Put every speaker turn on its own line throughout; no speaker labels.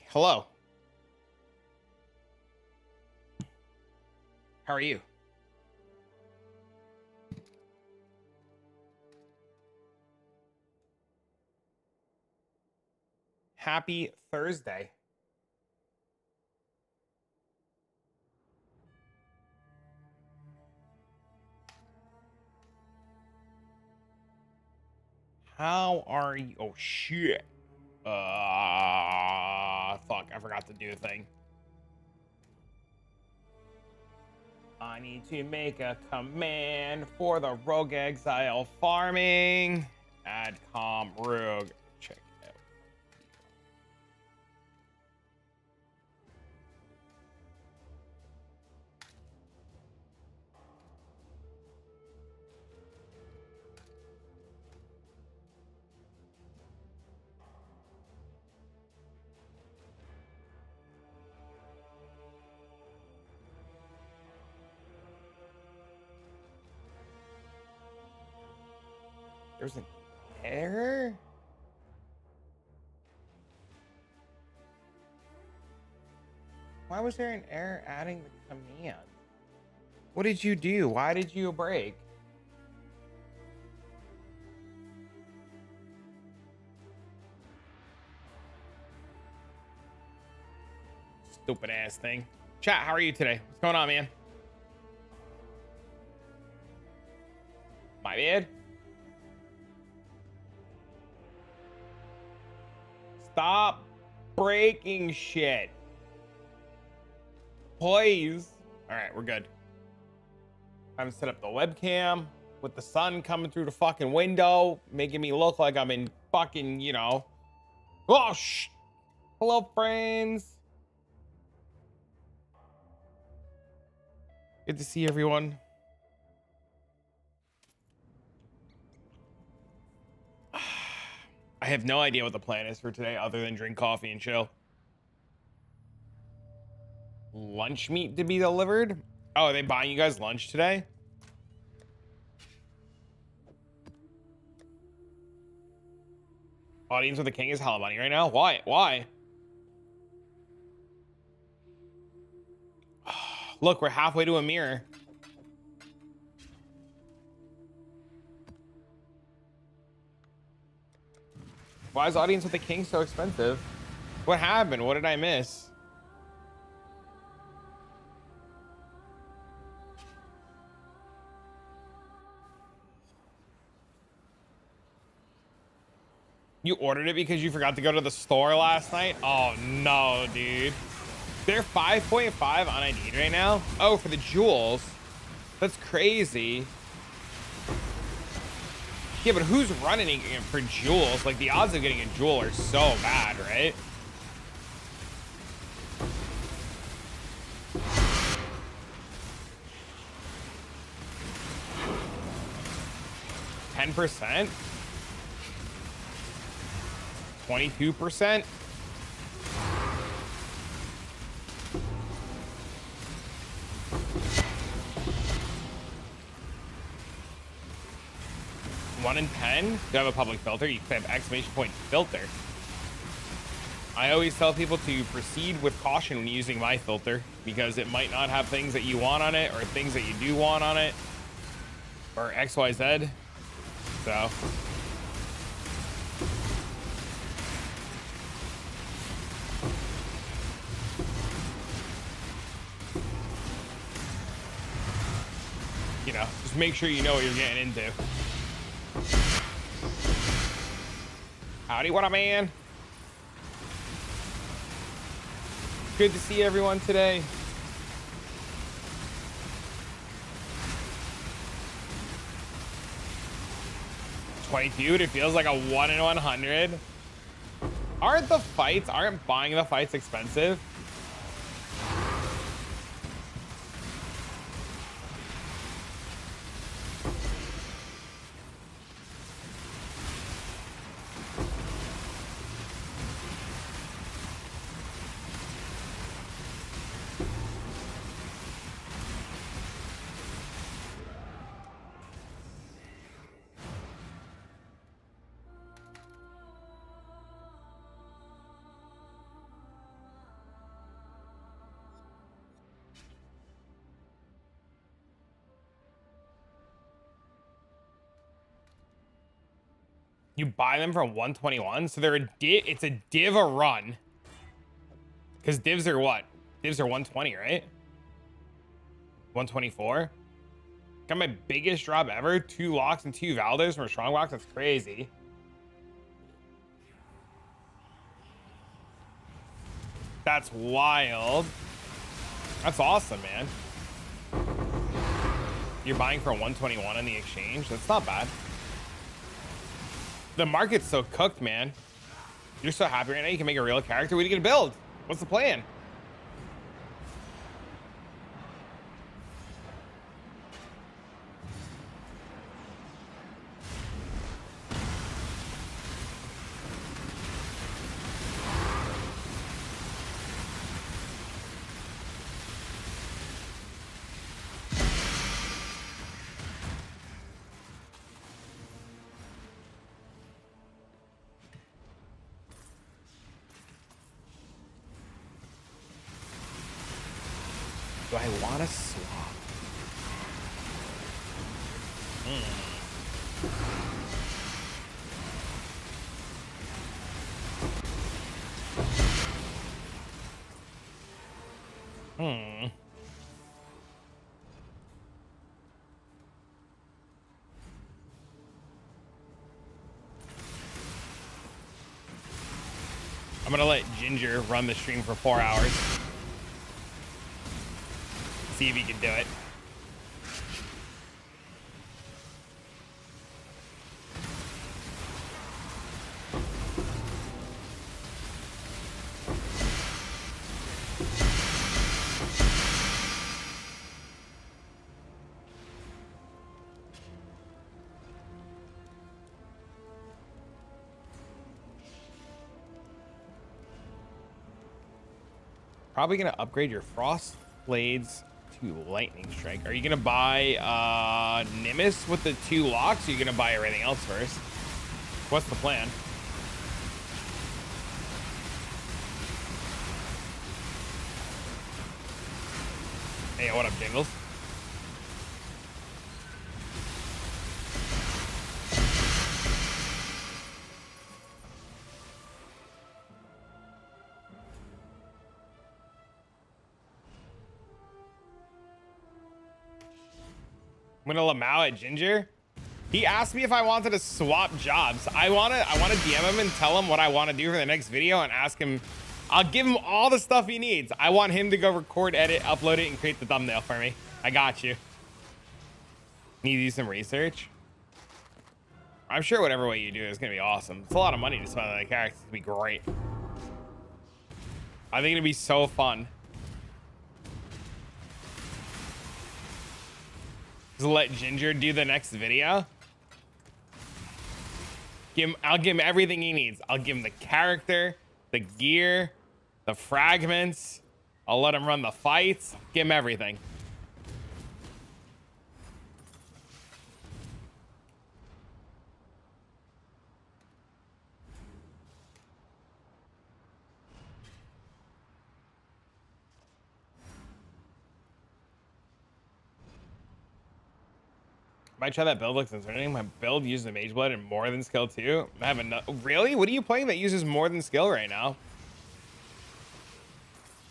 Hello. How are you? Happy Thursday. How are you? Oh, shit. Fuck. I forgot to do a thing. I need to make a command for the Rogue Exile farming. Add com rogue. Check it out. There's an error? Why was there an error adding the command? What did you do? Why did you break? Stupid ass thing. Chat, how are you today? What's going on, man? My bad. Stop breaking shit. Please. All right, we're good. I'm set up the webcam with the sun coming through the fucking window, making me look like I'm in fucking, you know. Oh, hello, friends. Good to see everyone. I have no idea what the plan is for today other than drink coffee and chill. Lunch meat to be delivered? Oh, are they buying you guys lunch today? Audience with the king is hella money right now. Why? Look, we're halfway to a mirror. Why is Audience with the King so expensive? What happened? What did I miss? You ordered it because you forgot to go to the store last night? Oh no, dude. They're 5.5 on Indeed right now. Oh, for the jewels. That's crazy. Yeah, but who's running it for jewels? Like, the odds of getting a jewel are so bad, right? %? 22%? One in 10? Do you have a public filter? You can have exclamation point filter. I always tell people to proceed with caution when using my filter because it might not have things that you want on it or things that you do want on it or XYZ. So you know, just make sure you know what you're getting into. Howdy, what up, man? Good to see everyone today. Dude, it feels like a 1 in 100. Aren't buying the fights expensive? You buy them from 121, so they're a it's a div a run. Because divs are what? Divs are 120, right? 124. Got my biggest drop ever. 2 locks and 2 Valdos from a strong box. That's crazy. That's wild. That's awesome, man. You're buying for 121 on the exchange. That's not bad. The market's so cooked, man. You're so happy right now. You can make a real character. What are you gonna build? What's the plan? Do I want to swap? I'm gonna let Ginger run the stream for 4 hours. See if he can do it. Probably gonna upgrade your frost blades to lightning strike. Are you gonna buy Nimbus with the 2 locks? Or are you gonna buy everything else first? What's the plan? Hey, what up, Jingles? I'm gonna Lamau at Ginger. He asked me if I wanted to swap jobs. I wanna DM him and tell him what I want to do for the next video and ask him. I'll give him all the stuff he needs. I want him to go record, edit, upload it, and create the thumbnail for me. I got you. Need to do some research. I'm sure whatever way you do it is gonna be awesome. It's a lot of money to spend on that character. It's gonna be great. I think it'll be so fun. Just let Ginger do the next video. I'll give him everything he needs. I'll give him the character, the gear, the fragments. I'll let him run the fights. Give him everything. Might try that build. Looks concerning. My build uses a mage blood and more than skill too. I have enough. Really? What are you playing that uses more than skill right now?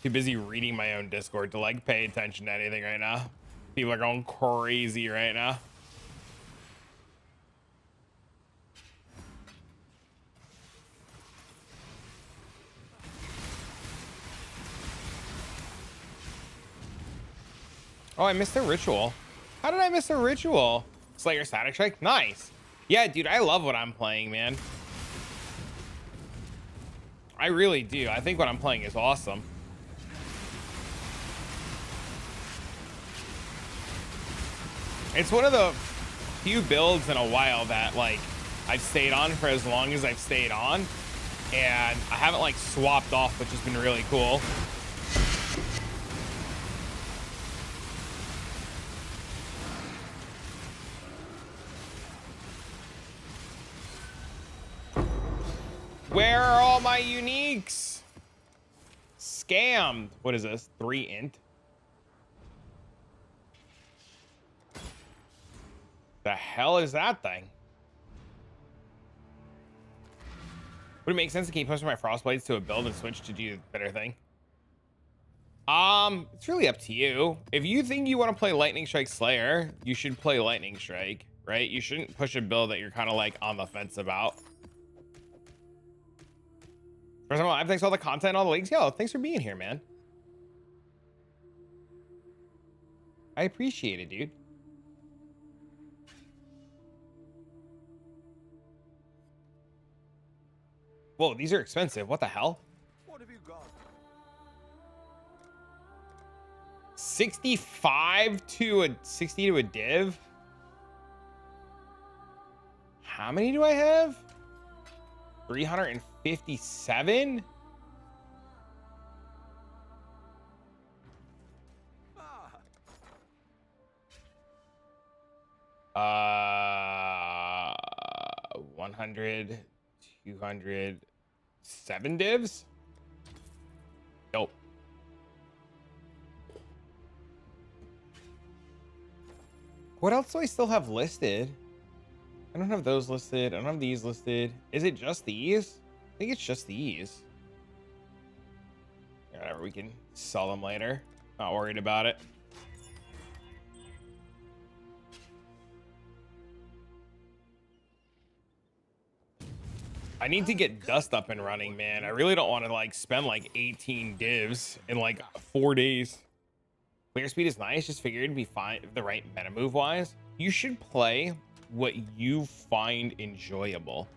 Too busy reading my own Discord to like pay attention to anything right now. People are going crazy right now. Oh, I missed a ritual. How did I miss a ritual? Slayer Static Strike? Nice. Yeah, dude, I love what I'm playing, man. I really do. I think what I'm playing is awesome. It's one of the few builds in a while that, like, I've stayed on for as long as I've stayed on. And I haven't, like, swapped off, which has been really cool. Where are all my uniques? Scammed. What is this? 3 int? The hell is that thing? Would it make sense to keep pushing my Frostblades to a build and switch to do the better thing? It's really up to you. If you think you want to play Lightning Strike Slayer, you should play Lightning Strike, right? You shouldn't push a build that you're kind of like on the fence about. First of all, thanks for all the content, all the links. Yo, thanks for being here, man. I appreciate it, dude. Whoa, these are expensive. What the hell?
What have you got?
65 to a 60 to a div. How many do I have? 357.
Ah.
100, 200, 7 divs. Nope. What else do I still have listed? I don't have those listed. I don't have these listed. Is it just these? I think it's just these. Whatever, we can sell them later. Not worried about it. I need to get Dust up and running, man. I really don't want to like spend like 18 divs in like 4 days. Player speed is nice. Just figured it'd be fine the right meta move wise. You should play what you find enjoyable.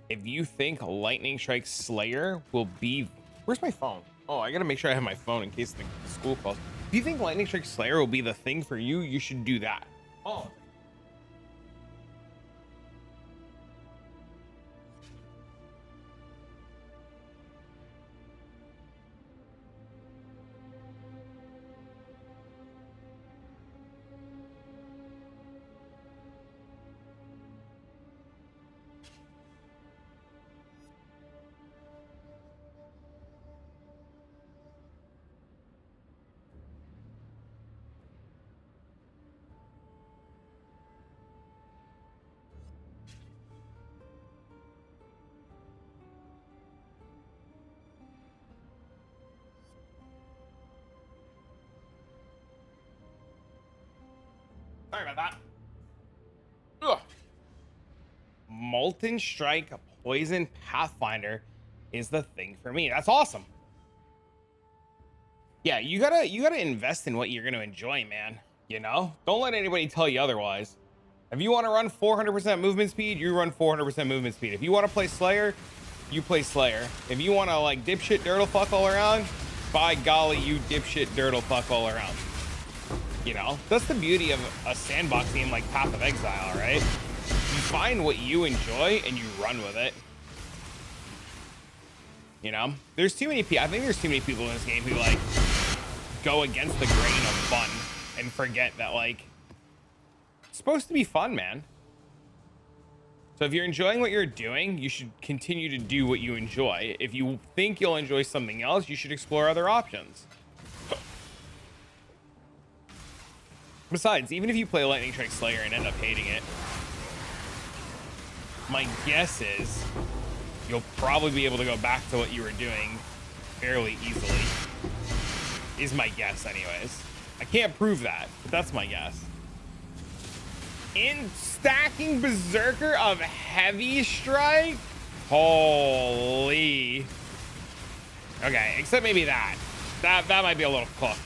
If you think Lightning Strike Slayer will be... Where's my phone? Oh, I gotta make sure I have my phone in case the school calls. If you think Lightning Strike Slayer will be the thing for you, you should do that. Oh. Sorry about that. Ugh. Molten Strike Poison Pathfinder is the thing for me. That's awesome. Yeah, you gotta invest in what you're gonna enjoy, man. You know, don't let anybody tell you otherwise. If you want to run 400% movement speed, you run 400% movement speed. If you want to play Slayer, you play Slayer. If you want to like dipshit dirtle fuck all around, by golly, you dipshit dirtle fuck all around. You know, that's the beauty of a sandbox game like Path of Exile, right? You find what you enjoy and you run with it. You know, there's too many people. I think there's too many people in this game who like go against the grain of fun and forget that like it's supposed to be fun, man. So if you're enjoying what you're doing, you should continue to do what you enjoy. If you think you'll enjoy something else, you should explore other options. Besides, even if you play Lightning Strike Slayer and end up hating it, my guess is you'll probably be able to go back to what you were doing fairly easily. Is my guess anyways. I can't prove that, but that's my guess. In stacking Berserker of Heavy Strike? Holy. Okay, except maybe that. That might be a little cooked.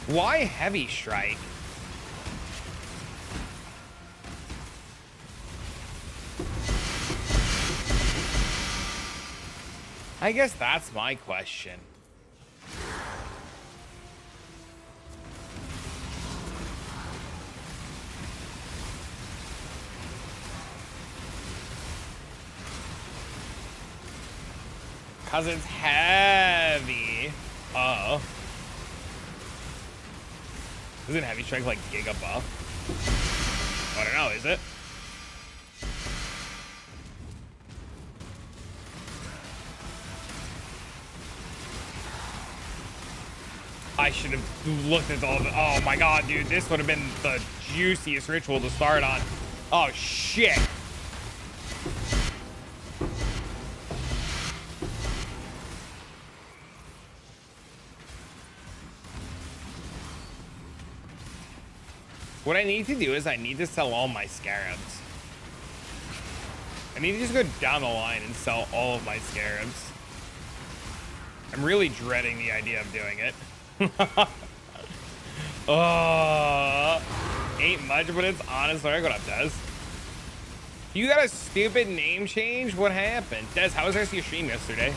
Why Heavy Strike? I guess that's my question. Cause it's heavy. Uh-oh. Isn't Heavy Strike like Giga buff? I don't know, is it? I should have looked at all the, oh my god, dude, this would have been the juiciest ritual to start on. Oh shit. What I need to do is I need to sell all my scarabs. I need to just go down the line and sell all of my scarabs. I'm really dreading the idea of doing it. Ain't much, but it's honest. What up, Des? You got a stupid name change? What happened? Des, how was the rest of your stream yesterday?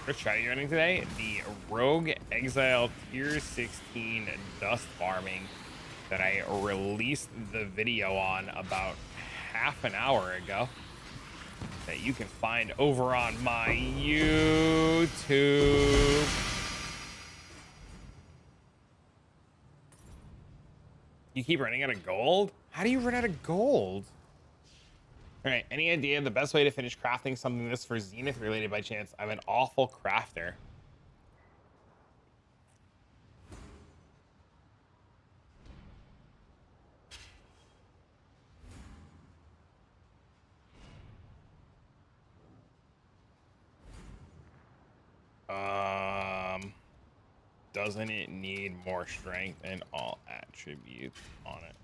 Which try you running today? The Rogue Exile Tier 16 Dust Farming that I released the video on about half an hour ago that you can find over on my YouTube. You keep running out of gold? How do you run out of gold? All right, any idea the best way to finish crafting something this for Zenith related by chance? I'm an awful crafter. Doesn't it need more strength and all attributes on it?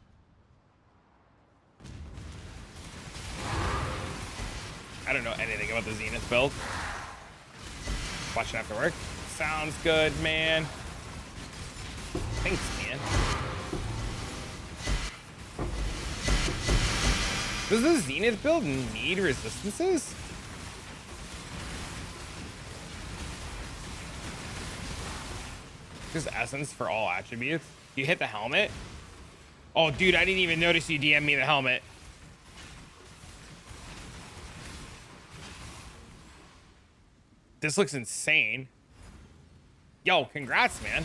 I don't know anything about the Zenith build. Watch it after work. Sounds good, man. Thanks, man. Does the Zenith build need resistances? Just essence for all attributes. You hit the helmet? Oh, dude, I didn't even notice you DM me the helmet. This looks insane. Yo, congrats, man.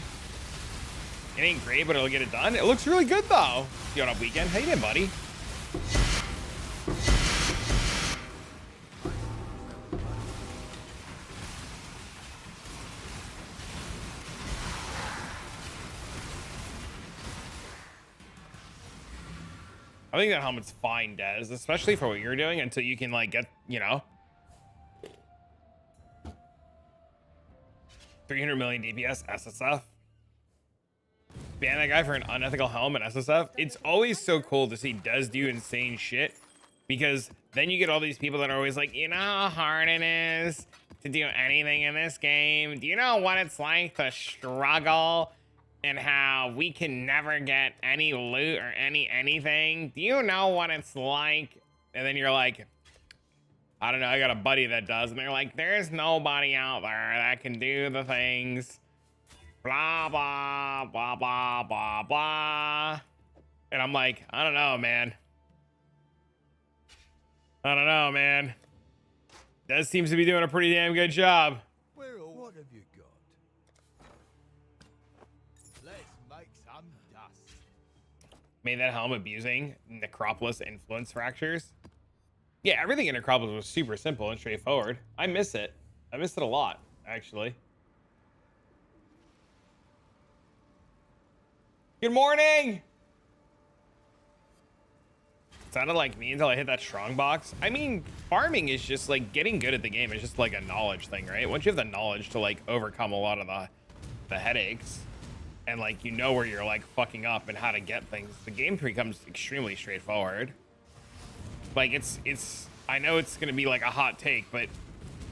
It ain't great, but it'll get it done. It looks really good, though. You on a weekend? How you doing, buddy? I think that helmet's fine, Des, especially for what you're doing until you can, like, get, you know, 300 million DPS SSF. Ban that guy for an unethical helm and SSF. It's always so cool to see Des do insane shit, because then you get all these people that are always like, you know how hard it is to do anything in this game? Do you know what it's like to struggle and how we can never get any loot or anything? Do you know what it's like? And then you're like, I don't know, I got a buddy that does, and they're like, there's nobody out there that can do the things, blah blah blah blah blah blah. And I'm like, I don't know, man. Des seems to be doing a pretty damn good job.
What have you got? Let's make some dust.
Made that helm abusing Necropolis influence fractures. Yeah, everything in Necropolis was super simple and straightforward. I miss it. I miss it a lot, actually. Good morning! Sounded like me until I hit that strong box. I mean, farming is just like getting good at the game. It's just like a knowledge thing, right? Once you have the knowledge to like overcome a lot of the headaches, and like you know where you're like fucking up and how to get things, the game becomes extremely straightforward. Like it's I know it's gonna be like a hot take, but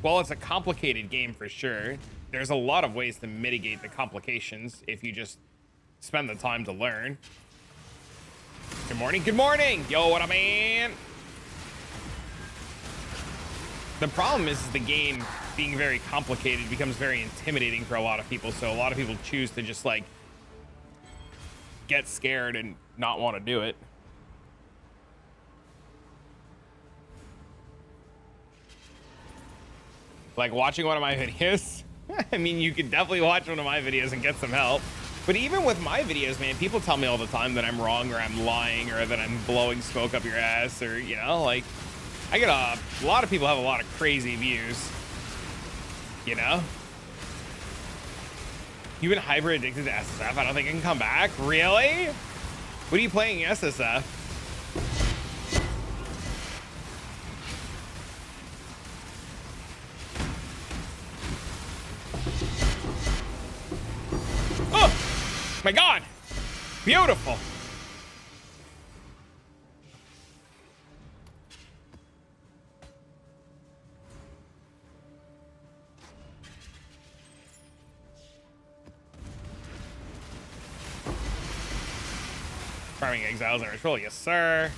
while it's a complicated game for sure, there's a lot of ways to mitigate the complications if you just spend the time to learn. Good morning, good morning! Yo, what up, man? The problem is the game being very complicated becomes very intimidating for a lot of people, so a lot of people choose to just like get scared and not want to do it. Like watching one of my videos. I mean, you could definitely watch one of my videos and get some help. But even with my videos, man, people tell me all the time that I'm wrong or I'm lying or that I'm blowing smoke up your ass or, you know, like, I get a lot of people have a lot of crazy views, you know? You've been hyper addicted to SSF. I don't think I can come back. Really? What are you playing SSF? Oh my God. Beautiful. Farming Exiles and Ritual, yes sir.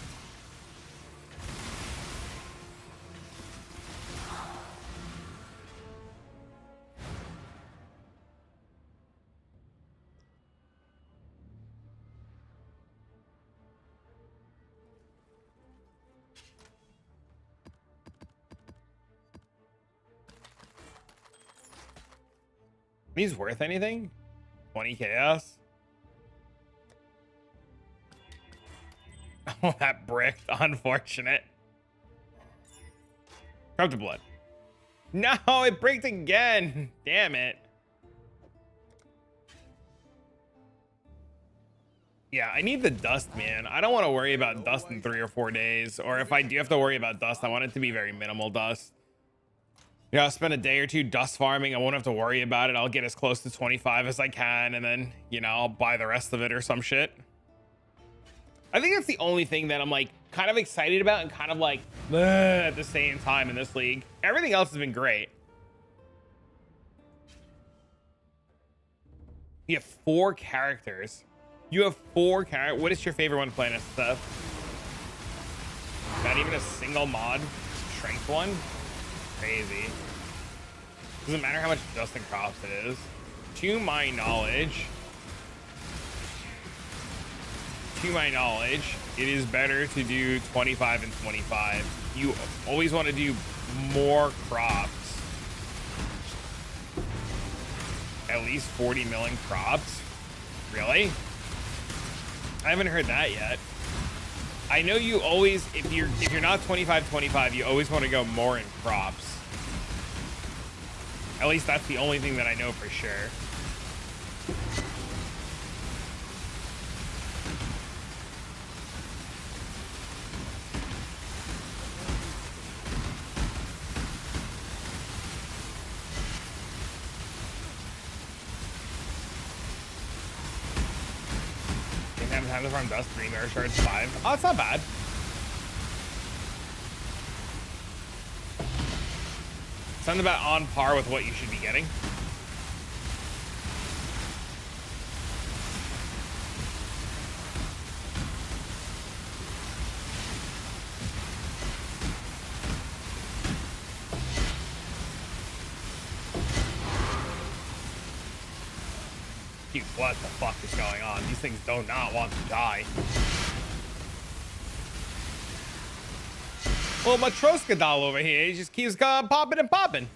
These worth anything? 20 chaos? Oh, that bricked. Unfortunate. Corrupted blood. No, it bricked again. Damn it. Yeah, I need the dust, man. I don't want to worry about dust in 3 or 4 days. Or if I do have to worry about dust, I want it to be very minimal dust. Yeah, I'll spend a day or two dust farming. I won't have to worry about it. I'll get as close to 25 as I can. And then, you know, I'll buy the rest of it or some shit. I think that's the only thing that I'm like kind of excited about and kind of like at the same time in this league. Everything else has been great. You have 4 characters. You have 4 characters. What is your favorite one playing this stuff? Not even a single mod. Strength one? Crazy. Doesn't matter how much dust and crops it is. To my knowledge, it is better to do 25 and 25. You always want to do more crops. At least 40 million crops. Really? I haven't heard that yet. I know you always, if you're not 25, you always want to go more in crops. At least that's the only thing that I know for sure. Time to farm dust, 3 mirror shards, 5. Oh, it's not bad. Sounds about on par with what you should be getting. Dude, what the fuck is going on? These things do not want to die. Well, Matroska doll over here, he just keeps popping and popping.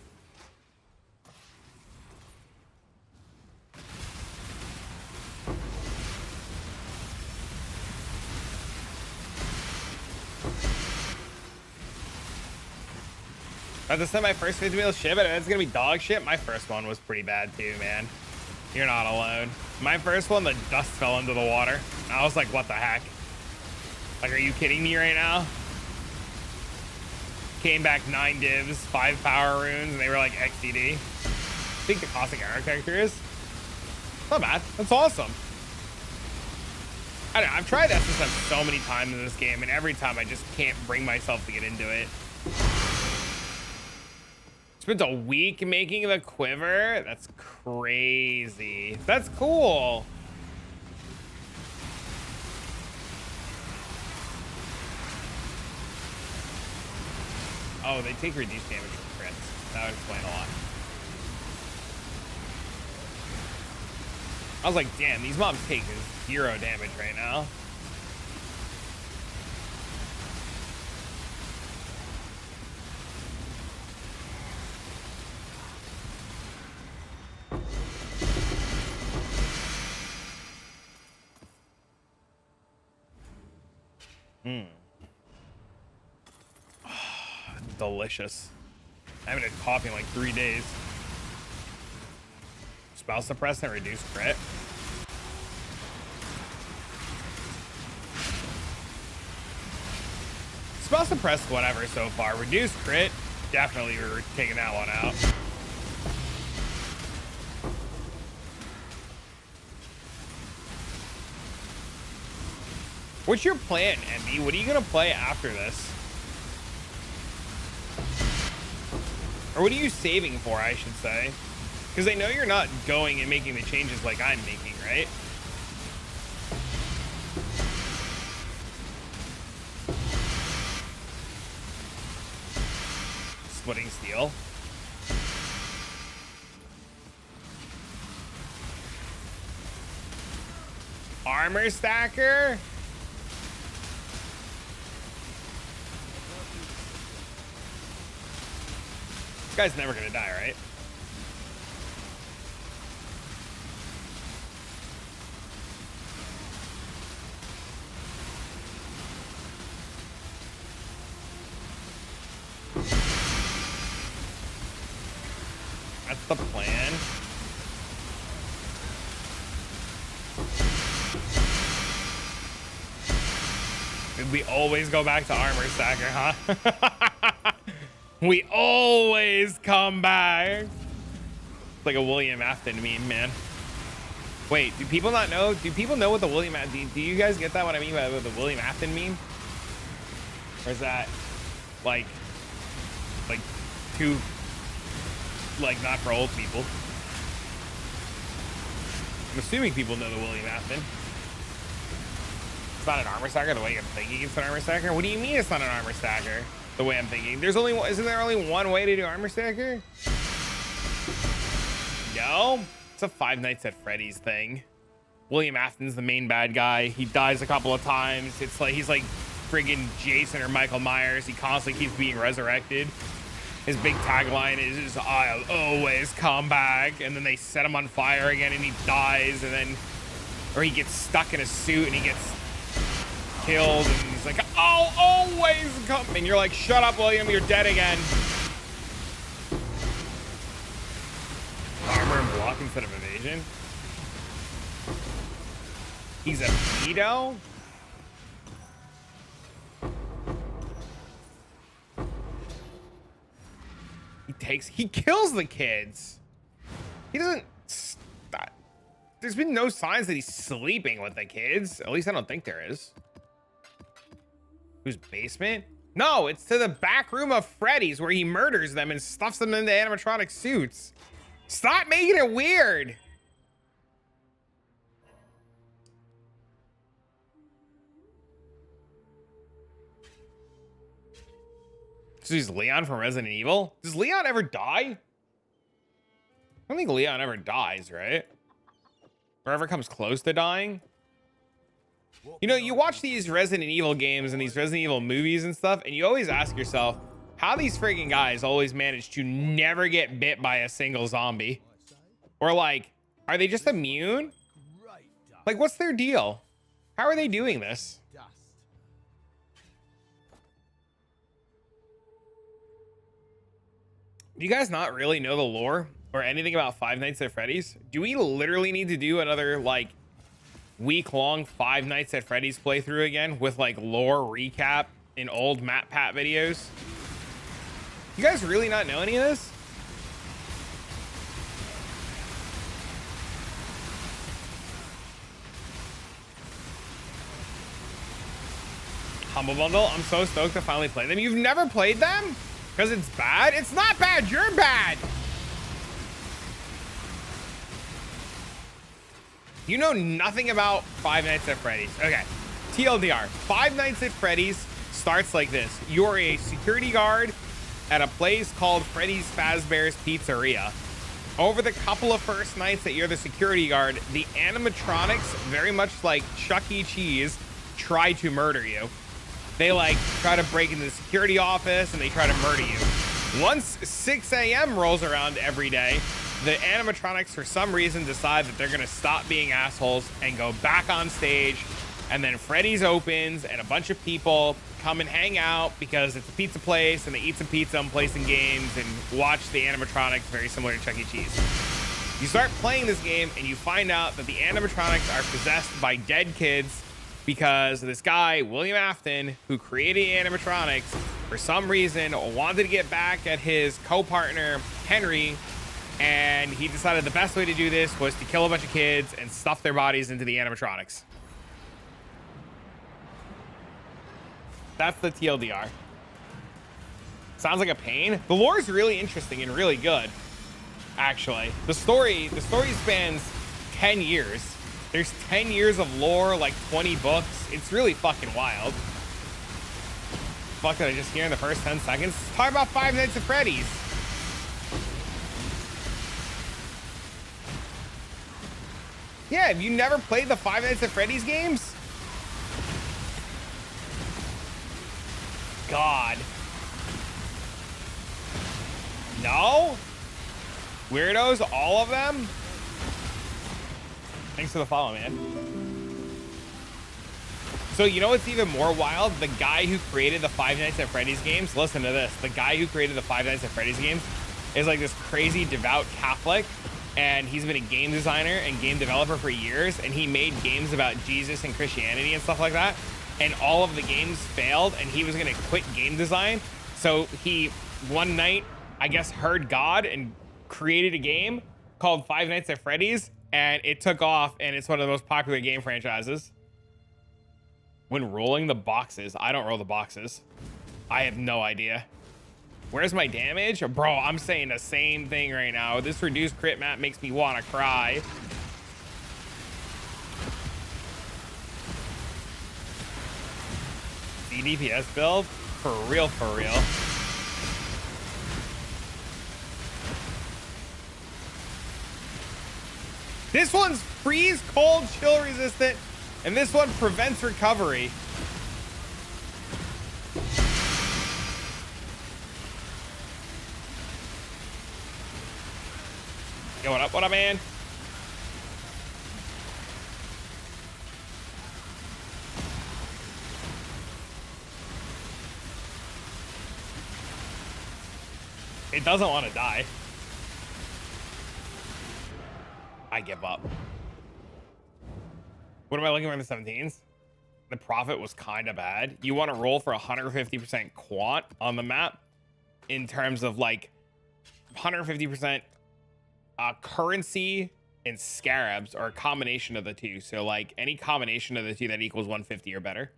That's my first 50 meal ship, and it's gonna be dog shit. My first one was pretty bad too, man. You're not alone. My first one, the dust fell into the water. I was like, what the heck? Like, are you kidding me right now? Came back 9 divs, 5 power runes, and they were like XDD. I think the classic arrow character is. Not bad. That's awesome. I don't know. I've tried SSM so many times in this game, and every time I just can't bring myself to get into it. Spent a week making the quiver. That's crazy. That's cool. Oh, they take reduced damage from crits. That would explain a lot. I was like, damn, these mobs take 0 damage right now. delicious. I haven't had coffee in like 3 days. Spell suppressant, reduced crit. Spell suppressed, whatever so far. Reduced crit, definitely we're taking that one out. What's your plan, Envy? What are you gonna play after this? Or what are you saving for, I should say? Because I know you're not going and making the changes like I'm making, right? Splitting steel. Armor stacker. This guy's never gonna die, right? That's the plan. Did we always go back to armor stacker, huh? We always come back. It's like a William Afton meme, man. Wait, do people not know? Do people know what the William Afton? Do you guys get that? What I mean by the William Afton meme? Or is that like too like not for old people? I'm assuming people know the William Afton. It's not an armor stacker the way I'm thinking it's an armor stacker. What do you mean it's not an armor stacker the way I'm thinking? There's only isn't there only one way to do armor stacker? No, it's a Five Nights at Freddy's thing. William Afton's the main bad guy. He dies a couple of times. It's like he's like friggin' Jason or Michael Myers. He constantly keeps being resurrected. His big tagline is "I'll always come back," and then they set him on fire again and he dies, and then or he gets stuck in a suit and he gets killed, and he's like, "I'll always come," and you're like, "Shut up, William, you're dead again." Armor and block instead of evasion. He's a pedo. He kills the kids. He doesn't stop. There's been no signs that he's sleeping with the kids. At least I don't think there is. Whose basement? No, it's to the back room of Freddy's where he murders them and stuffs them into animatronic suits. Stop making it weird. So he's Leon from Resident Evil. Does Leon ever die? I don't think Leon ever dies, right? Or ever comes close to dying. You know, you watch these Resident Evil games and these Resident Evil movies and stuff, and you always ask yourself, how these friggin' guys always manage to never get bit by a single zombie? Or like, are they just immune? Like, what's their deal? How are they doing this? Do you guys not really know the lore or anything about Five Nights at Freddy's? Do we literally need to do another like week-long Five Nights at Freddy's playthrough again with like lore recap in old MatPat videos? You guys really not know any of this? Humble Bundle, I'm so stoked to finally play them. You've never played them? Because it's bad? It's not bad, you're bad. You know nothing about Five Nights at Freddy's. Okay, TLDR, Five Nights at Freddy's starts like this. You're a security guard at a place called Freddy's Fazbear's Pizzeria. Over the couple of first nights that you're the security guard, the animatronics, very much like Chuck E. Cheese, try to murder you. They like try to break into the security office and they try to murder you. Once 6 a.m. rolls around every day, the animatronics for some reason decide that they're gonna stop being assholes and go back on stage, and then Freddy's opens and a bunch of people come and hang out because it's a pizza place and they eat some pizza and play some games and watch the animatronics, very similar to Chuck E. Cheese. You start playing this game and you find out that the animatronics are possessed by dead kids because this guy, William Afton, who created animatronics, for some reason wanted to get back at his co-partner, Henry, and he decided the best way to do this was to kill a bunch of kids and stuff their bodies into the animatronics. That's the TLDR. Sounds like a pain. The lore is really interesting and really good, actually. The story spans 10 years. There's 10 years of lore, like 20 books. It's really fucking wild. Fuck, did I just hear in the first 10 seconds? Talk about Five Nights at Freddy's. Yeah, have you never played the Five Nights at Freddy's games? God. No? Weirdos, all of them? Thanks for the follow, man. So you know what's even more wild? The guy who created the Five Nights at Freddy's games, listen to this. The guy who created the Five Nights at Freddy's games is like this crazy devout Catholic, and he's been a game designer and game developer for years, and he made games about Jesus and Christianity and stuff like that. And all of the games failed, and he was gonna quit game design. So he, one night, I guess, heard God and created a game called Five Nights at Freddy's, and it took off, and it's one of the most popular game franchises. When rolling the boxes, I don't roll the boxes. I have no idea. Where's my damage? Bro, I'm saying the same thing right now. This reduced crit map makes me want to cry. DPS build? For real, for real. This one's freeze, cold, chill resistant, and this one prevents recovery. Yo, what up? What up, man? It doesn't want to die. I give up. What am I looking for in the 17s? The profit was kind of bad. You want to roll for 150% quant on the map in terms of like 150% currency and scarabs, or a combination of the two. So like any combination of the two that equals 150 or better.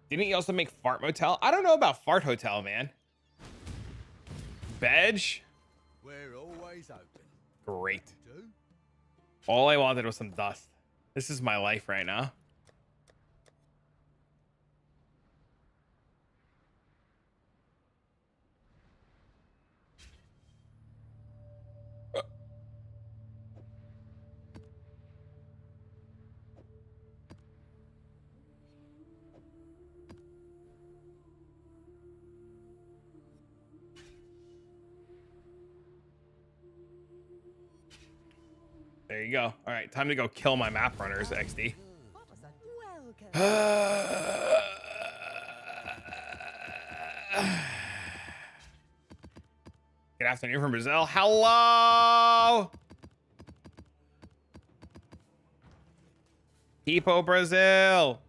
Didn't he also make Fart Motel? I don't know about Fart Hotel, man. Bedge?
We're always open.
Great. All I wanted was some dust. This is my life right now. There you go. All right, time to go kill my map runners, XD. Good afternoon from Brazil. Hello. Tipo Brazil.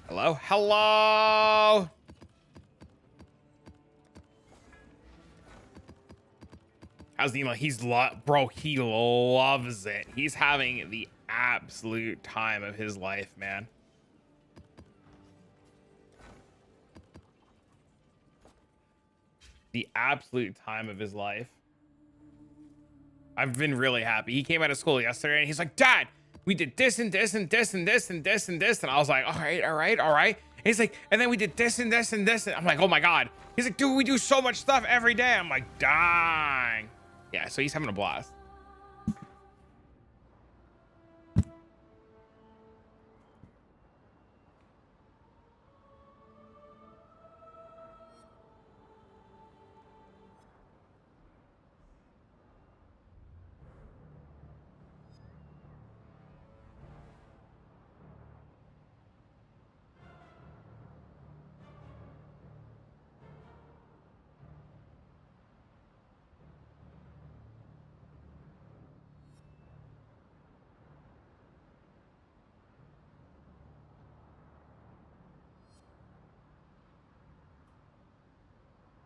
Hello. Hello. How's the email? Bro, he loves it. He's having the absolute time of his life, man. The absolute time of his life. I've been really happy. He came out of school yesterday and he's like, Dad, we did this and this and this and this and this and this. And I was like, all right, all right, all right. And he's like, and then we did this and this and this. And I'm like, oh my God. He's like, dude, we do so much stuff every day. I'm like, dang. Yeah, so he's having a blast.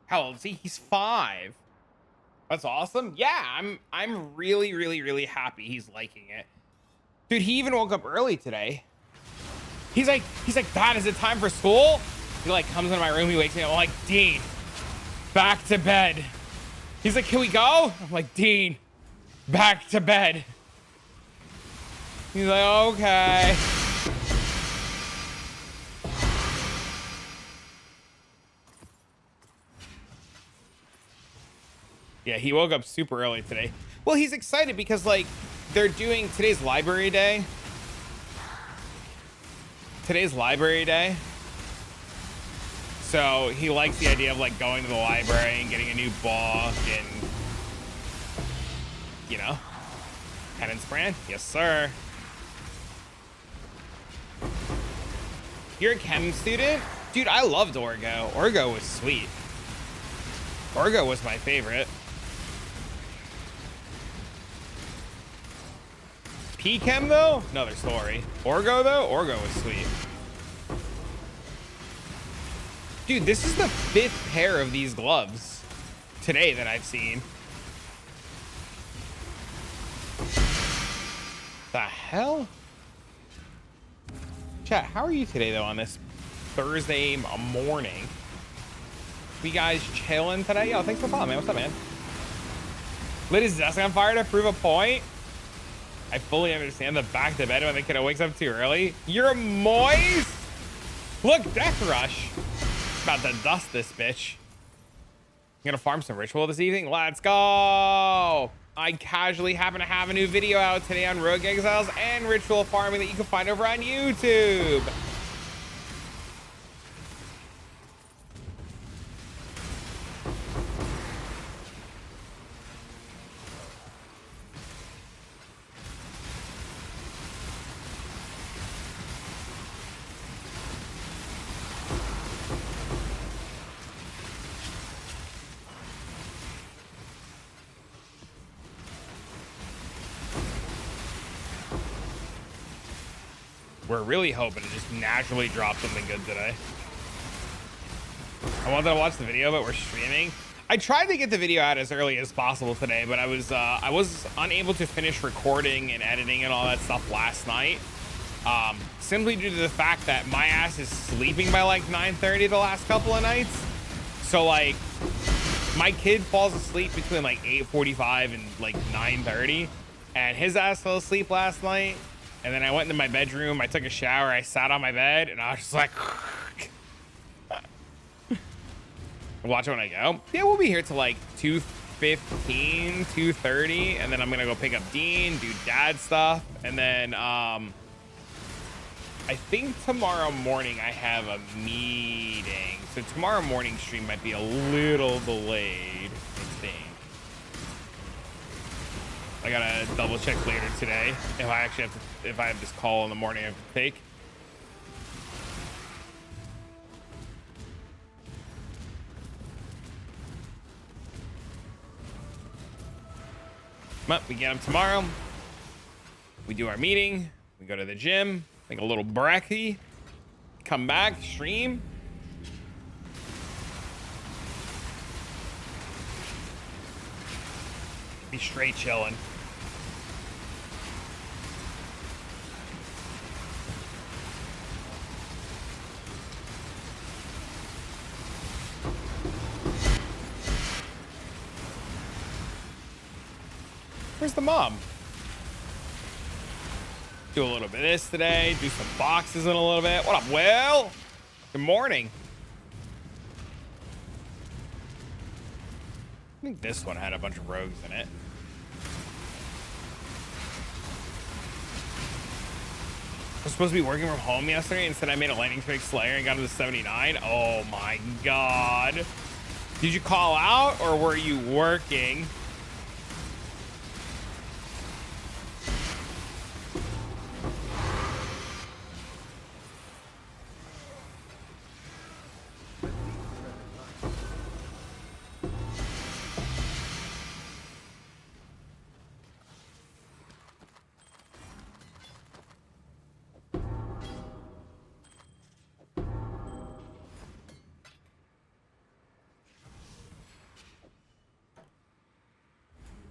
How old is he? He's 5. That's awesome. Yeah, I'm really, really, really happy he's liking it. Dude, he even woke up early today. He's like, Dad, is it time for school? He like comes into my room, he wakes me up. I'm like, Dean, back to bed. He's like, can we go? I'm like, Dean, back to bed. He's like, okay. Yeah, he woke up super early today. Well, he's excited because like they're doing today's library day. So he likes the idea of like going to the library and getting a new book and, you know, penance brand. Yes, sir. You're a chem student? Dude, I loved Orgo. Orgo was sweet. Orgo was my favorite. P-Chem though? Another story. Orgo though? Orgo was sweet. Dude, this is the 5th pair of these gloves today that I've seen. The hell? Chat, how are you today though on this Thursday morning? We guys chilling today? Yo, thanks for following, man. What's up, man? Lit his desk on fire to prove a point. I fully understand the back to bed when the kiddo wakes up too early. You're moist. Look, Death Rush. About to dust this bitch. I'm gonna farm some ritual this evening. Let's go. I casually happen to have a new video out today on Rogue Exiles and ritual farming that you can find over on YouTube. We're really hoping to just naturally drop something good today. I wanted to watch the video, but we're streaming. I tried to get the video out as early as possible today, but I was unable to finish recording and editing and all that stuff last night. Simply due to the fact that my ass is sleeping by like 9:30 the last couple of nights. So like my kid falls asleep between like 8:45 and like 9:30, and his ass fell asleep last night. And then I went into my bedroom, I took a shower, I sat on my bed, and I was just like, watch it when I go. Yeah, we'll be here till like 2:15, 2:30, and then I'm gonna go pick up Dean, do dad stuff, and then I think tomorrow morning I have a meeting. So tomorrow morning stream might be a little delayed, I think. I gotta double check later today if I actually have to, if I have this call in the morning I have to take. But we get them tomorrow. We do our meeting. We go to the gym, make a little brekkie, come back, stream. Be straight chilling. Where's the mom? Do a little bit of this today. Do some boxes in a little bit. What up, Will? Good morning. I think this one had a bunch of rogues in it. I was supposed to be working from home yesterday. Instead, I made a lightning strike slayer and got to 79. Oh my god. Did you call out or were you working?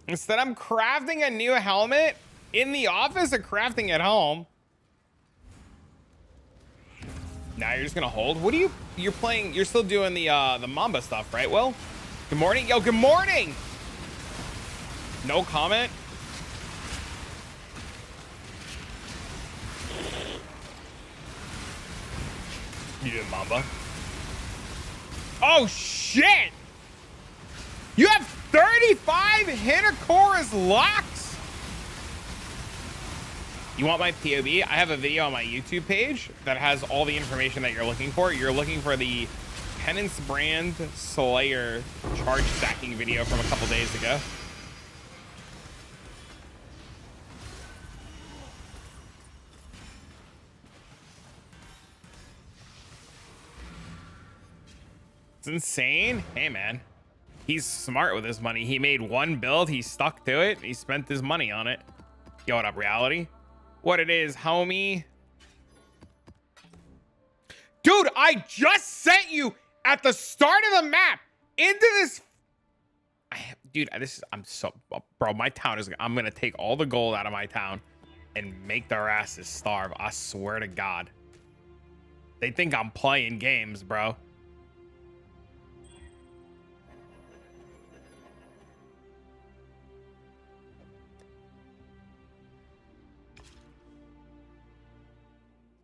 Instead, I'm crafting a new helmet in the office or crafting at home. Now you're just gonna hold. What are you're playing? You're still doing the Mamba stuff, right? Well, good morning. Yo, good morning. No comment. You did Mamba. Oh shit! You have 35 Hinakora's locks. You want my POV? I have a video on my YouTube page that has all the information that you're looking for. You're looking for the Penance Brand Slayer charge stacking video from a couple days ago. It's insane. Hey, man. He's smart with his money. He made one build. He stuck to it. He spent his money on it. Yo, what up, reality? What it is, homie? Dude, I just sent you at the start of the map into this. Dude, bro, my town is, I'm going to take all the gold out of my town and make their asses starve. I swear to God. They think I'm playing games, bro.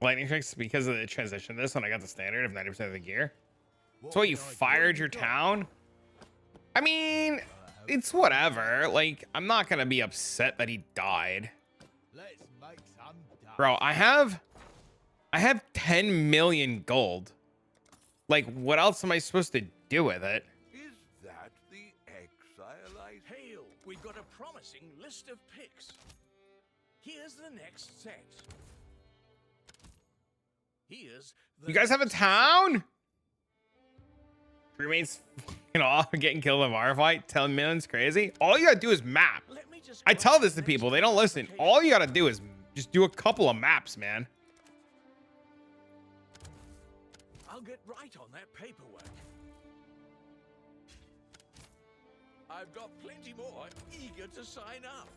Lightning strikes because of the transition to this when I got the standard of 90% of the gear. So you fired your town? I mean, it's whatever. Like, I'm not gonna be upset that he died. Bro, I have 10 million gold. Like, what else am I supposed to do with it?
Is that the Exile?
Hail, we've got a promising list of picks. Here's the next set. Here's
You guys have a town? Remains, you know, getting killed in a firefight. 10 million's crazy. All you gotta do is map. I tell this to people, they don't listen. All you gotta do is just do a couple of maps, man.
I'll get right on that paperwork. I've got plenty more eager to sign up.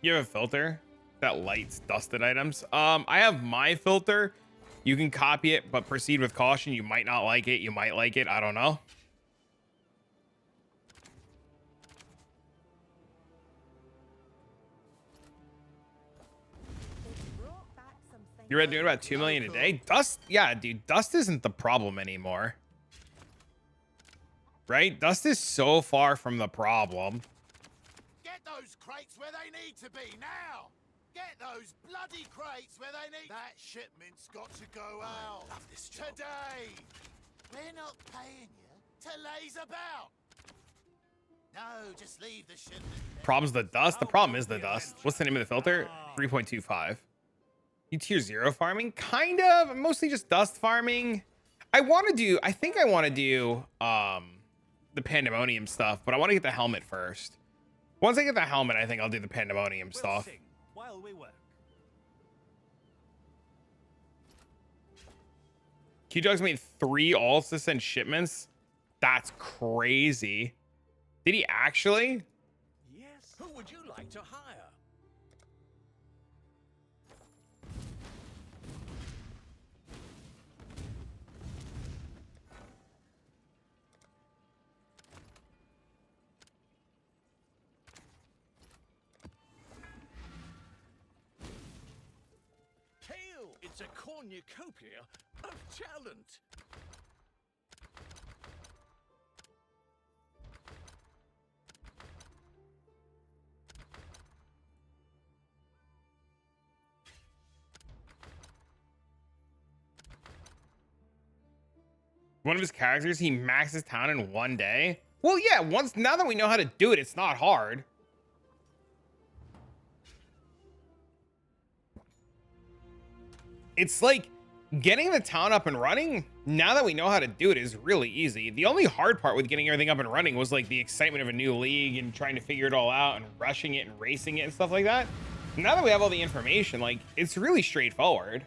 You have a filter that lights dusted items. I have my filter. You can copy it, but proceed with caution. You might not like it. You might like it. I don't know. You're doing about 2 million a day. Dust, yeah, dude. Dust isn't the problem anymore, right? Dust is so far from the problem.
Get those crates where they need to be now. Get those bloody crates where they need. That shipment's got to go out. I love this job. Today. We're not paying you to laze about. No, just leave the shipment.
Problem's the dust. The problem is the dust. What's the name of the filter? 3.25. You tier 0 farming? Kind of. Mostly just dust farming. I think I want to do the pandemonium stuff, but I want to get the helmet first. Once I get the helmet, I think I'll do the pandemonium stuff.
While we work.
Q-Dogs made 3 alts to send shipments. That's crazy. Did he actually?
Yes. Who would you like to hire? It's a cornucopia of talent.
One of his characters, he maxes town in 1 day. Well, yeah, now that we know how to do it, it's not hard. It's like getting the town up and running. Now that we know how to do it is really easy. The only hard part with getting everything up and running was like the excitement of a new league and trying to figure it all out and rushing it and racing it and stuff like that. Now that we have all the information, like it's really straightforward.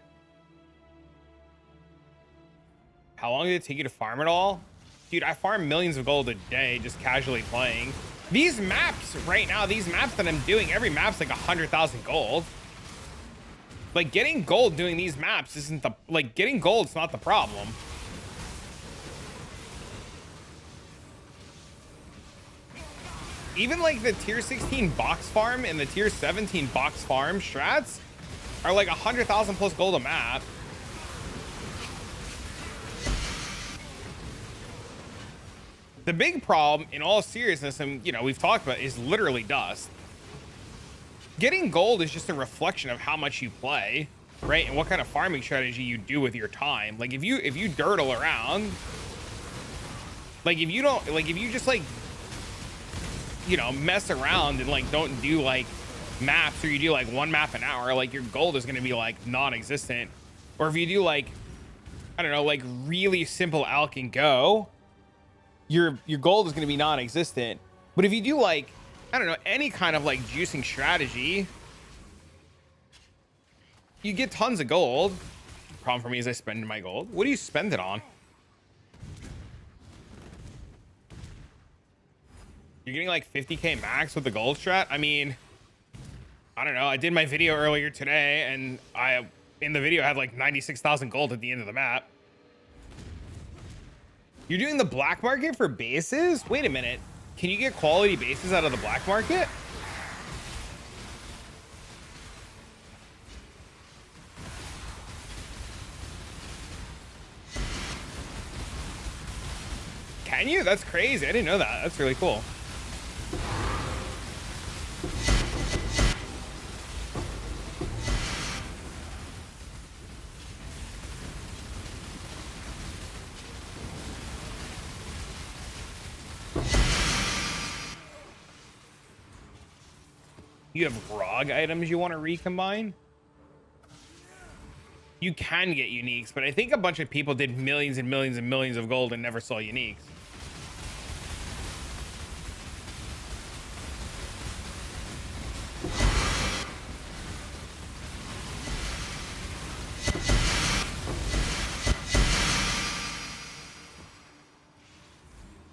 How long did it take you to farm it all? Dude, I farm millions of gold a day just casually playing. These maps right now, these maps that I'm doing, every map's like 100,000 gold. Like getting gold doing these maps isn't the, like getting gold's not the problem. Even like the tier 16 box farm and the tier 17 box farm strats are like 100,000 plus gold a map. The big problem, in all seriousness, and you know, we've talked about, is literally dust. Getting gold is just a reflection of how much you play, right? And what kind of farming strategy you do with your time. Like if you dirtle around, like if you don't, like if you just like, you know, mess around and like don't do like maps, or you do like one map an hour, like your gold is going to be like non-existent. Or if you do like, I don't know, like really simple alch and go, your gold is going to be non-existent. But if you do like, I don't know, any kind of like juicing strategy, you get tons of gold. Problem for me is I spend my gold. What do you spend it on? You're getting like 50k max with the gold strat. I mean, I don't know. I did my video earlier today, and I in the video had like 96,000 gold at the end of the map. You're doing the black market for bases? Wait a minute. Can you get quality bases out of the black market? Can you? That's crazy. I didn't know that. That's really cool. You have grog items you want to recombine? You can get uniques, but I think a bunch of people did millions and millions and millions of gold and never saw uniques.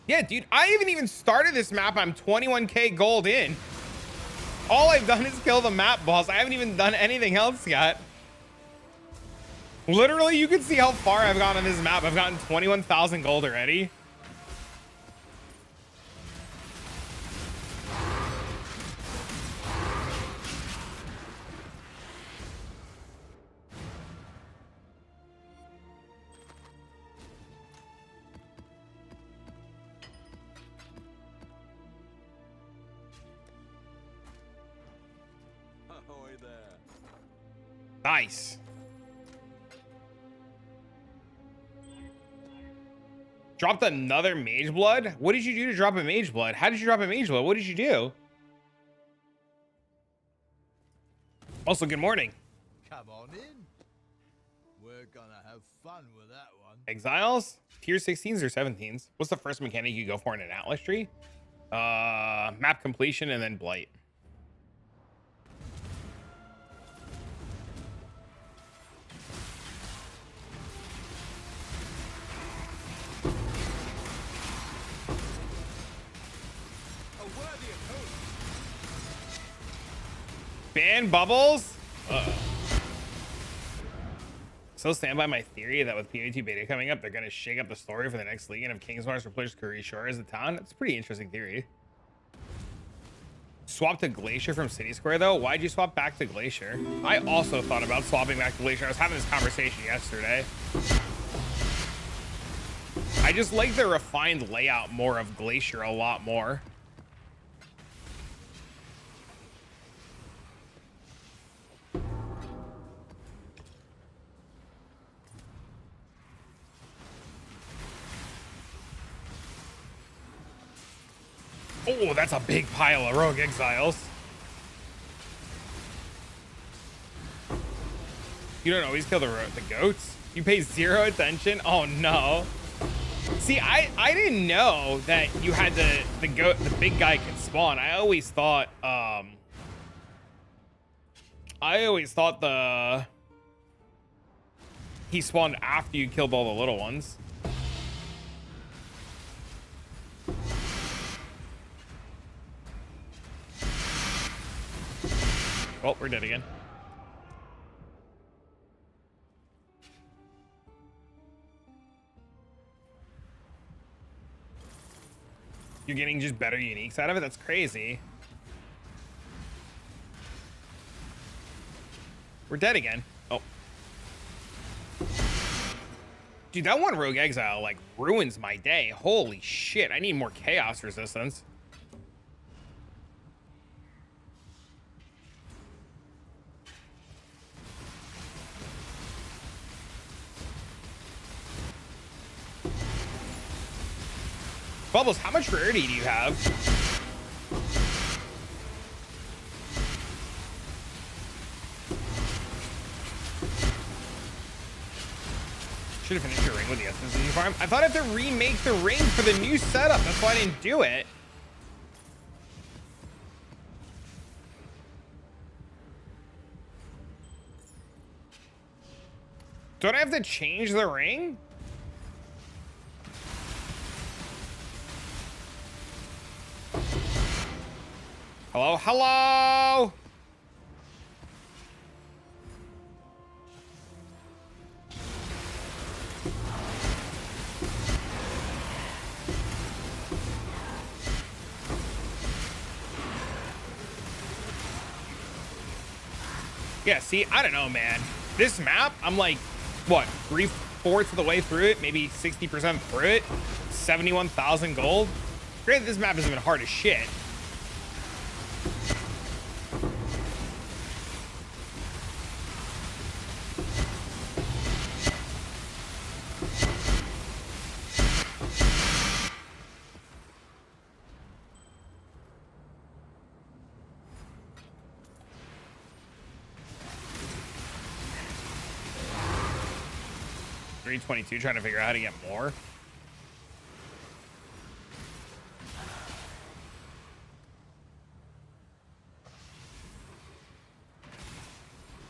Yeah, dude, I haven't even started this map. I'm 21k gold in. All I've done is kill the map boss. I haven't even done anything else yet. Literally, you can see how far I've gone on this map. I've gotten 21,000 gold already. Nice. Dropped another mage blood? What did you do to drop a mage blood? How did you drop a mage blood? What did you do? Also, good morning.
Come on in. We're gonna have fun with that one.
Exiles? Tier 16s or 17s? What's the first mechanic you go for in an Atlas tree? Map completion and then blight. Ban bubbles? Uh-oh. Still stand by my theory that with PvP beta coming up, they're going to shake up the story for the next league, and if King's Mars replaces Curry Shore as the town, that's a pretty interesting theory. Swap to Glacier from City Square, though? Why'd you swap back to Glacier? I also thought about swapping back to Glacier. I was having this conversation yesterday. I just like the refined layout more of Glacier a lot more. Oh, that's a big pile of rogue exiles. You don't always kill the goats? You pay zero attention? Oh no. See, I didn't know that you had the big guy can spawn. I always thought he spawned after you killed all the little ones. Well, we're dead again. You're getting just better uniques out of it? That's crazy. We're dead again. Oh. Dude, that one Rogue Exile, like, ruins my day. Holy shit. I need more chaos resistance. Bubbles, how much rarity do you have? Should have finished your ring with the SMC farm. I thought I had to remake the ring for the new setup. That's why I didn't do it. Don't I have to change the ring? Hello, hello. Yeah, see, I don't know, man. This map, I'm like, what, 3/4 of the way through it, maybe 60% through it, 71,000 gold. Granted, this map isn't even hard as shit. $322, trying to figure out how to get more.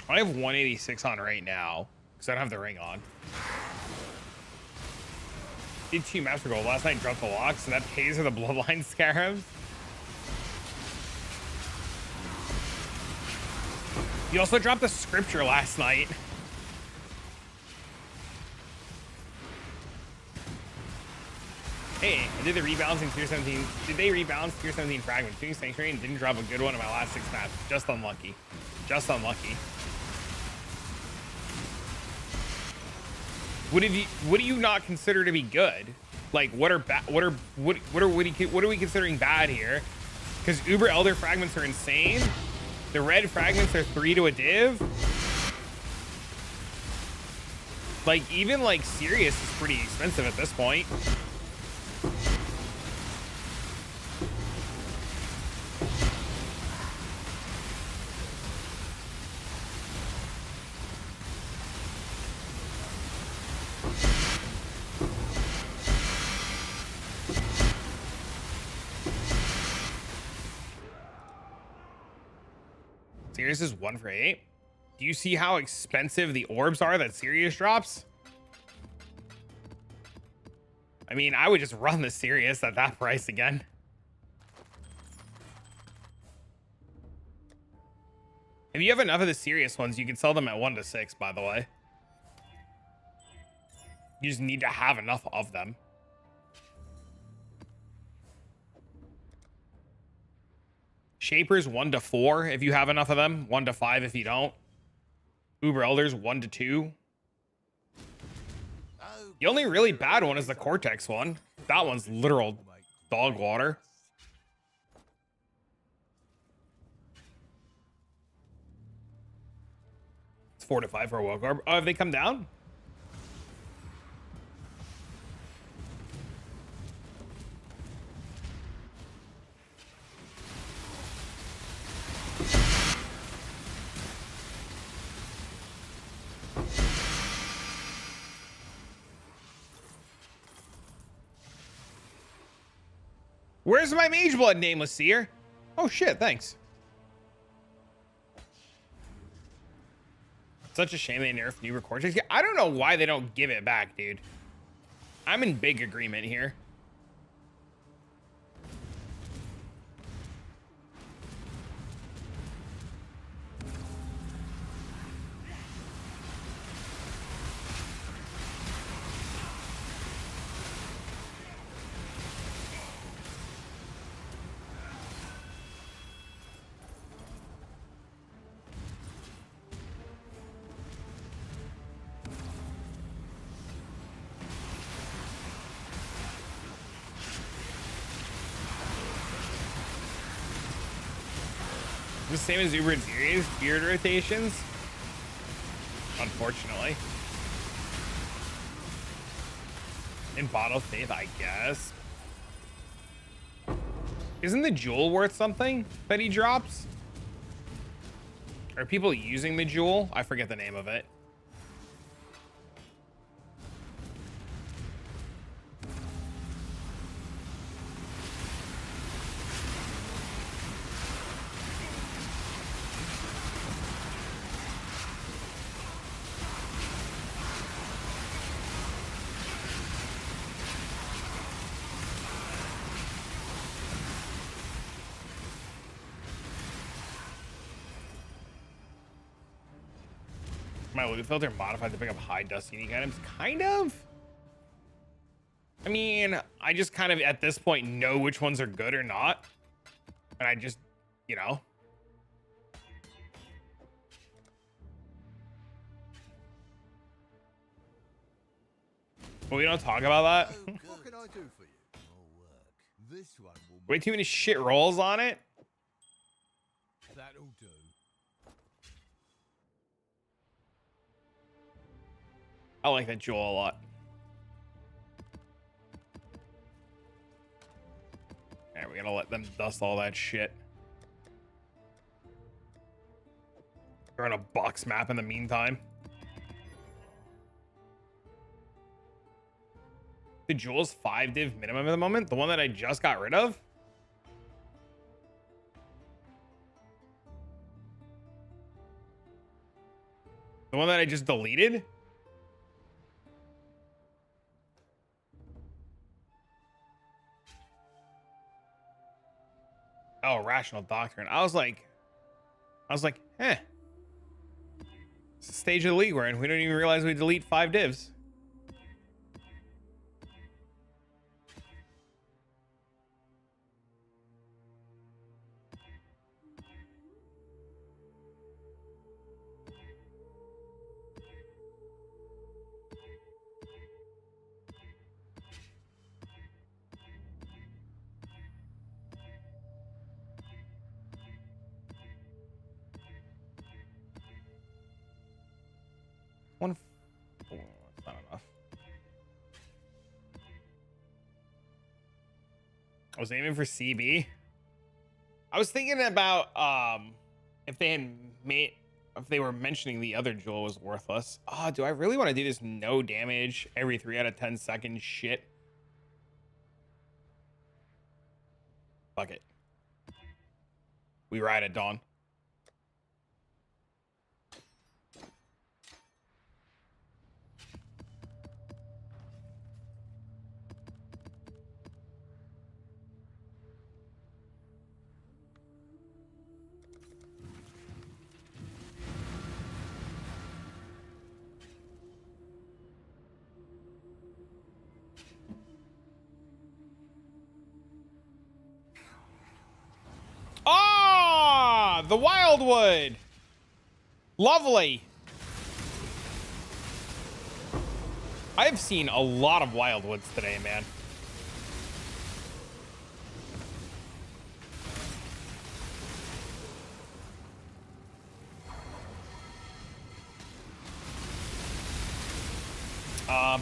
I have 186 on right now because I don't have the ring on. Did 2 master gold last night, dropped the locks, so that pays for the bloodline scarabs. You also dropped the scripture last night. Hey, I did the rebalance in tier 17. Did they rebalance tier 17 fragments? Doing Sanctuary and didn't drop a good one in my last 6 maps. Just unlucky. Just unlucky. What do you not consider to be good? Like, what are we considering bad here? Because Uber Elder fragments are insane. The red fragments are 3 to a div. Like, even like Sirius is pretty expensive at this point. Sirius is 1 for 8. Do you see how expensive the orbs are that Sirius drops? I mean, I would just run the Sirius at that price again. If you have enough of the Sirius ones, you can sell them at 1 to 6, by the way. You just need to have enough of them. Shapers 1 to 4 if you have enough of them. 1 to 5 if you don't. Uber Elders 1 to 2. The only really bad one is the Cortex one. That one's literal dog water. It's 4 to 5 for a Woke Orb. Oh, have they come down? Where's my Mage Blood, Nameless Seer? Oh shit, thanks. Such a shame they nerfed Uber Cortex. Yeah, I don't know why they don't give it back, dude. I'm in big agreement here. The same as Uber and Series, geared rotations. Unfortunately. In Bottle Faith, I guess. Isn't the jewel worth something that he drops? Are people using the jewel? I forget the name of it. My loot filter modified to pick up high dust unique items? Kind of. I mean, I just kind of at this point know which ones are good or not. And I just, you know. Well, we don't talk about that.
What can I do for you? More work. This one will
Way too many shit rolls on it.
That'll do.
I like that jewel a lot. Alright, we gotta let them dust all that shit. We're on a box map in the meantime. The jewel's 5 div minimum at the moment. The one that I just got rid of. The one that I just deleted. Oh, rational doctrine. I was like, eh. It's the stage of the league we're in. We don't even realize we delete 5 divs. One, four, that's not enough. I was aiming for CB. I was thinking about if they had made, if they were mentioning the other jewel was worthless. Oh, do I really want to do this no damage every 3 out of 10 seconds shit? Fuck it. We ride at dawn. Ah, the Wildwood. Lovely. I've seen a lot of Wildwoods today, man.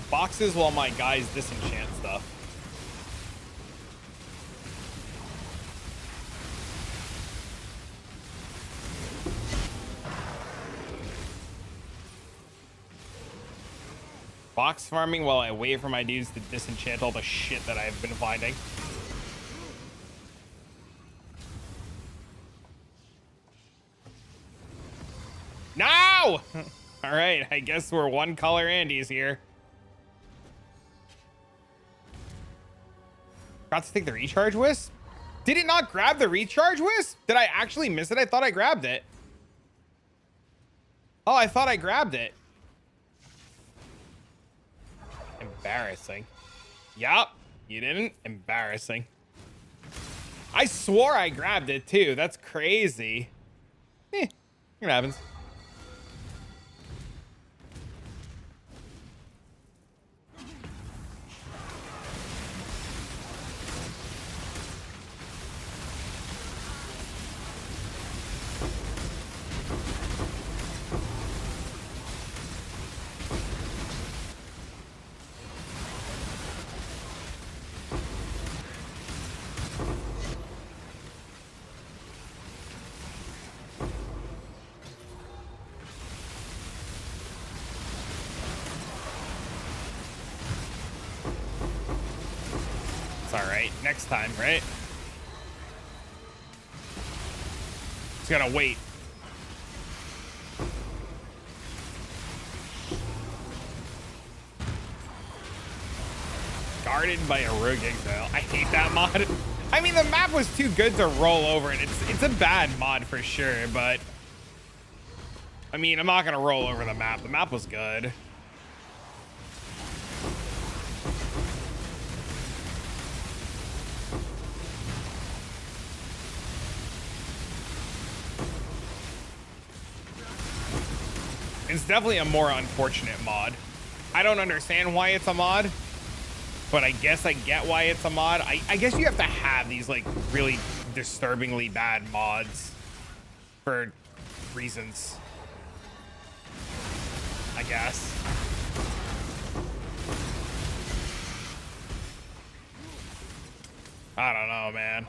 Boxes while my guys disenchant stuff. Box farming while I wait for my dudes to disenchant all the shit that I've been finding. No! All right, I guess we're one color Andes here. Got to take the recharge wisp? Did it not grab the recharge wisp? Did I actually miss it? I thought I grabbed it. Oh, I thought I grabbed it. Embarrassing. Yup, you didn't? Embarrassing. I swore I grabbed it too. That's crazy. It happens. next time, right? Just gotta wait. Guarded by a rogue exile. I hate that mod. I mean, the map was too good to roll over, and it's a bad mod for sure, but I mean, I'm not gonna roll over the map. The map was good. It's definitely a more unfortunate mod. I don't understand why it's a mod, but I guess I get why it's a mod. I guess you have to have these like really disturbingly bad mods for reasons, I guess. I don't know, man.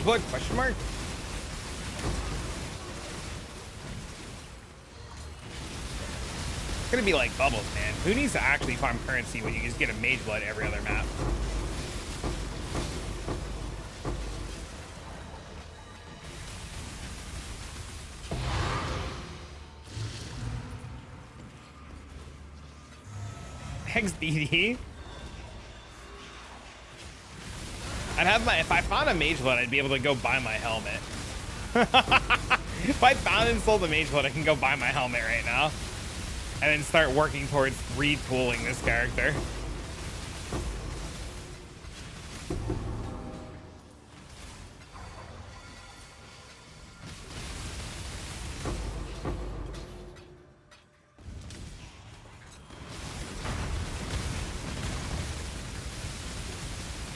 Blood, question mark? It's gonna be like bubbles, man. Who needs to actually farm currency when you just get a mage blood every other map? XDD? I'd have my, if I found a mage blood, I'd be able to go buy my helmet. If I found and sold a mage blood, I can go buy my helmet right now. And then start working towards retooling this character.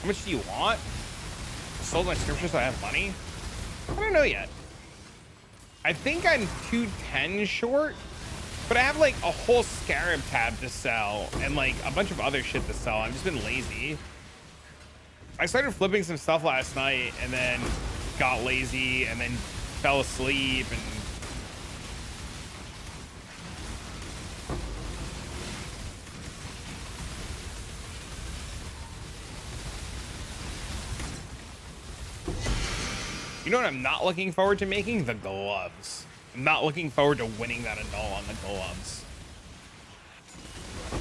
How much do you want? Sold my scriptures so I have money? I don't know yet. I think I'm 210 short, but I have like a whole scarab tab to sell and like a bunch of other shit to sell. I've just been lazy. I started flipping some stuff last night and then got lazy and then fell asleep and you know what I'm not looking forward to making? The gloves. I'm not looking forward to winning that annul on the gloves. I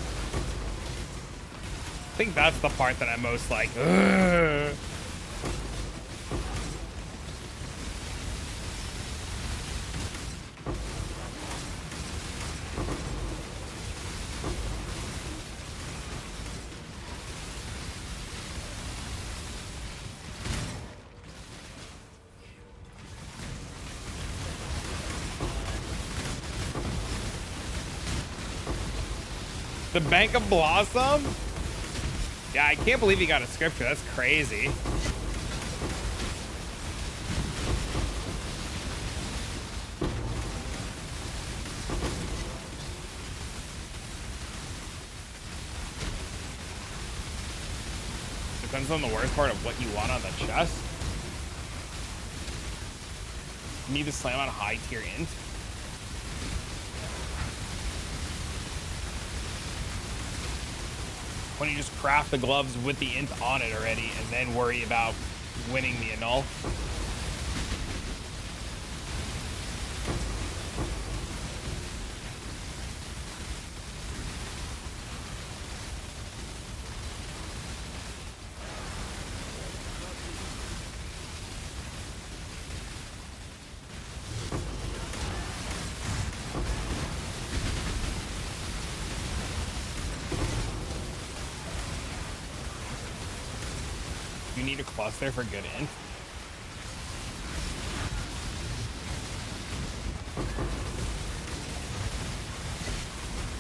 think that's the part that I'm most like, ugh. The Bank of Blossom? Yeah, I can't believe he got a scripture. That's crazy. Depends on the worst part of what you want on the chest. You need to slam on high tier int. When you just craft the gloves with the int on it already and then worry about winning the annul. You need a cluster for good int.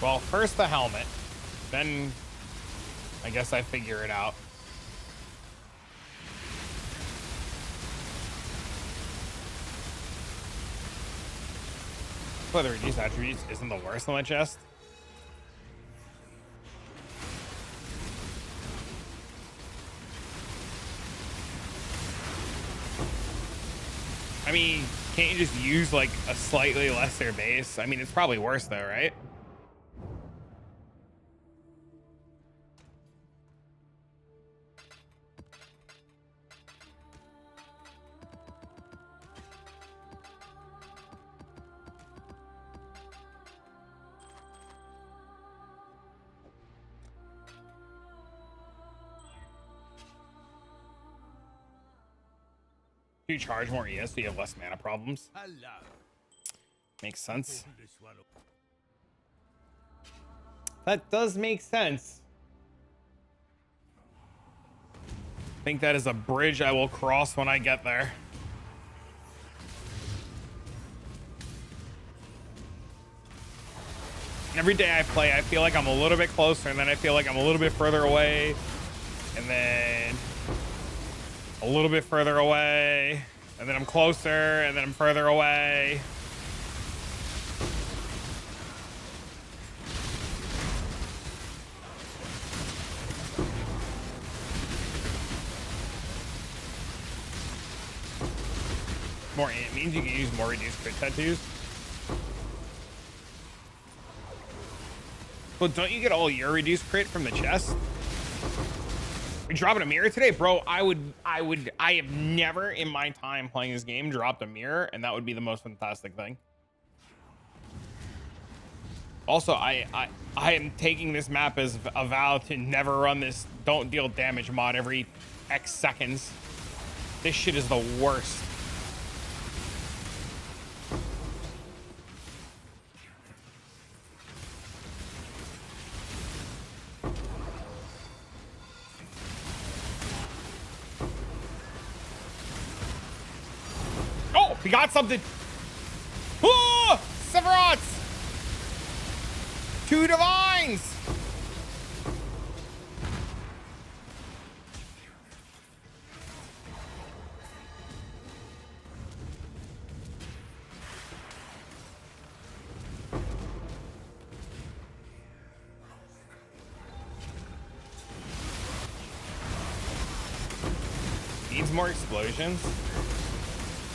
Well, first the helmet, then I guess I figure it out. But the reduced attributes isn't the worst on the chest. I mean, can't you just use like a slightly lesser base? I mean, it's probably worse though, right? You charge more ES, so you have less mana problems.
Hello.
Makes sense. That does make sense. I think that is a bridge I will cross when I get there. Every day I play, I feel like I'm a little bit closer, and then I feel like I'm a little bit further away, and then a little bit further away, and then I'm closer, and then I'm further away. More, it means you can use more reduced crit tattoos. Well, don't you get all your reduced crit from the chest? You're dropping a mirror today, bro. I have never in my time playing this game dropped a mirror, and that would be the most fantastic thing. Also, I am taking this map as a vow to never run this don't deal damage mod every X seconds. This shit is the worst. Oh, we got something. Oh, Severots. 2 divines. Needs more explosions.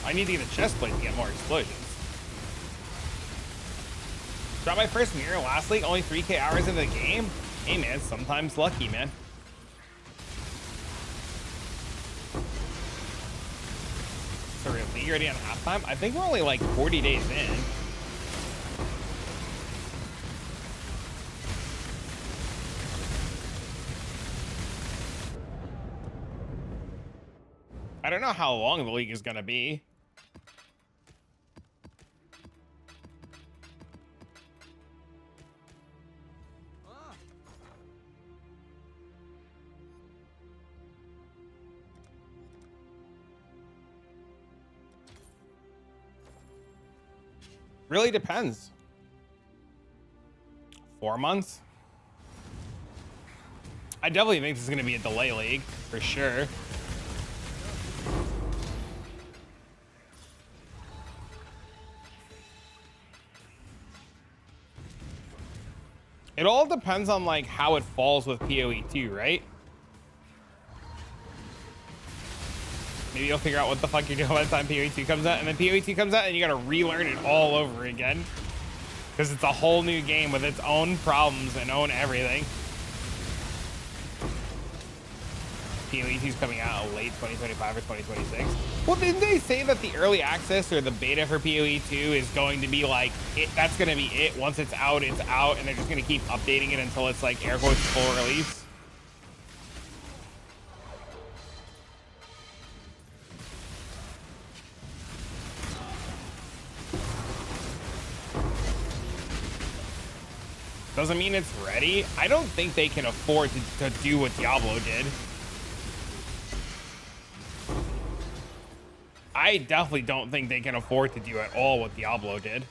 I need to get a chest plate to get more explosions. Got my first mirror last league, only 3K hours into the game. Hey man, sometimes lucky, man. So we're league already on halftime? I think we're only like 40 days in. I don't know how long the league is gonna be. Really depends. 4 months? I definitely think this is going to be a delay league, for sure. It all depends on like how it falls with PoE 2, right? Maybe you'll figure out what the fuck you're doing by the time PoE 2 comes out, and then PoE 2 comes out and you gotta relearn it all over again. Because it's a whole new game with its own problems and own everything. PoE 2 is coming out late 2025 or 2026. Well, didn't they say that the early access or the beta for PoE 2 is going to be like, that's gonna be it. Once it's out, and they're just gonna keep updating it until it's like air quotes full release? Doesn't mean it's ready. I don't think they can afford to do what Diablo did. I definitely don't think they can afford to do at all what Diablo did.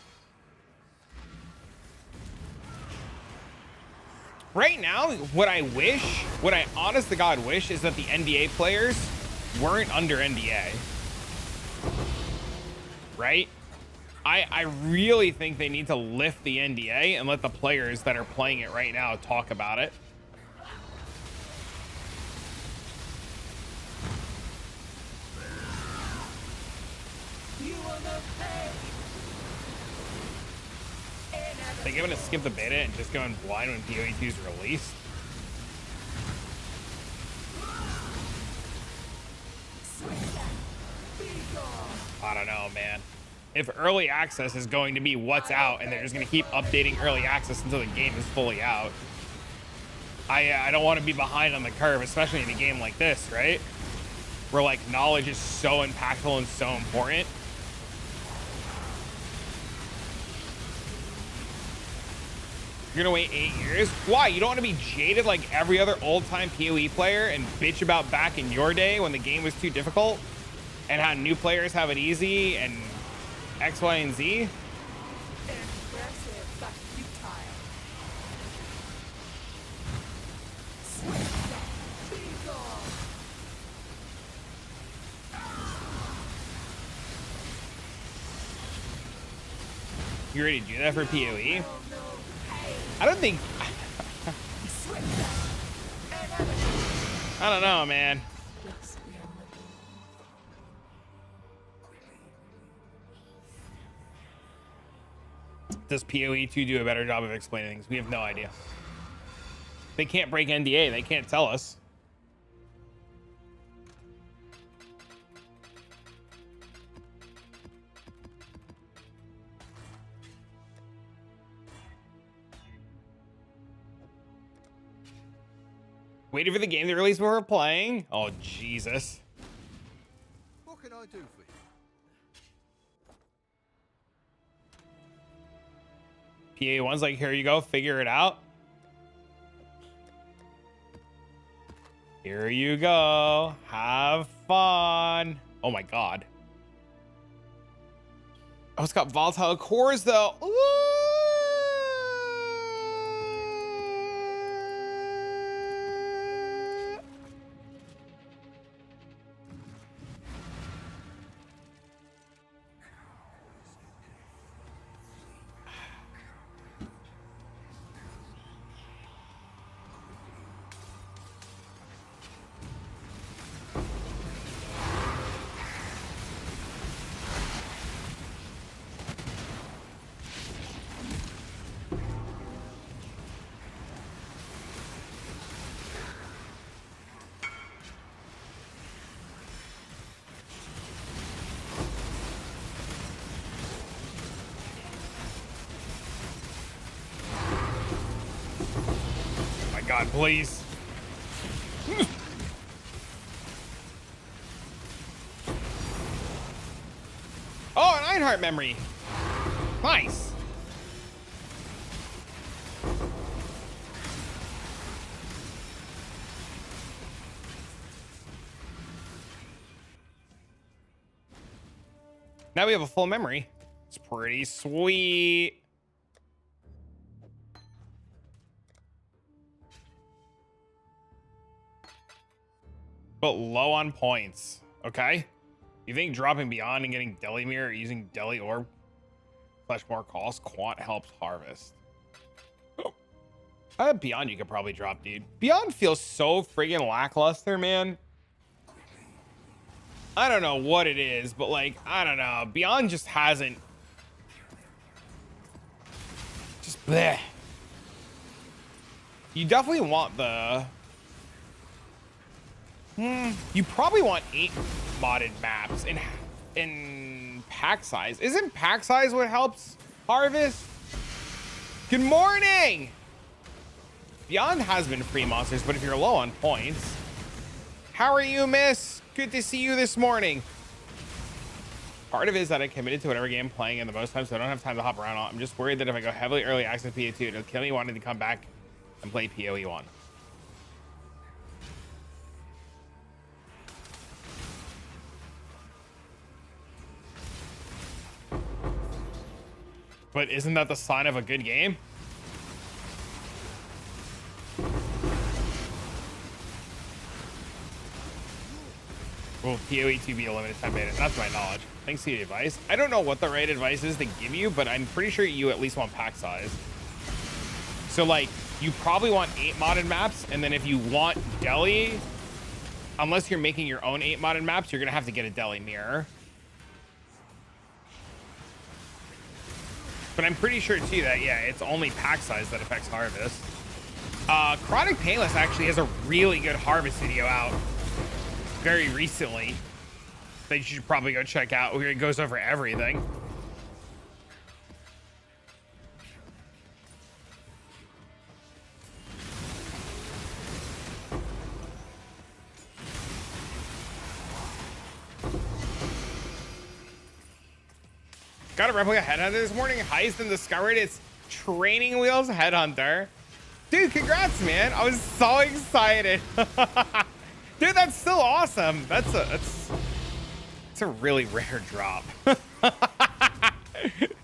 Right now, what I honest to God wish is that the NDA players weren't under NDA. Right? I really think they need to lift the NDA and let the players that are playing it right now talk about it. They giving to skip the beta and just going blind when PoE 2 is released. I don't know, man. If early access is going to be what's out and they're just going to keep updating early access until the game is fully out, I don't want to be behind on the curve, especially in a game like this, right? Where like knowledge is so impactful and so important. You're gonna wait 8 years? Why? You don't want to be jaded like every other old-time PoE player and bitch about back in your day when the game was too difficult and how new players have it easy and X, Y, and Z?
Impressive, but futile.
You ready to do that for PoE? I don't think... I don't know, man. Does PoE 2 do a better job of explaining things? We have no idea. They can't break NDA. They can't tell us. Waiting for the game to release before we're playing. Oh, Jesus.
What can I do for you?
PA1's like, here you go, figure it out. Here you go. Have fun. Oh my God. Oh, it's got volatile cores though. Ooh. God, please. Oh, an Ironheart memory. Nice. Now we have a full memory. It's pretty sweet. But low on points. Okay. You think dropping Beyond and getting Deli Mirror or using Deli Orb flesh more cost? Quant helps harvest. Oh. Beyond you could probably drop, dude. Beyond feels so friggin' lackluster, man. I don't know what it is, but like, I don't know. Beyond just hasn't. Just bleh. You definitely want the. You probably want 8 modded maps in pack size. Isn't pack size what helps harvest? Good morning. Beyond has been free monsters, but if you're low on points. How are you, miss? Good to see you this morning. Part of it is that I committed to whatever game I'm playing in the most time, so I don't have time to hop around. I'm just worried that if I go heavily early access PoE2, it'll kill me wanting to come back and play PoE1. But isn't that the sign of a good game? Will PoE2 be a limited time beta? That's my knowledge. Thanks to the advice. I don't know what the right advice is to give you, but I'm pretty sure you at least want pack size. So like, you probably want 8 modded maps, and then if you want deli, unless you're making your own 8 modded maps, you're gonna have to get a deli mirror. But I'm pretty sure too that, yeah, it's only pack size that affects harvest. Chronic Painless actually has a really good harvest video out very recently that you should probably go check out, where it goes over everything. Got a replica headhunter this morning. Highest in discovered. It's training wheels headhunter. Dude, congrats, man. I was so excited. Dude, that's still awesome. That's a really rare drop.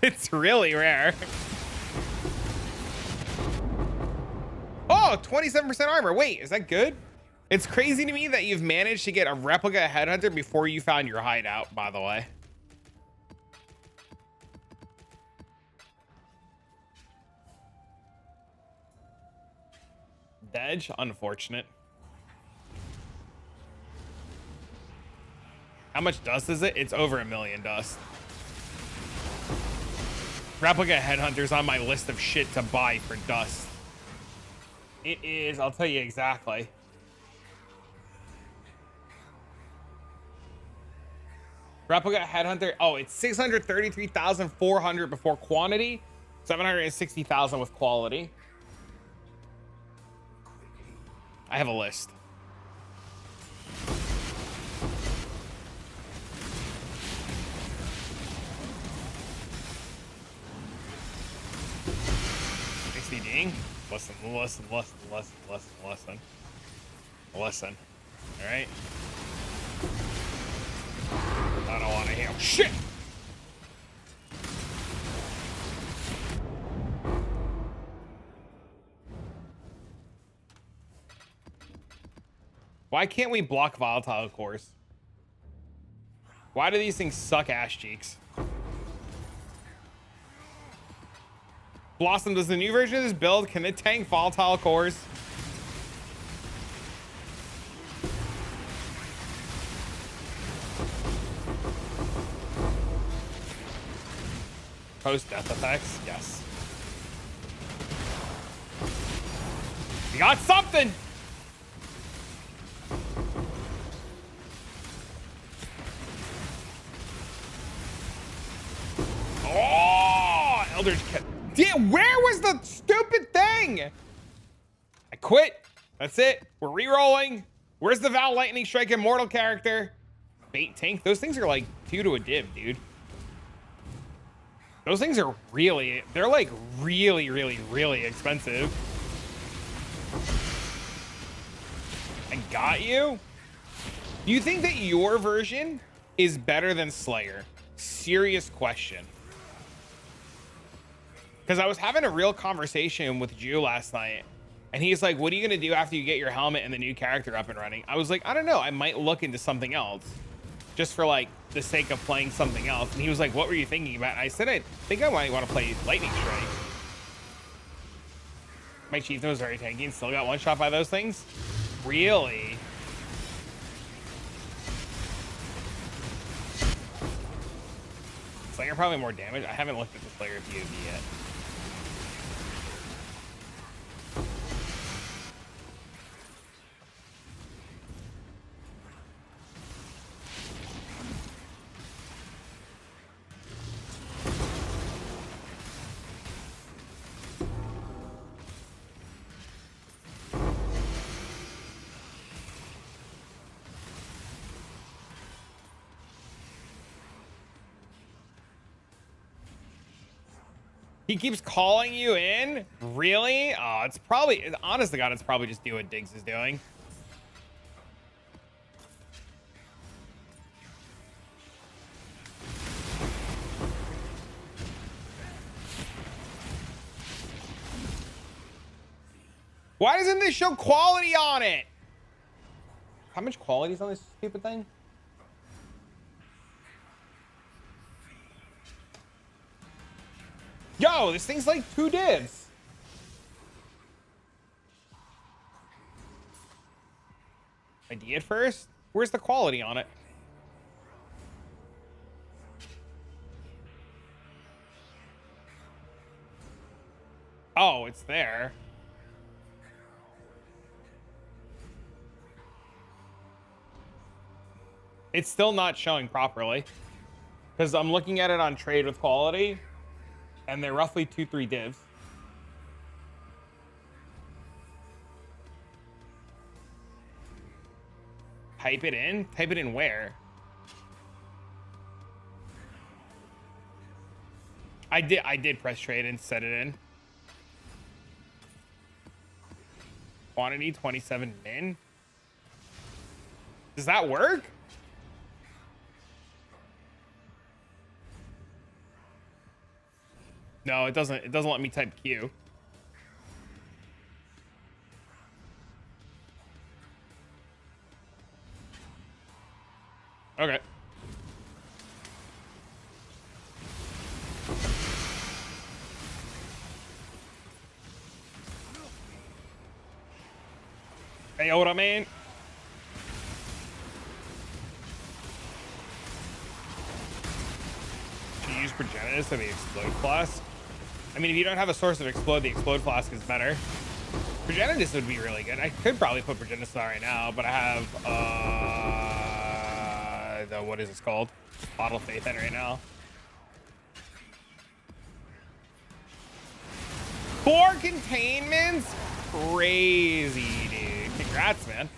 It's really rare. Oh, 27% armor. Wait, is that good? It's crazy to me that you've managed to get a replica headhunter before you found your hideout, by the way. Edge, unfortunate. How much dust is it? It's over 1 million dust. Replica headhunters on my list of shit to buy for dust. It is, I'll tell you exactly. Replica headhunter, oh, it's 633,400 before quantity, 760,000 with quality. I have a list. XDing. Listen. Listen. All right. I don't want to hear shit. Why can't we block volatile cores? Why do these things suck ass cheeks? Blossom, does the new version of this build, can it tank volatile cores? Post death effects, yes. We got something! Oh, Eldritch Cat. Damn, where was the stupid thing? I quit. That's it. We're re-rolling. Where's the Val Lightning Strike Immortal character? Bait tank. Those things are like 2 to a div, dude. Those things are really, they're like really expensive. I got you. Do you think that your version is better than Slayer? Serious question. Because I was having a real conversation with Jew last night, and he's like, what are you going to do after you get your helmet and the new character up and running? I was like, I don't know. I might look into something else just for like the sake of playing something else. And he was like, what were you thinking about? And I said, I think I might want to play Lightning Strike. My Chief was very tanky and still got one shot by those things. Really? Slayer probably more damage. I haven't looked at the Slayer POV yet. He keeps calling you in? Really? Oh, it's probably, honest to God, it's probably just do what Diggs is doing. Why doesn't this show quality on it? How much quality is on this stupid thing? Yo, this thing's like 2 divs. ID at first? Where's the quality on it? Oh, it's there. It's still not showing properly because I'm looking at it on trade with quality and they're roughly 2-3 divs. Type it in? Type it in where? I did press trade and set it in. Quantity 27 min. Does that work? No, it doesn't. It doesn't let me type Q. Okay. Hey, what I mean? Should you use Progenitus to the Explode Flask? I mean, if you don't have a source of Explode, the Explode Flask is better. Progenitus would be really good. I could probably put Progenitus on right now, but I have, what is this called? Bottle of Faith in right now. 4 containments? Crazy, dude. Congrats, man.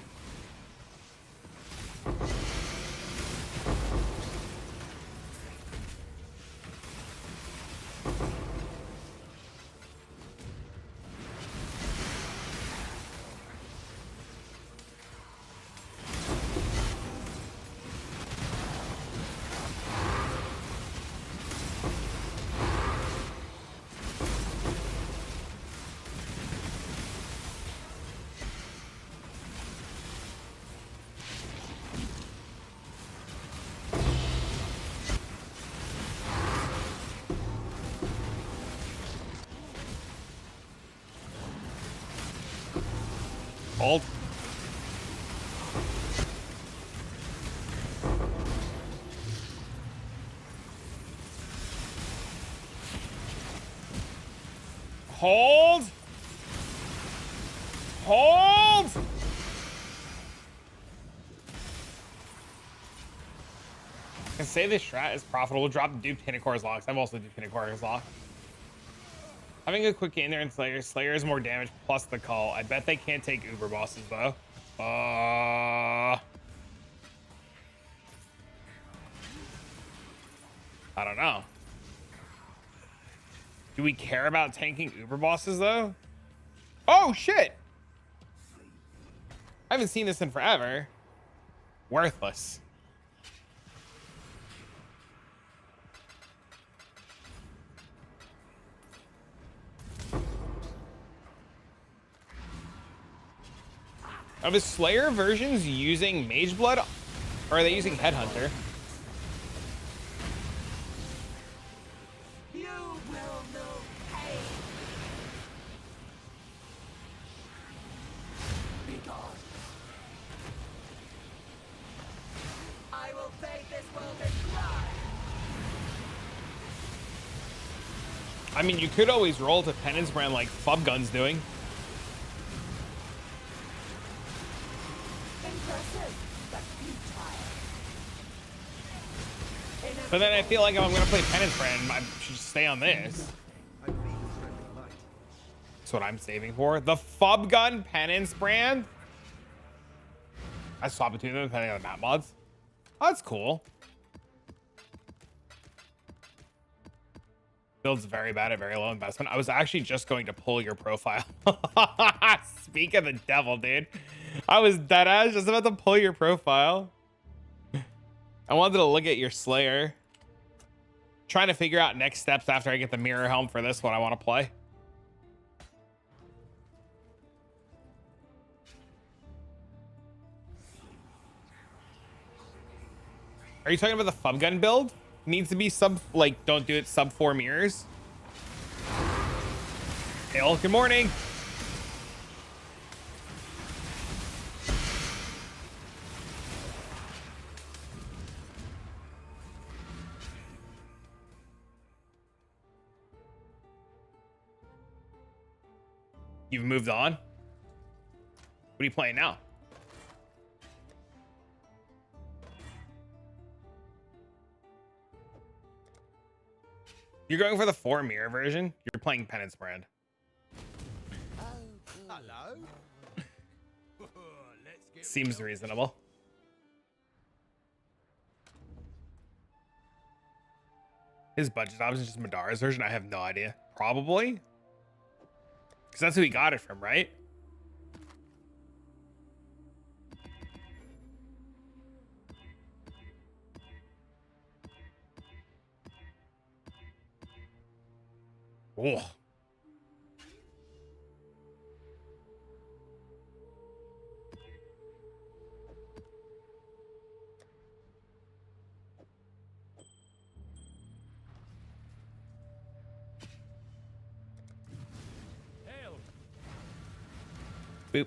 Hold. Hold. Hold. And say this strat is profitable. Drop duped Hinocor's locks. I've also duped Hinocor's lock. Having a quick in there and Slayer is more damage plus the call. I bet they can't take Uber bosses though. I don't know. Do we care about tanking Uber bosses though? Oh shit! I haven't seen this in forever. Worthless. Are the Slayer versions using Mage Blood, or are they using Headhunter?
You will know pain. Be gone. I will fade this world in blood.
I mean, you could always roll to Penance Brand like Fubgun's doing. But then I feel like if I'm gonna play Penance Brand, I should stay on this. That's what I'm saving for. The Fubgun Penance Brand. I swap between them depending on the map mods. Oh, that's cool. Build's very bad at very low investment. I was actually just going to pull your profile. Speak of the devil, dude. I was deadass just about to pull your profile. I wanted to look at your Slayer. Trying to figure out next steps after I get the mirror helm for this one I want to play. Are you talking about the Fubgun build? Needs to be sub, like, don't do it sub 4 mirrors. Hill, good morning. You've moved on? What are you playing now? You're going for the 4 mirror version? You're playing Penance Brand.
Hello.
Seems reasonable. His budget option is just Madara's version? I have no idea. Probably. Because that's who he got it from, right? Oh.
Hail.
Boop.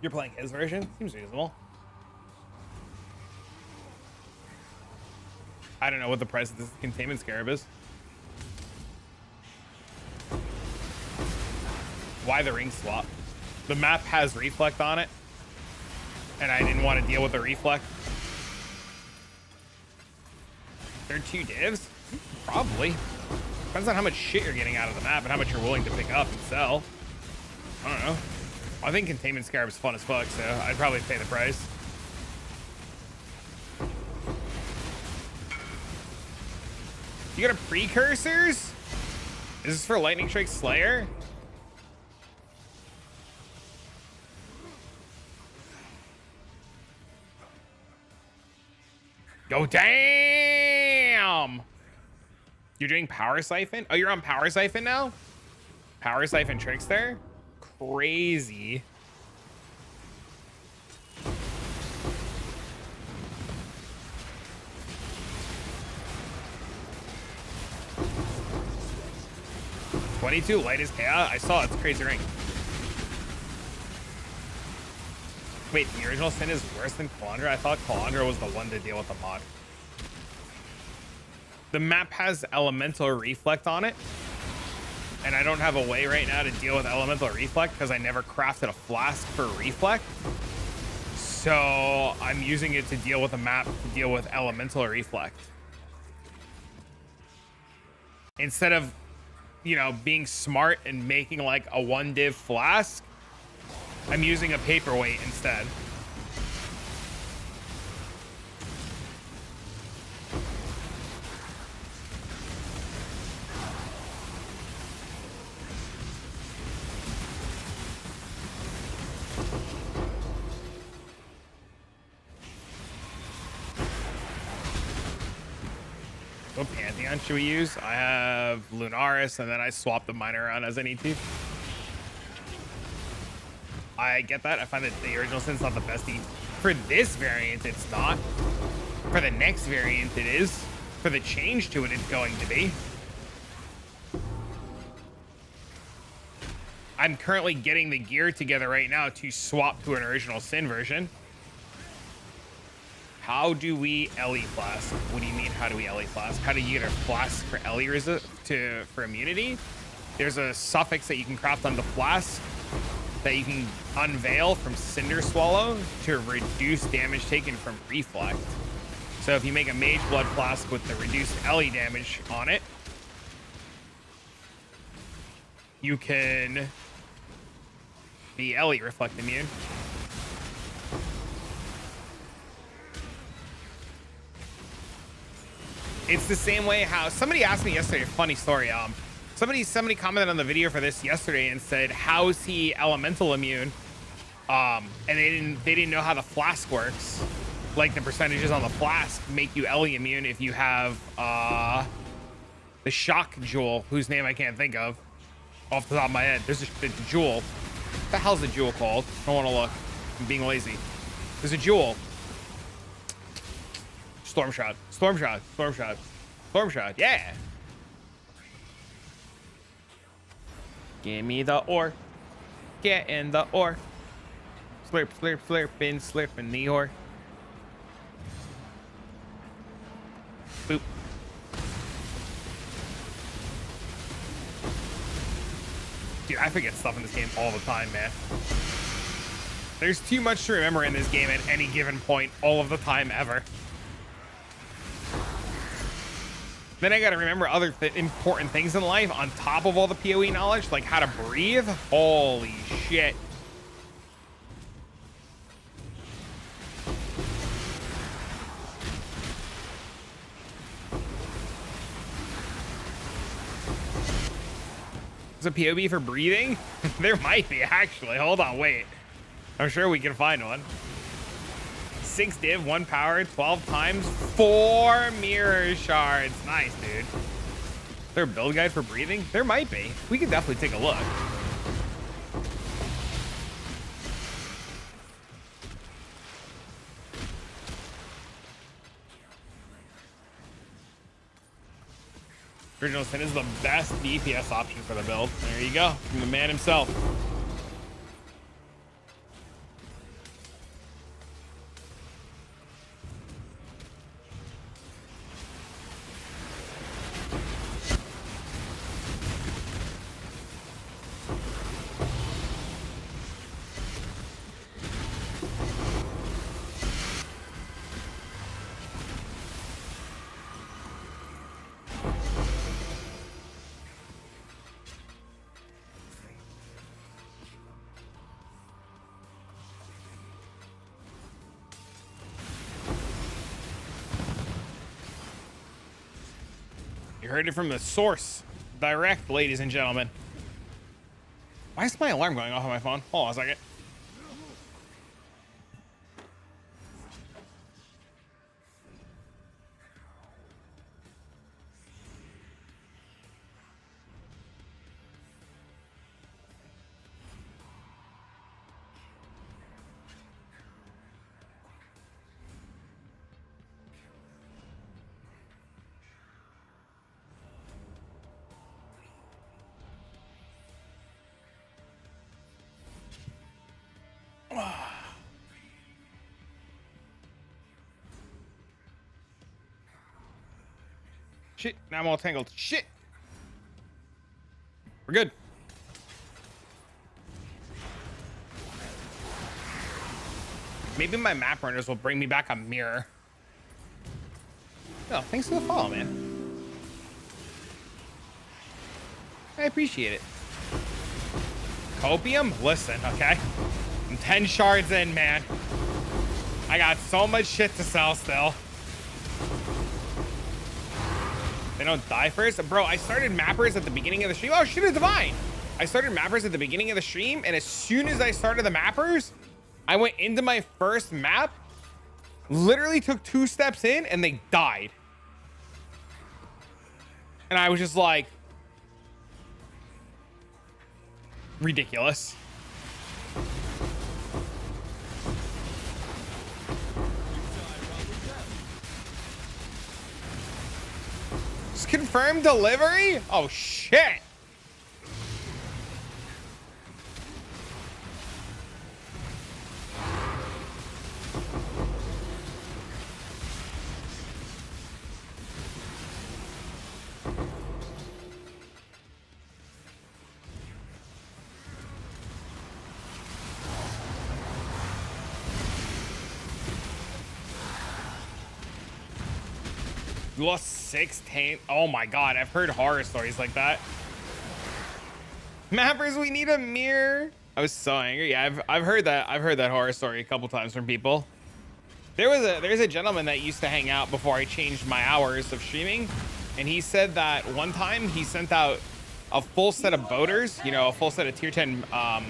You're playing his version? Seems reasonable. I don't know what the price of this containment scarab is. Why the ring swap? The map has reflect on it, and I didn't want to deal with the reflect. There are 2 divs? Probably. Depends on how much shit you're getting out of the map and how much you're willing to pick up and sell. I don't know. I think containment scarab is fun as fuck, so I'd probably pay the price. You got a precursors? Is this for Lightning Strike Slayer? Go damn! You're doing Power Siphon? Oh, you're on Power Siphon now? Power Siphon tricks there? Crazy. $22 light is chaos. I saw it's crazy ring. Wait, the original sin is worse than Calandra? I thought Calandra was the one to deal with the mod. The map has elemental reflect on it, and I don't have a way right now to deal with elemental reflect because I never crafted a flask for reflect. So I'm using it to deal with a map to deal with elemental reflect. Instead of, you know, being smart and making like a 1 div flask, I'm using a paperweight instead. What Pantheon should we use? I have Lunaris, and then I swap the miner around as I need to. I get that. I find that the original sin's not the best. For this variant, it's not. For the next variant, it is. For the change to it, it's going to be. I'm currently getting the gear together right now to swap to an original sin version. How do we Ellie flask? What do you mean, how do we Ellie flask? How do you get a flask for Ellie for immunity? There's a suffix that you can craft on the flask that you can unveil from Cinder Swallow to reduce damage taken from reflect. So if you make a Mage Blood flask with the reduced Ellie damage on it, you can be Ellie reflect immune. It's the same way how somebody asked me yesterday, a funny story. Somebody commented on the video for this yesterday and said, how is he elemental immune? And they didn't know how the flask works. Like the percentages on the flask make you Ellie immune if you have the shock jewel, whose name I can't think of off the top of my head. There's a jewel. What the hell's the jewel called? I don't want to look. I'm being lazy. There's a jewel. Storm shot, storm shot, storm shot, storm shot. Yeah. Give me the ore. Get in the ore. Slurp, slurp, slurp in the ore. Boop. Dude, I forget stuff in this game all the time, man. There's too much to remember in this game at any given point, all of the time, ever. Then I gotta remember other important things in life on top of all the PoE knowledge, like how to breathe. Holy shit. Is a POV for breathing? There might be, actually. Hold on, wait. I'm sure we can find one. 6 div, 1 power, 12 times, 4 mirror shards. Nice, dude. Is there a build guide for breathing? There might be. We could definitely take a look. Original Sin is the best DPS option for the build. There you go, from the man himself. You heard it from the source. Direct, ladies and gentlemen. Why is my alarm going off on my phone? Hold on a second. Shit, now I'm all tangled. Shit. We're good. Maybe my map runners will bring me back a mirror. Oh, thanks for the follow, man. I appreciate it. Copium? Listen, okay? I'm 10 shards in, man. I got so much shit to sell still. They don't die first? Bro, I started mappers at the beginning of the stream. Oh, shit, it's divine. I started mappers at the beginning of the stream, and as soon as I started the mappers, I went into my first map, literally took 2 steps in, and they died. And I was just like, ridiculous. Just confirmed delivery? Oh, shit. You lost 6 taint. Oh my god, I've heard horror stories like that. Mappers, we need a mirror. I was so angry. Yeah, I've heard that. I've heard that horror story a couple times from people. There's a gentleman that used to hang out before I changed my hours of streaming, and he said that one time he sent out a full set of boaters, you know, a full set of tier 10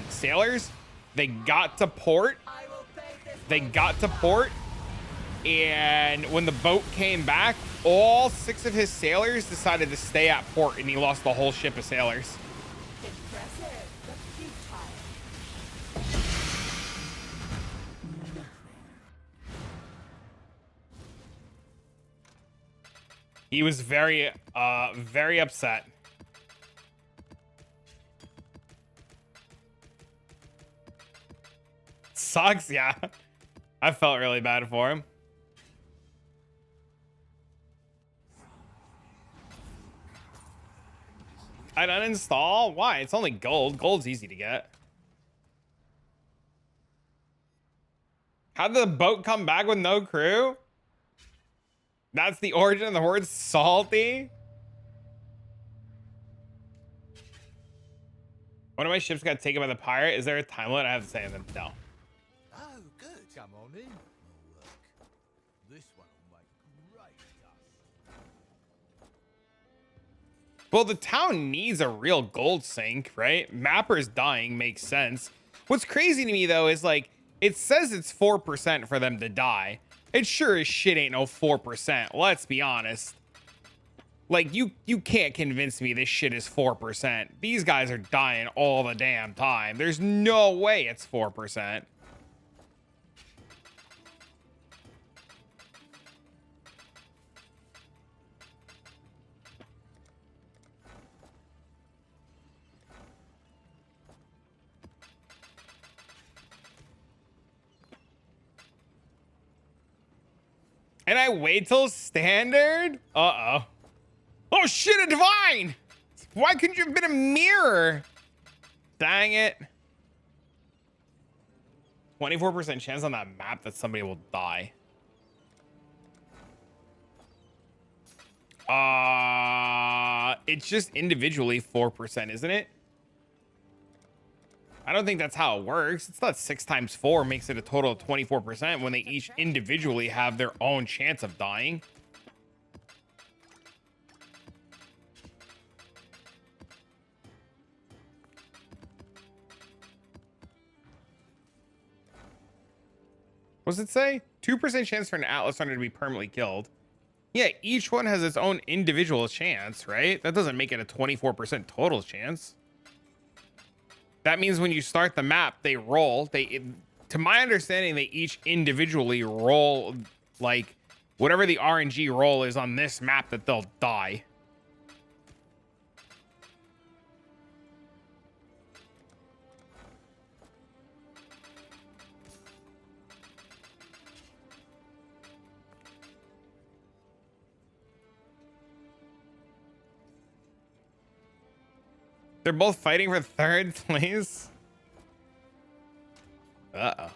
sailors. They got to port. And when the boat came back, all 6 of his sailors decided to stay at port, and he lost the whole ship of sailors. He was very upset. Sucks, yeah. I felt really bad for him. I'd uninstall? Why? It's only gold. Gold's easy to get. How'd the boat come back with no crew? That's the origin of the word salty? One of my ships got taken by the pirate. Is there a time limit? I have to say them. No.
Oh, good. Come on in. More work. This one will make great dust.
Well, the town needs a real gold sink, right? Mapper's dying makes sense. What's crazy to me, though, is like, it says it's 4% for them to die. It sure as shit ain't no 4%. Let's be honest. Like, you can't convince me this shit is 4%. These guys are dying all the damn time. There's no way it's 4%. And I wait till standard? Uh-oh. Oh shit, a divine! Why couldn't you have been a mirror? Dang it. 24% chance on that map that somebody will die. It's just individually 4%, isn't it? I don't think that's how it works. It's not 6 times 4 makes it a total of 24% when they each individually have their own chance of dying. What does it say? 2% chance for an Atlas Hunter to be permanently killed. Yeah, each one has its own individual chance, right? That doesn't make it a 24% total chance. That means when you start the map, they roll. To my understanding, they each individually roll, like, whatever the RNG roll is on this map that they'll die. They're both fighting for 3rd place. Uh-oh.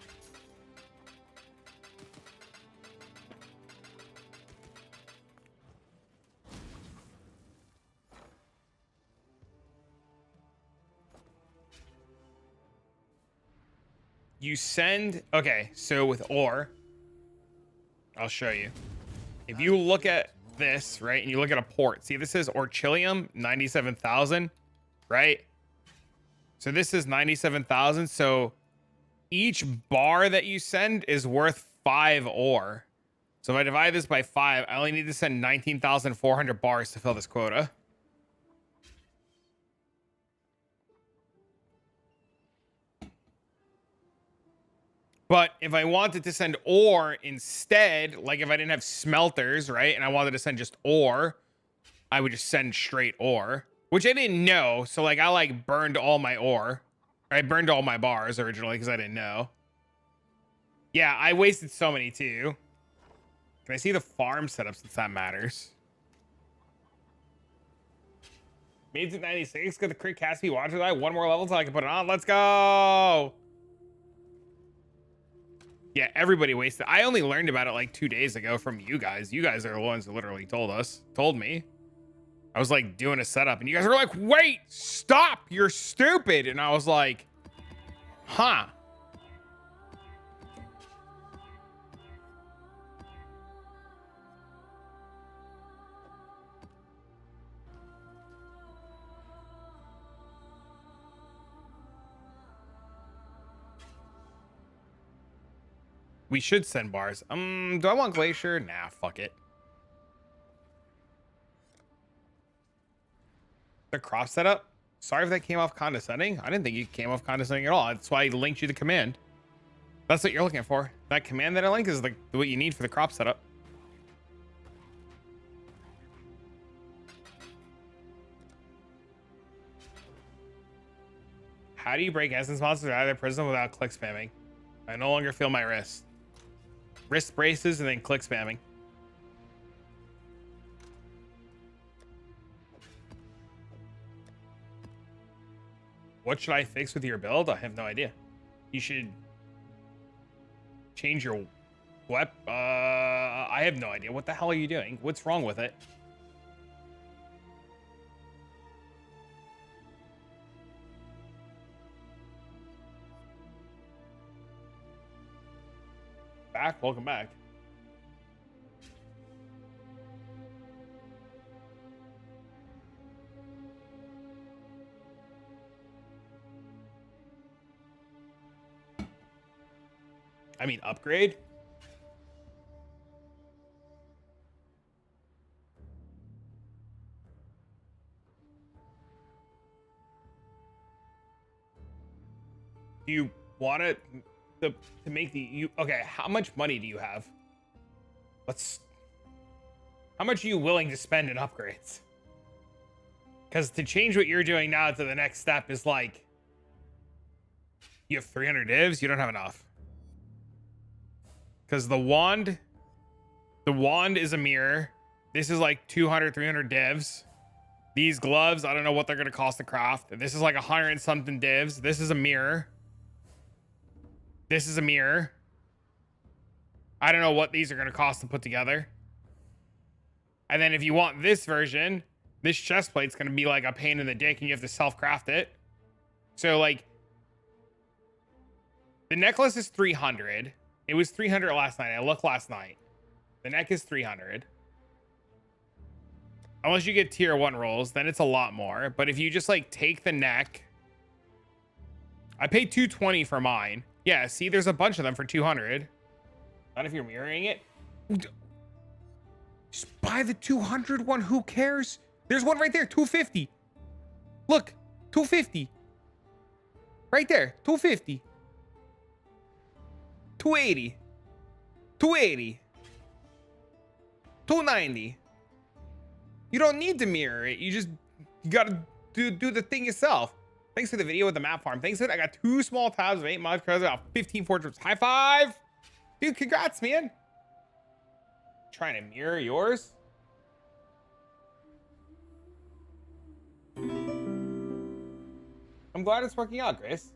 You send... Okay, so with ore, I'll show you. If you look at this, right, and you look at a port, see this is Orchilium, 97,000. Right? So this is 97,000. So each bar that you send is worth 5 ore. So if I divide this by 5, I only need to send 19,400 bars to fill this quota. But if I wanted to send ore instead, like if I didn't have smelters, right, and I wanted to send just ore, I would just send straight ore. Which I didn't know, so like I like burned all my ore. I burned all my bars originally because I didn't know. Yeah, I wasted so many too. Can I see the farm setup since that matters? Made to 96, got the crit Caspi water eye. 1 more level until I can put it on. Let's go! Yeah, everybody wasted. I only learned about it like 2 days ago from you guys. You guys are the ones who literally told me. I was like doing a setup and you guys were like, wait, stop, you're stupid. And I was like, huh. We should send bars. Do I want Glacier? Nah, fuck it. The crop setup? Sorry if that came off condescending. I didn't think it came off condescending at all. That's why I linked you the command. That's what you're looking for. That command that I link is like what you need for the crop setup. How do you break essence monsters out of their prison without click spamming? I no longer feel my wrist. Wrist braces and then click spamming. What should I fix with your build? I have no idea. You should change your I have no idea. What the hell are you doing? What's wrong with it? Back? Welcome back. I mean, upgrade? Do you want it to make the you okay? How much money do you have? How much are you willing to spend in upgrades? Because to change what you're doing now to the next step is like, you have 300 divs, you don't have enough. Because the wand is a mirror. This is like 200, 300 divs. These gloves, I don't know what they're going to cost to craft. This is like 100 and something divs. This is a mirror. This is a mirror. I don't know what these are going to cost to put together. And then if you want this version, this chest plate's going to be like a pain in the dick and you have to self-craft it. So like, the necklace is 300. It was 300 last night. I looked last night. The neck is 300. Unless you get tier 1 rolls, then it's a lot more. But if you just like take the neck, I paid 220 for mine. Yeah, see, there's a bunch of them for 200. Not if you're mirroring it. Just buy the 200 one. Who cares? There's one right there, 250. Look, 250. Right there, 250. 280. 280. 290. You don't need to mirror it. You gotta do the thing yourself. Thanks for the video with the map farm. Thanks for it. I got 2 small tabs of 8 mods credits off 15 fortresses. High five. Dude, congrats, man. Trying to mirror yours. I'm glad it's working out, Grace.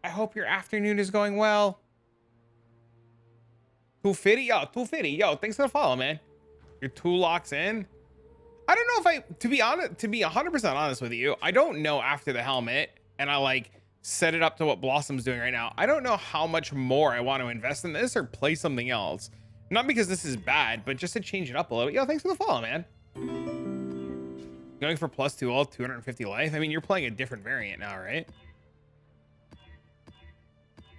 I hope your afternoon is going well. 250? Yo, 250. Yo, thanks for the follow, man. Your 2 locks in. I don't know if to be 100% honest with you, I don't know after the helmet and I like set it up to what Blossom's doing right now. I don't know how much more I want to invest in this or play something else. Not because this is bad, but just to change it up a little bit. Yo, thanks for the follow, man. Going for +2 all 250 life. I mean, you're playing a different variant now, right?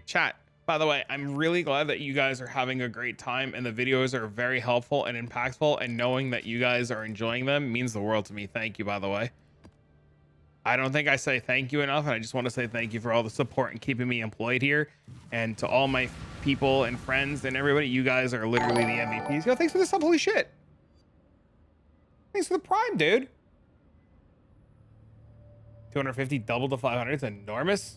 Chat, by the way, I'm really glad that you guys are having a great time and the videos are very helpful and impactful, and knowing that you guys are enjoying them means the world to me. Thank you, by the way. I don't think I say thank you enough, and I just want to say thank you for all the support and keeping me employed here. And to all my people and friends and everybody, you guys are literally the MVPs. Yo, thanks for the sub. Holy shit. Thanks for the prime, dude. 250 double to 500. It's enormous.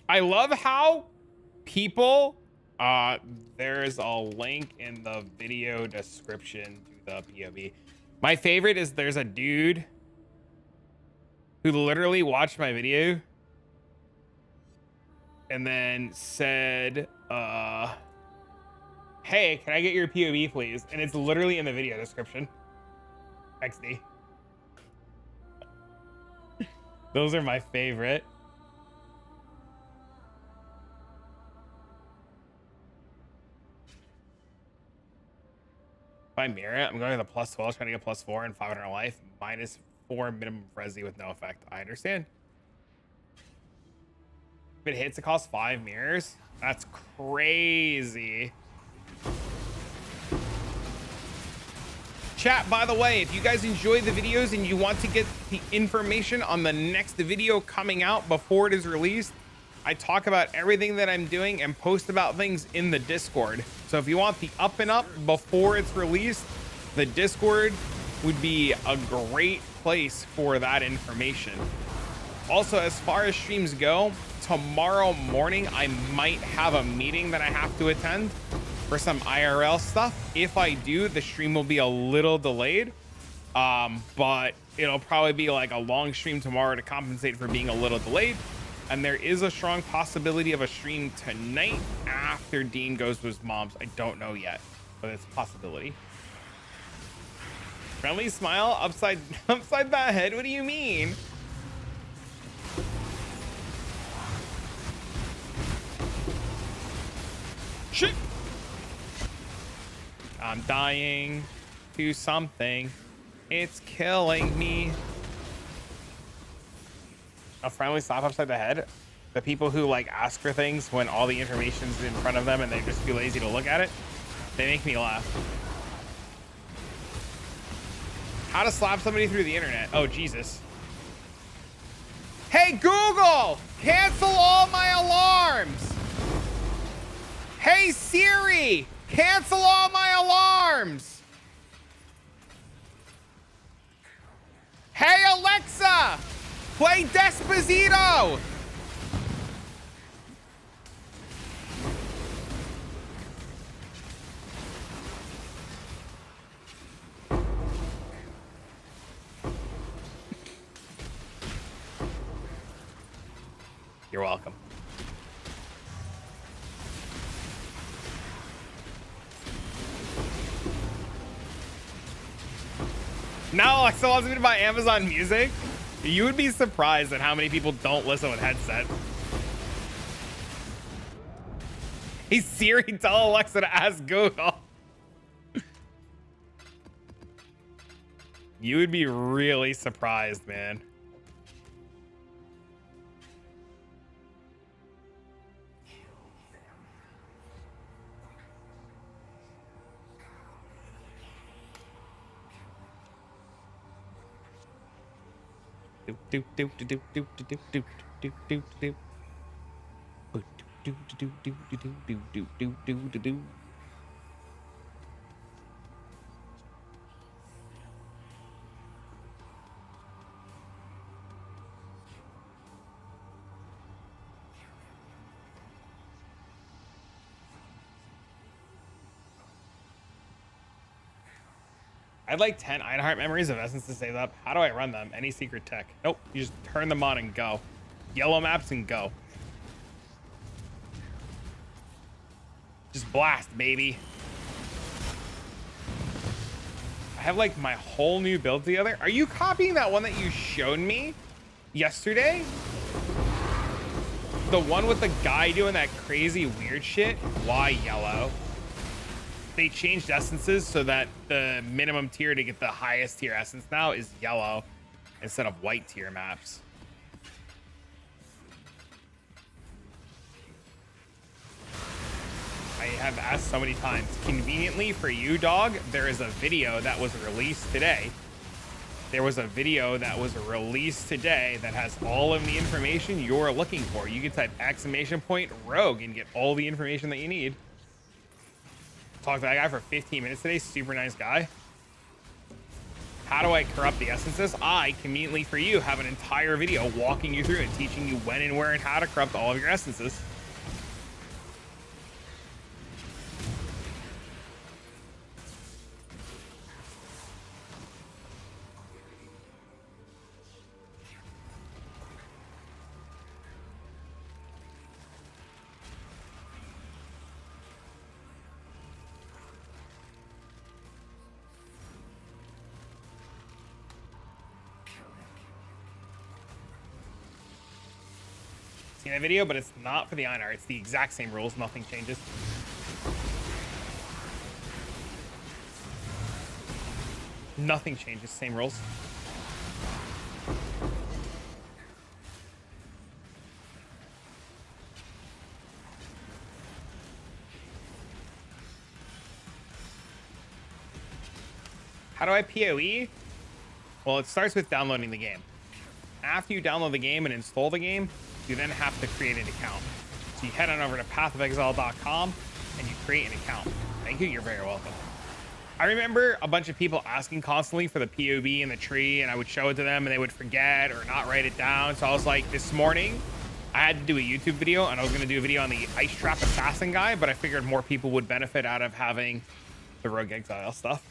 I love how people, there's a link in the video description to the POV. My favorite is there's a dude who literally watched my video and then said, hey, can I get your POV, please? And it's literally in the video description. XD. Those are my favorite. If I mirror it, I'm going to the +12, trying to get +4 and 500 life, -4 minimum Freddy with no effect. I understand. If it hits, it costs 5 mirrors. That's crazy. Chat, by the way, if you guys enjoy the videos and you want to get the information on the next video coming out before it is released, I talk about everything that I'm doing and post about things in the Discord. So if you want the up and up before it's released, the Discord would be a great place for that information. Also, as far as streams go, tomorrow morning, I might have a meeting that I have to attend for some IRL stuff. If I do, the stream will be a little delayed, but it'll probably be like a long stream tomorrow to compensate for being a little delayed. And there is a strong possibility of a stream tonight after Dean goes to his mom's. I don't know yet, but it's a possibility. Friendly smile upside that head. What do you mean? Shit. I'm dying to something. It's killing me. A friendly slap upside the head. The people who like ask for things when all the information's in front of them and they're just too lazy to look at it, they make me laugh. How to slap somebody through the internet. Oh, Jesus. Hey, Google, cancel all my alarms. Hey, Siri, cancel all my alarms. Hey, Alexa, play Despacito. You're welcome. Now Alexa wants me to buy Amazon Music. You would be surprised at how many people don't listen with headset. Hey Siri, tell Alexa to ask Google. You would be really surprised, man. I'd like 10 Einheart memories of Essence to save up. How do I run them? Any secret tech? Nope. You just turn them on and go. Yellow maps and go. Just blast, baby. I have like my whole new build together. Are you copying that one that you showed me yesterday? The one with the guy doing that crazy weird shit? Why yellow? They changed essences so that the minimum tier to get the highest tier essence now is yellow instead of white tier maps. I have asked so many times. Conveniently for you, dog, there is a video that was released today. There was a video that was released today that has all of the information you're looking for. You can type !rogue and get all the information that you need. Talked to that guy for 15 minutes today. Super nice guy. How do I corrupt the essences? I, conveniently for you, have an entire video walking you through and teaching you when and where and how to corrupt all of your essences. That video, but it's not for the Einar. It's the exact same rules. Nothing changes. Nothing changes. Same rules. How do I PoE? Well, it starts with downloading the game. After you download the game and install the game, you then have to create an account. So you head on over to pathofexile.com and you create an account. Thank you. You're very welcome. I remember a bunch of people asking constantly for the POB and the tree, and I would show it to them and they would forget or not write it down. So I was like, this morning I had to do a YouTube video, and I was going to do a video on the Ice Trap Assassin guy, but I figured more people would benefit out of having the Rogue Exile stuff.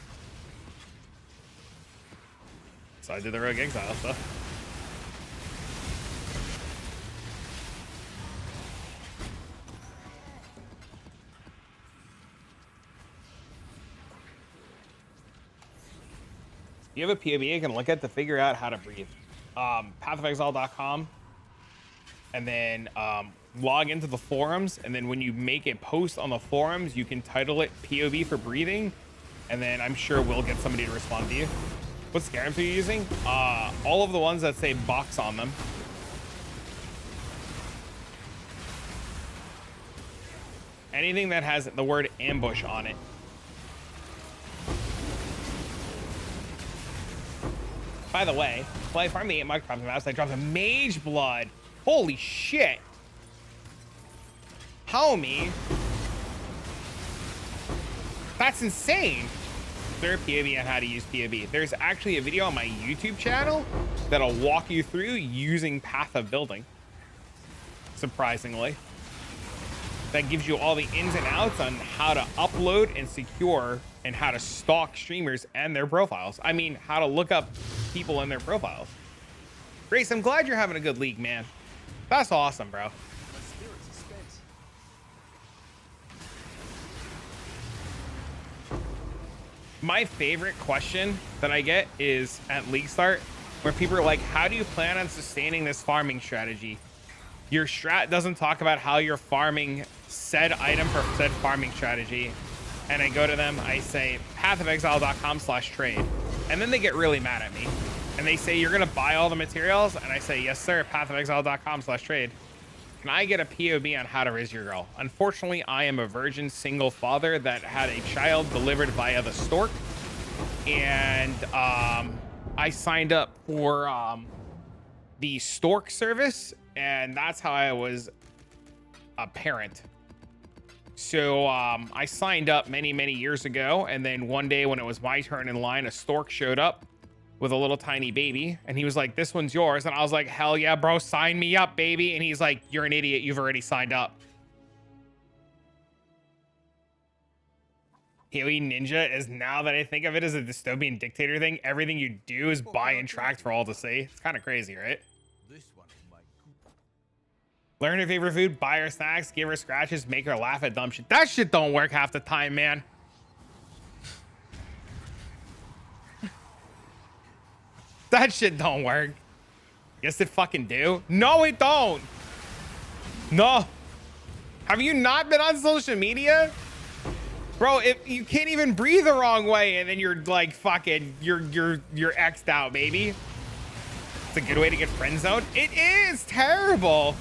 So I did the Rogue Exile stuff. You have a POB you can look at to figure out how to breathe. Pathofexile.com, and then log into the forums, and then when you make a post on the forums, you can title it POB for breathing, and then I'm sure we'll get somebody to respond to you. What scarabs are you using? All of the ones that say box on them. Anything that has the word ambush on it. By the way, while I farm the 8 Minecraft mouse, I dropped a mage blood. Holy shit. Homie. That's insane. There a POB on how to use POB. There's actually a video on my YouTube channel that'll walk you through using Path of Building. Surprisingly. That gives you all the ins and outs on how to upload and secure and how to stalk streamers and their profiles. I mean, how to look up people in their profiles. Grace, I'm glad you're having a good league, man. That's awesome, bro. My favorite question that I get is at league start, where people are like, how do you plan on sustaining this farming strategy? Your strat doesn't talk about how you're farming said item for said farming strategy. And I go to them, I say pathofexile.com/trade. And then they get really mad at me. And they say, you're gonna buy all the materials? And I say, yes, sir, pathofexile.com/trade. Can I get a POB on how to raise your girl? Unfortunately, I am a virgin single father that had a child delivered via the stork. And I signed up for the stork service, and that's how I was a parent. So I signed up many years ago, and then one day when it was my turn in line, a stork showed up with a little tiny baby, and he was like, this one's yours. And I was like, hell yeah, bro, sign me up, baby. And he's like, you're an idiot, you've already signed up. Haley Ninja is, now that I think of it as a dystopian dictator thing, everything you do is buy and tracked for all to see. It's kind of crazy, right? Learn her favorite food, buy her snacks, give her scratches, make her laugh at dumb shit. That shit don't work half the time, man. That shit don't work. Yes, it fucking do. No, it don't. No. Have you not been on social media? Bro, if you can't even breathe the wrong way, and then you're like fucking, you're X'd out, baby. It's a good way to get friend zoned. It is terrible.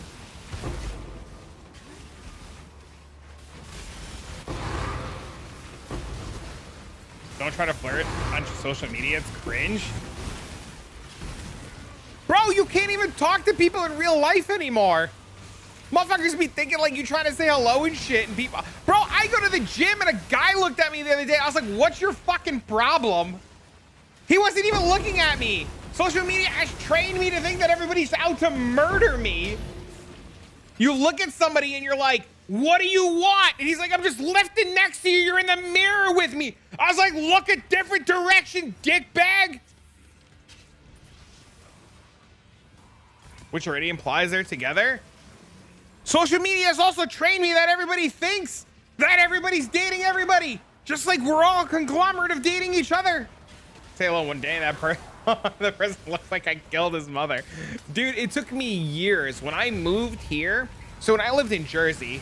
Don't try to flirt on social media. It's cringe. Bro, you can't even talk to people in real life anymore. Motherfuckers be thinking like you trying to say hello and shit, and people. Bro, I go to the gym and a guy looked at me the other day. I was like, what's your fucking problem? He wasn't even looking at me. Social media has trained me to think that everybody's out to murder me. You look at somebody and you're like, what do you want? And he's like, I'm just lifting next to you. You're in the mirror with me. I was like, look a different direction, dickbag. Which already implies they're together. Social media has also trained me that everybody thinks that everybody's dating everybody. Just like we're all a conglomerate of dating each other. Say hello one day, that the person looks like I killed his mother. Dude, it took me years. When I moved here, so when I lived in Jersey,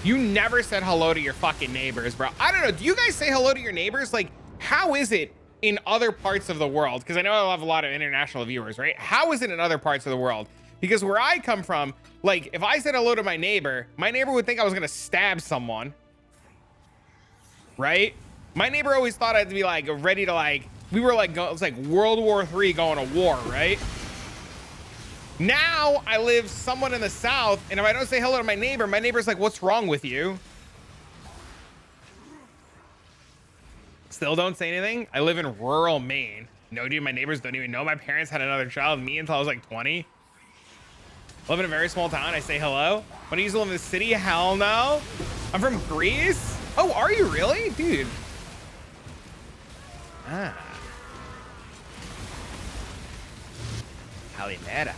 you never said hello to your fucking neighbors, bro. I don't know. Do you guys say hello to your neighbors? Like, how is it in other parts of the world? Because I know I have a lot of international viewers, right? How is it in other parts of the world? Because where I come from, like, if I said hello to my neighbor would think I was gonna stab someone, right? My neighbor always thought I'd be like ready to, like, we were like, it was like World War III going to war, right? Now I live somewhat in the south, and if I don't say hello to my neighbor's like, what's wrong with you? Still don't say anything. I live in rural Maine. No, dude, my neighbors don't even know my parents had another child with me until I was like 20. I live in a very small town. I say hello. When I used to live in the city, hell no. I'm from Greece. Oh, are you really? Dude. Ah. Halimera.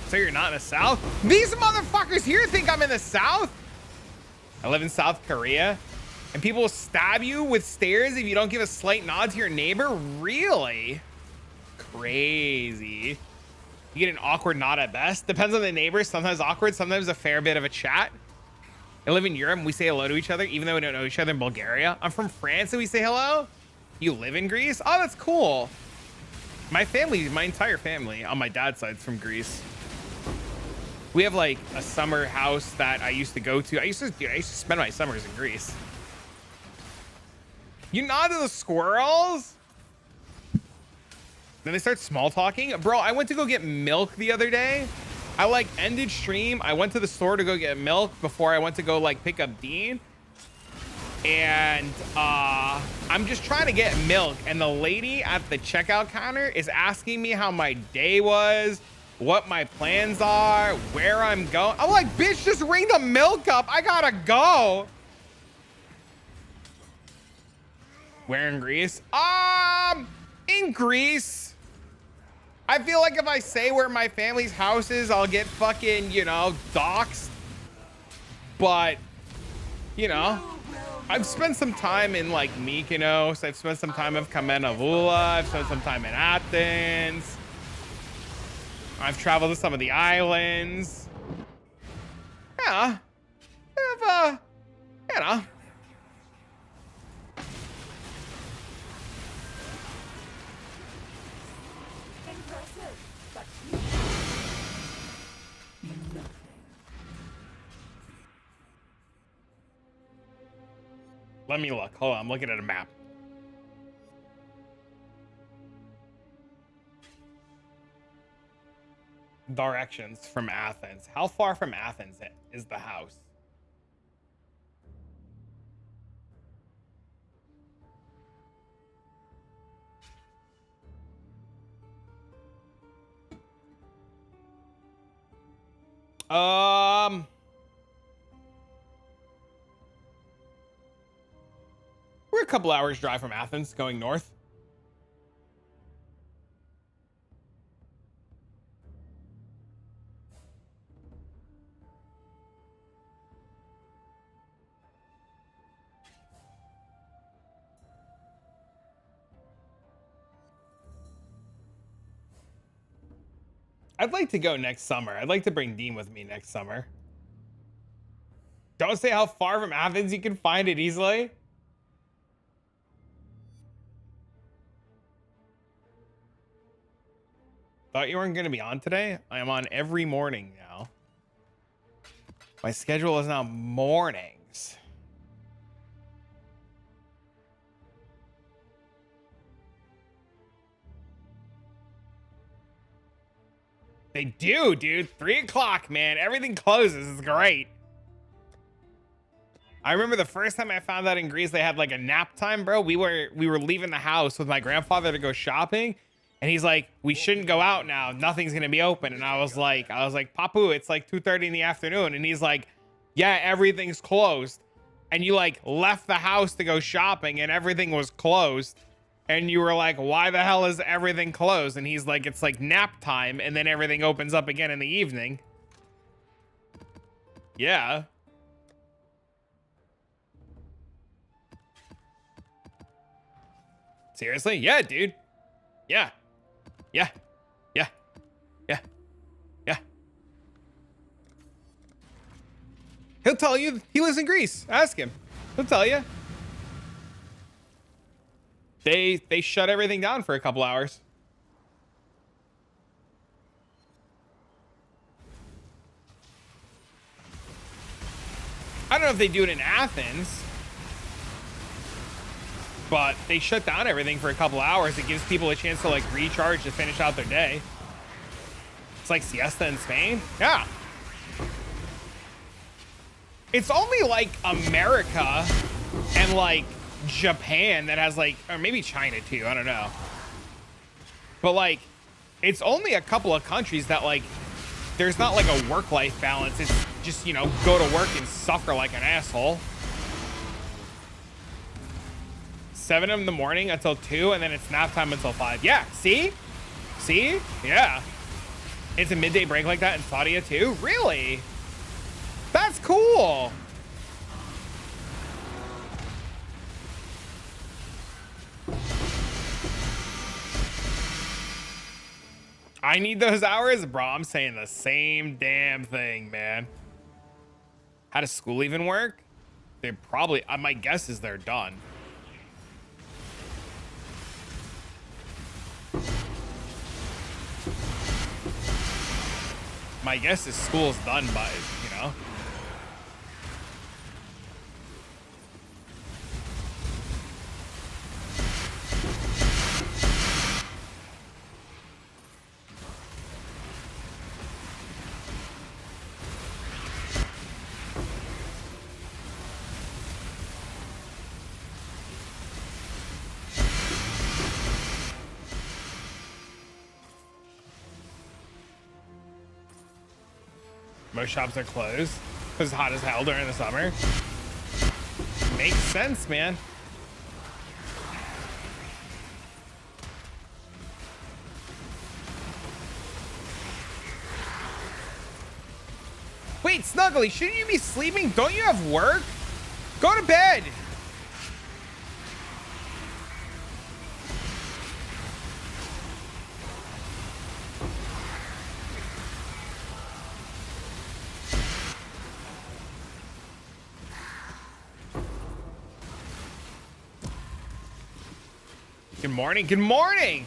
So you're not in the South? These motherfuckers here think I'm in the South. I live in South Korea, and people will stab you with stares if you don't give a slight nod to your neighbor. Really? Crazy. You get an awkward nod at best. Depends on the neighbor. Sometimes awkward, sometimes a fair bit of a chat. I live in Europe and we say hello to each other, even though we don't know each other in Bulgaria. I'm from France and we say hello. You live in Greece? Oh, that's cool. My family, my entire family on my dad's side is from Greece. We have like a summer house that I used to go to. I used to spend my summers in Greece. You nod to the squirrels? Then they start small talking. Bro, I went to go get milk the other day. I like ended stream. I went to the store to go get milk before I went to go like pick up Dean. And I'm just trying to get milk. And the lady at the checkout counter is asking me how my day was, what my plans are, where I'm going. I'm like, bitch, just ring the milk up. I gotta go. Where in Greece? In Greece. I feel like if I say where my family's house is, I'll get fucking, you know, doxxed. But, you know, I've spent some time in like Mykonos. I've spent some time in Kamenavula. I've spent some time in Athens. I've traveled to some of the islands. Yeah. If, you know. Let me look. Hold on. I'm looking at a map. Directions from Athens. How far from Athens is the house? We're a couple hours drive from Athens going north. I'd like to go next summer. I'd like to bring Dean with me next summer. Don't say how far from Athens you can find it easily. Thought you weren't going to be on today? I am on every morning now. My schedule is now mornings. They do, dude. 3 o'clock, man. Everything closes. It's great. I remember the first time I found out in Greece they had like a nap time, bro. We were leaving the house with my grandfather to go shopping, and he's like, "We shouldn't go out now. Nothing's gonna be open." And I was like, "Papu, it's like 2:30 in the afternoon." And he's like, "Yeah, everything's closed." And you like left the house to go shopping, and everything was closed. And you were like, "Why the hell is everything closed?" And he's like, "It's like nap time, and then everything opens up again in the evening." Yeah. Seriously? Yeah, dude. Yeah. Yeah. Yeah. Yeah. Yeah. He'll tell you. He lives in Greece. Ask him. He'll tell you. They shut everything down for a couple hours. I don't know if they do it in Athens, but they shut down everything for a couple hours. It gives people a chance to like recharge to finish out their day. like siesta in Spain. Yeah. It's only like America and like Japan that has like, or maybe China too, I don't know. But like, it's only a couple of countries that like, there's not like a work-life balance. It's just, you know, go to work and suffer like an asshole. 7 in the morning until 2, and then it's nap time until 5. Yeah, see? See? Yeah. It's a midday break like that in Saudi too? Really? That's cool. I need those hours, bro. I'm saying the same damn thing, man. How does school even work? They probably, my guess is they're done. My guess is school's done by, you know. Most shops are closed because it's hot as hell during the summer. Makes sense, man. Wait, Snuggly, shouldn't you be sleeping? Don't you have work? Go to bed. Good morning. Good morning.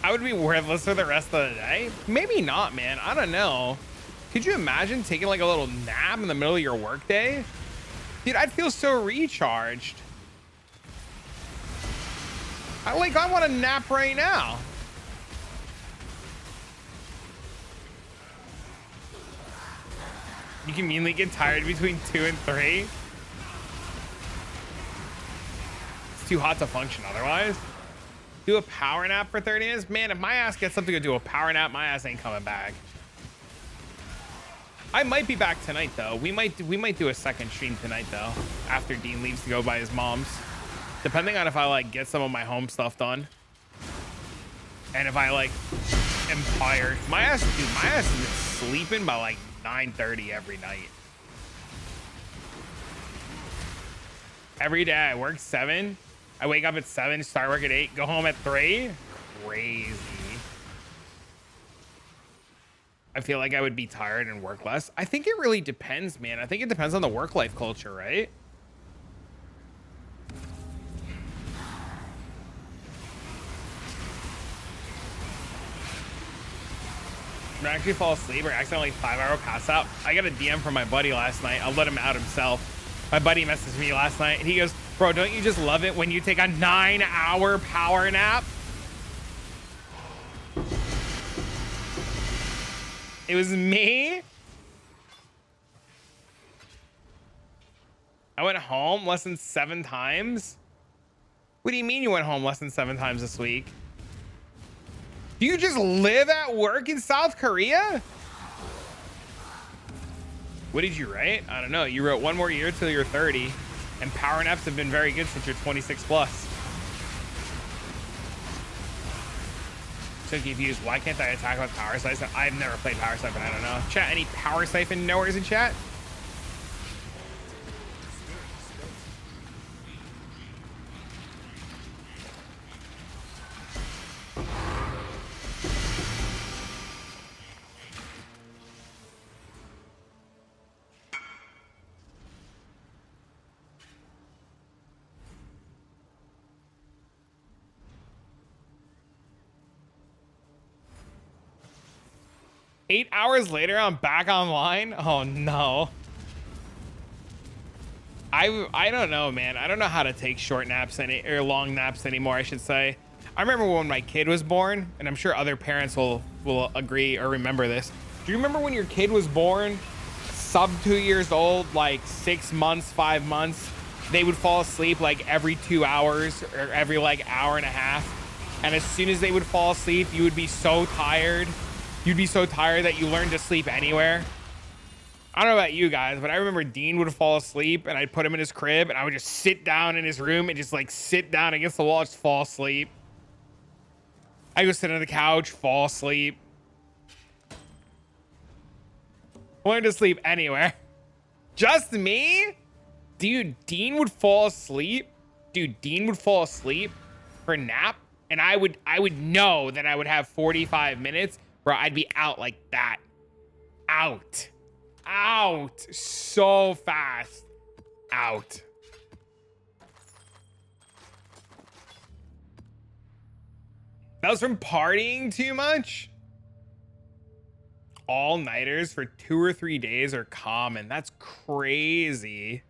I would be worthless for the rest of the day. Maybe not, man. I don't know. Could you imagine taking like a little nap in the middle of your workday? Dude, I'd feel so recharged. I want to nap right now. You conveniently get tired between 2 and 3. Too hot to function otherwise. Do a power nap for 30 minutes. Man, if my ass gets something to do a power nap, my ass ain't coming back. I might be back tonight though. We might do a second stream tonight though, after Dean leaves to go by his mom's. Depending on if I like get some of my home stuff done. And if I like am tired. My ass has been sleeping by like 9:30 every night. Every day I work 7. I wake up at 7, start work at 8, go home at 3. Crazy. I feel like I would be tired and work less. I think it really depends, man. I think it depends on the work-life culture, right? When I actually fall asleep or accidentally 5-hour pass out, I got a DM from my buddy last night. I'll let him out himself. My buddy messaged me last night and he goes, bro, don't you just love it when you take a 9-hour power nap? It was me. I went home less than 7 times. What do you mean you went home less than 7 times this week? Do you just live at work in South Korea? What did you write? I don't know. You wrote 1 more year till you're 30, and power naps have been very good since you're 26 plus. So confused. Why can't I attack with Power Siphon? I've never played Power Siphon. I don't know. Chat, any Power Siphon knowers in chat? Eight hours later, I'm back online. Oh no. I don't know, man. I don't know how to take short naps or long naps anymore, I should say. I remember when my kid was born, and I'm sure other parents will will agree or remember this. Do you remember when your kid was born, sub 2 years old, like 6 months, 5 months, they would fall asleep like every 2 hours or every like hour and a half? And as soon as they would fall asleep, you would be so tired. You'd be so tired that you learned to sleep anywhere. I don't know about you guys, but I remember Dean would fall asleep and I'd put him in his crib and I would just sit down in his room and just like sit down against the wall, just fall asleep. I go sit on the couch, fall asleep. Learn to sleep anywhere. Just me? Dude, Dean would fall asleep. Dude, Dean would fall asleep for a nap. And I would know that I would have 45 minutes where I'd be out like that. Out. Out. So fast. Out. That was from partying too much? All-nighters for 2 or 3 days are common. That's crazy.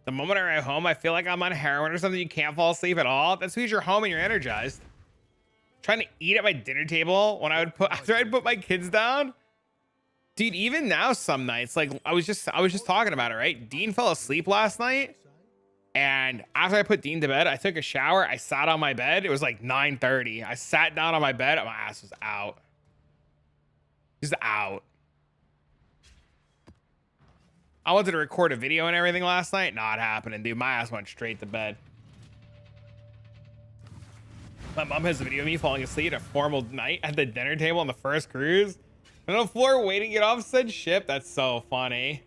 The moment I arrive home, I feel like I'm on heroin or something. You can't fall asleep at all. That's because you're home and you're energized. Trying to eat at my dinner table when I would after I'd put my kids down. Dude, even now some nights, like I was just talking about it, right? Dean fell asleep last night. And after I put Dean to bed, I took a shower. I sat on my bed. It was like 9:30. I sat down on my bed and my ass was out. Just out. I wanted to record a video and everything last night. Not happening, dude. My ass went straight to bed. My mom has a video of me falling asleep at a formal night at the dinner table on the first cruise. And on the floor waiting to get off said ship. That's so funny.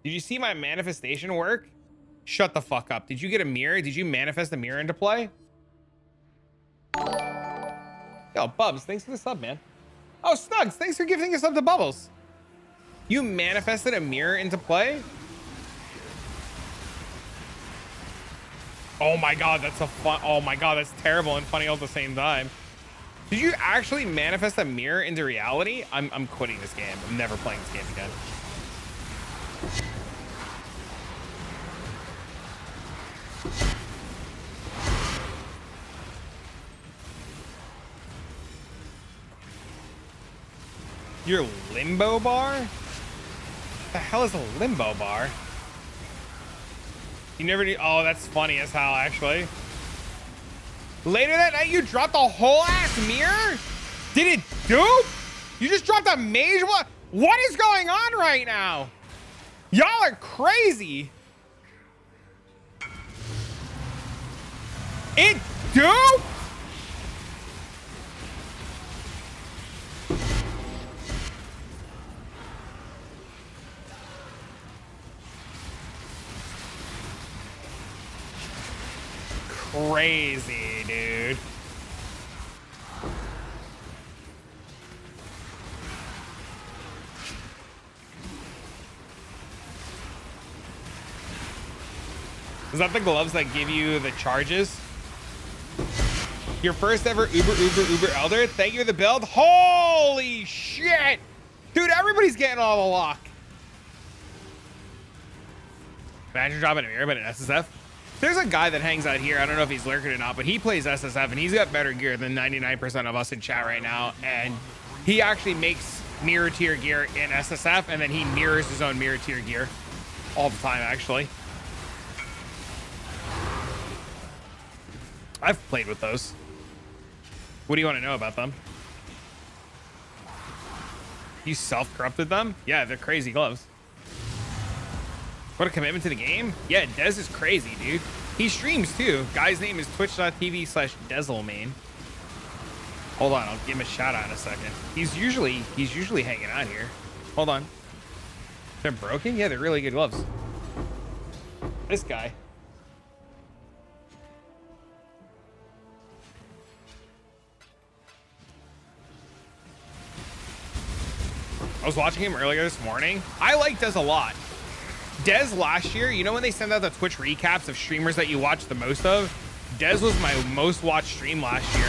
Did you see my manifestation work? Shut the fuck up. Did you get a mirror? Did you manifest a mirror into play? Yo, Bubs, thanks for the sub, man. Oh, Snugs, thanks for gifting a sub to Bubbles. You manifested a mirror into play? Oh my god, that's a fun. Oh my god, that's terrible and funny all at the same time. Did you actually manifest a mirror into reality? I'm quitting this game. I'm never playing this game again. Your limbo bar? What the hell is a limbo bar? You never do. Oh, that's funny as hell, actually. Later that night, you dropped a whole ass mirror? Did it dupe? You just dropped a major one? What is going on right now? Y'all are crazy. It duped? Crazy, dude. Is that the gloves that give you the charges? Your first ever Uber Elder. Thank you for the build. Holy shit. Dude, everybody's getting all the luck. Imagine dropping a mirror, but an SSF. There's a guy that hangs out here. I don't know if he's lurking or not, but he plays SSF and he's got better gear than 99% of us in chat right now. And he actually makes mirror tier gear in SSF and then he mirrors his own mirror tier gear all the time, actually. I've played with those. What do you want to know about them? You self-corrupted them? Yeah, they're crazy gloves. What a commitment to the game. Yeah, Dez is crazy, dude. He streams too. Guy's name is twitch.tv/Dezelmain. Hold on, I'll give him a shout out in a second. He's usually hanging out here. Hold on. They're broken? Yeah, they're really good gloves. This guy. I was watching him earlier this morning. I like Dez a lot. Dez last year, you know when they send out the Twitch recaps of streamers that you watch the most of? Dez was my most watched stream last year.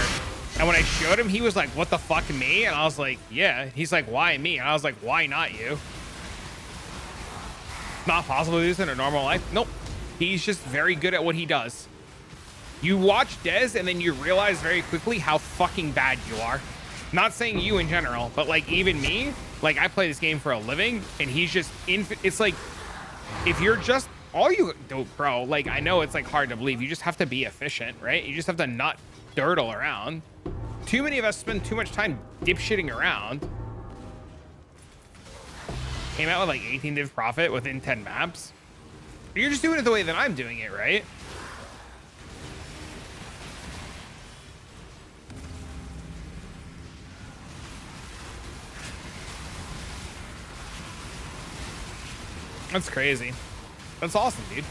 And when I showed him, he was like, what the fuck, me? And I was like, yeah. He's like, why me? And I was like, why not you? Not possible to do this in a normal life. Nope. He's just very good at what he does. You watch Dez and then you realize very quickly how fucking bad you are. Not saying you in general, but like even me, like I play this game for a living and he's just it's like, if you're just all you do, bro, like I know it's like hard to believe. You just have to be efficient, right? You just have to not dirtle around. Too many of us spend too much time dipshitting around. Came out with like 18 div profit within 10 maps. You're just doing it the way that I'm doing it, right? That's crazy. That's awesome, dude.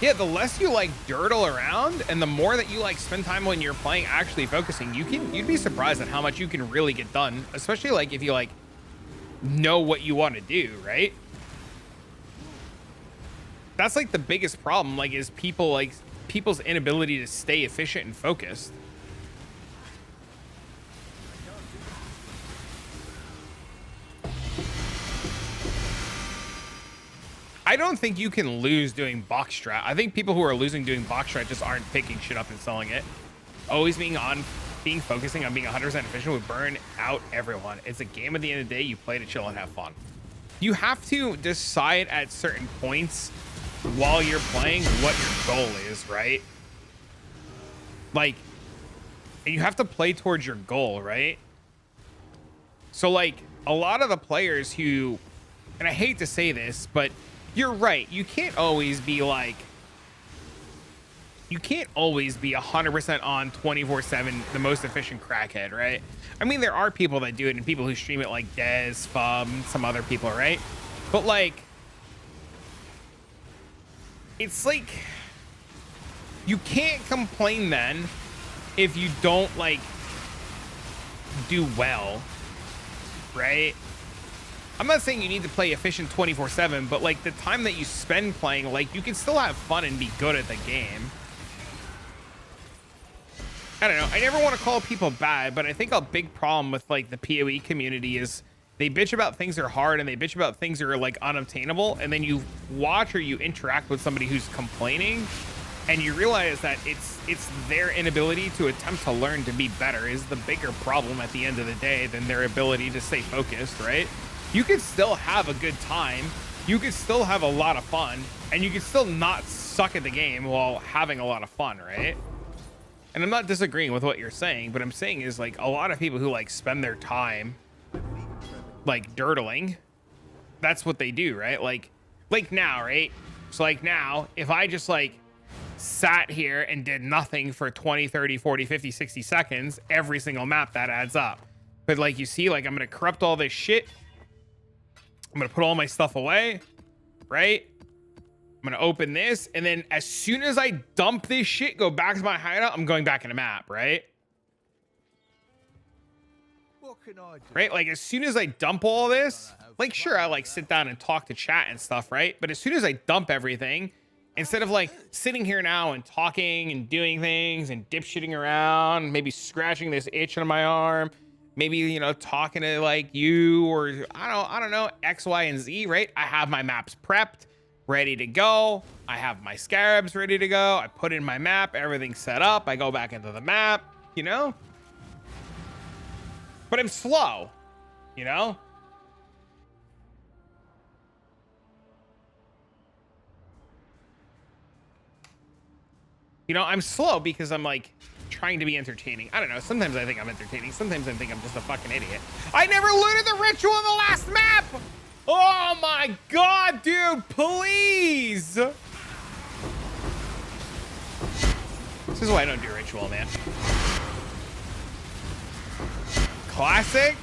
Yeah, the less you like dirtle around and the more that you like spend time when you're playing actually focusing, you'd be surprised at how much you can really get done, especially like if you like know what you want to do, right? That's like the biggest problem, like is people's inability to stay efficient and focused. I don't think you can lose doing box strat. I think people who are losing doing box strat just aren't picking shit up and selling it. Always focusing on being 100% efficient would burn out everyone. It's a game at the end of the day. You play to chill and have fun. You have to decide at certain points while you're playing what your goal is, right? Like, and you have to play towards your goal, right? So like a lot of the players who, and I hate to say this, but you're right. You can't always be 100% on 24/7, the most efficient crackhead, right? I mean, there are people that do it and people who stream it like Dez, Fub, some other people, right? But like, it's like, you can't complain then if you don't like do well, right? I'm not saying you need to play efficient 24/7, but like the time that you spend playing, like you can still have fun and be good at the game. I don't know. I never want to call people bad, but I think a big problem with like the PoE community is they bitch about things that are hard and they bitch about things that are like unobtainable. And then you watch or you interact with somebody who's complaining and you realize that it's their inability to attempt to learn to be better is the bigger problem at the end of the day than their ability to stay focused, right? You could still have a good time. You could still have a lot of fun and you could still not suck at the game while having a lot of fun, right? And I'm not disagreeing with what you're saying, but I'm saying is like a lot of people who like spend their time like dirtling, that's what they do, right? Like now, right? So like now, if I just like sat here and did nothing for 20, 30, 40, 50, 60 seconds, every single map that adds up. But like you see, like I'm going to corrupt all this shit. I'm going to put all my stuff away, right? I'm going to open this. And then as soon as I dump this shit, go back to my hideout, I'm going back in a map, right?
What can I do?
Right? Like as soon as I dump all this, like sure, I like sit down and talk to chat and stuff, right? But as soon as I dump everything, instead of like sitting here now and talking and doing things and dipshitting around, maybe scratching this itch on my arm, maybe, you know, talking to like you or I don't know, X, Y, and Z, right? I have my maps prepped, ready to go. I have my scarabs ready to go. I put in my map, everything's set up. I go back into the map, you know? But I'm slow, you know? You know, I'm slow because I'm like trying to be entertaining. I don't know. Sometimes I think I'm entertaining. Sometimes I think I'm just a fucking idiot. I never looted the ritual in the last map. Oh my God, dude, please. This is why I don't do ritual, man. Classic.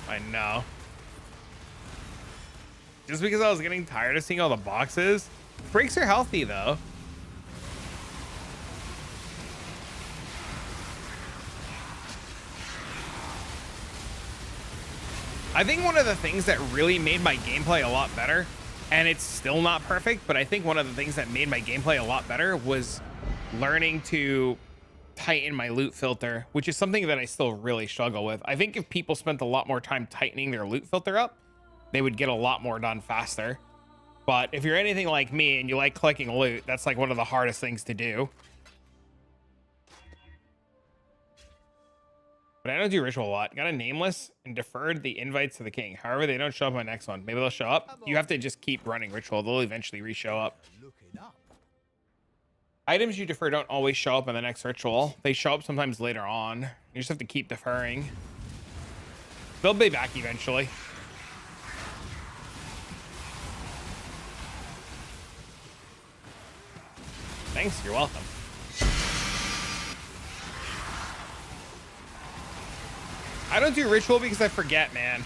I know. Just because I was getting tired of seeing all the boxes. Breaks are healthy though. I think one of the things that really made my gameplay a lot better and it's still not perfect, but I think one of the things that made my gameplay a lot better was learning to tighten my loot filter, which is something that I still really struggle with. I think if people spent a lot more time tightening their loot filter up, they would get a lot more done faster. But if you're anything like me and you like collecting loot, that's like one of the hardest things to do. But I don't do ritual a lot. Got a nameless and deferred the invites to the king. However, they don't show up on my next one. Maybe they'll show up. You have to just keep running ritual. They'll eventually re-show up. Items you defer don't always show up in the next ritual. They show up sometimes later on. You just have to keep deferring. They'll be back eventually. Thanks, you're welcome. I don't do ritual because I forget, man.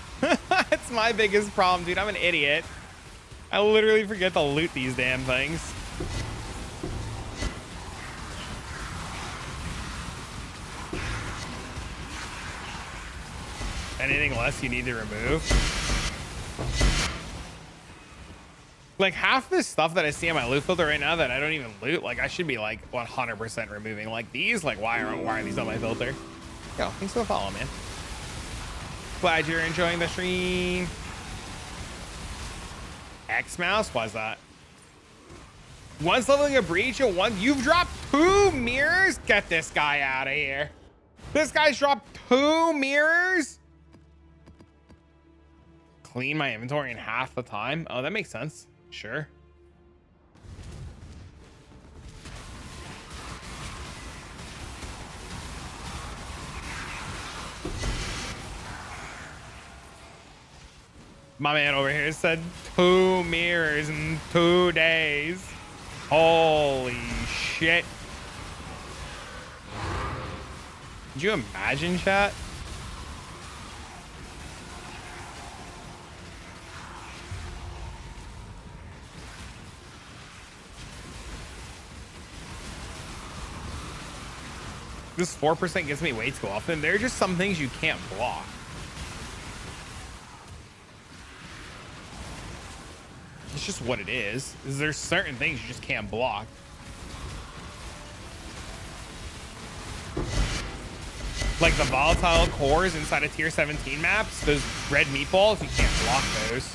It's my biggest problem, dude. I'm an idiot. I literally forget to loot these damn things. Anything less you need to remove? Like half this stuff that I see on my loot filter right now that I don't even loot, like I should be like 100% removing. Like these, like why are these on my filter? Yo, thanks for the follow, man. Glad you're enjoying the stream. X mouse, why's that? One's leveling a breach and one, you've dropped 2 mirrors? Get this guy out of here. This guy's dropped 2 mirrors? Clean my inventory in half the time? Oh, that makes sense. Sure. My man over here said 2 mirrors in 2 days. Holy shit. Could you imagine, chat? This 4% gets me way too often. There are just some things you can't block. It's just what it is. There's certain things you just can't block. Like the volatile cores inside of tier 17 maps, those red meatballs, you can't block those.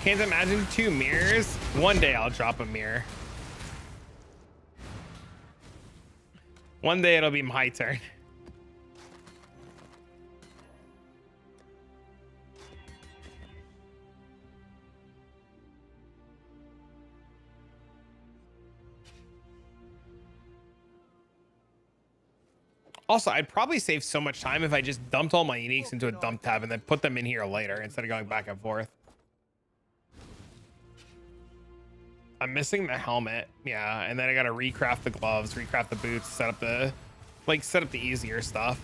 Can't imagine 2 mirrors. One day I'll drop a mirror. One day it'll be my turn. Also, I'd probably save so much time if I just dumped all my uniques into a dump tab and then put them in here later instead of going back and forth. I'm missing the helmet. Yeah, and then I gotta recraft the gloves, recraft the boots, set up the easier stuff.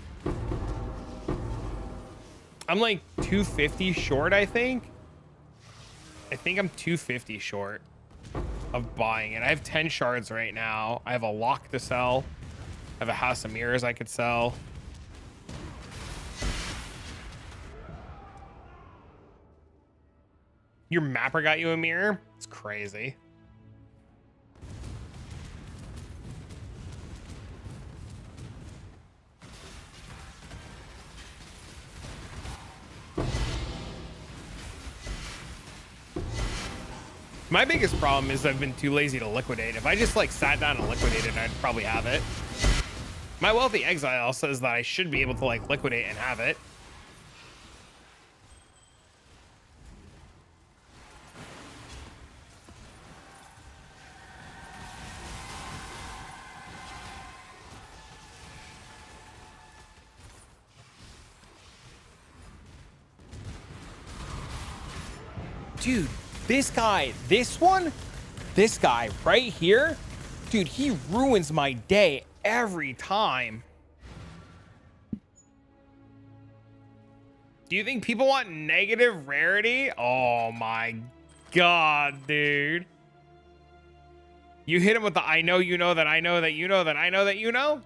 I'm like 250 short, I think. I think I'm 250 short of buying it. I have 10 shards right now. I have a lock to sell. I have a house of mirrors I could sell. Your mapper got you a mirror? It's crazy. My biggest problem is I've been too lazy to liquidate. If I just like sat down and liquidated, I'd probably have it. My wealthy exile says that I should be able to like liquidate and have it. Dude, this guy, this guy right here, dude, he ruins my day every time. Do you think people want negative rarity? Oh my God, dude. You hit him with the I know you know that I know that you know that I know that you know.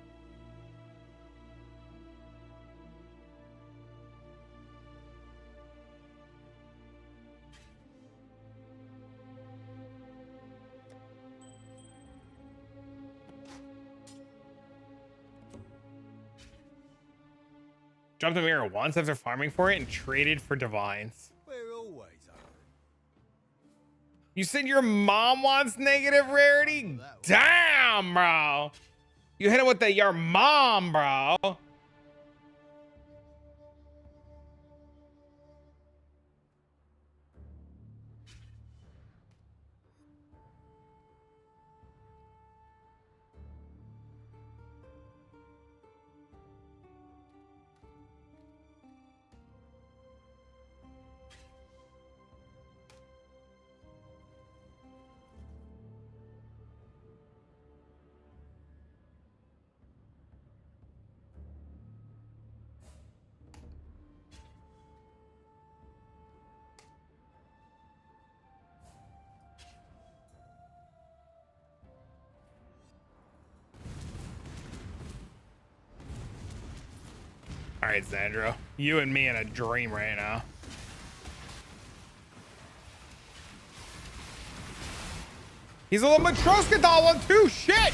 Jumped the mirror once after farming for it and traded for divines.
We're always open.
You said your mom wants negative rarity? Damn, bro. You hit it with the your mom, bro. All right, Xandro, you and me in a dream right now. He's a little Matroska doll one too. Shit.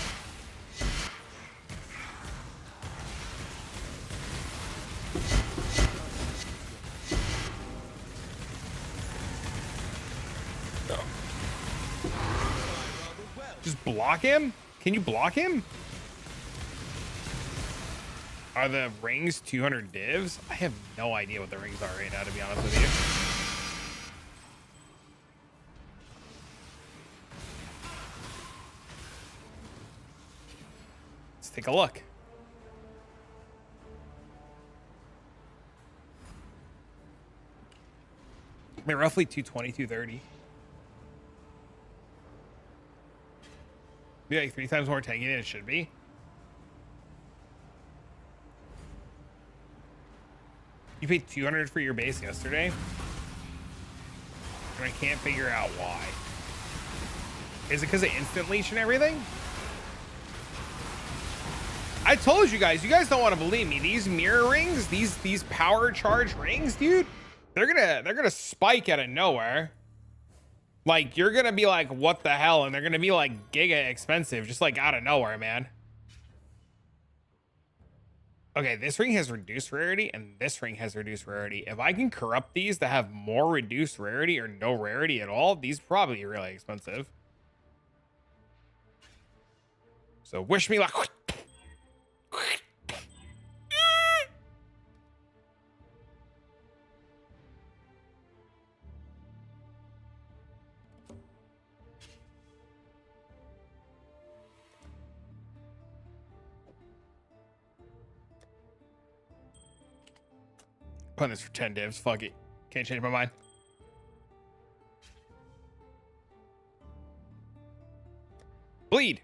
Just block him? Can you block him? Are the rings 200 divs? I have no idea what the rings are right now, to be honest with you. Let's take a look. They're roughly 220, 230. Be like 3 times more tanky than it should be. You paid 200 for your base yesterday, and I can't figure out why. Is it because of instant leash and everything? I told you guys don't want to believe me. These mirror rings, these power charge rings, dude, they're gonna spike out of nowhere. Like, you're gonna be like, what the hell? And they're gonna be like giga expensive, just like out of nowhere, man. Okay, this ring has reduced rarity, and this ring has reduced rarity. If I can corrupt these to have more reduced rarity or no rarity at all, these probably really expensive. So wish me luck. Putting this for 10 divs. Fuck it. Can't change my mind. Bleed.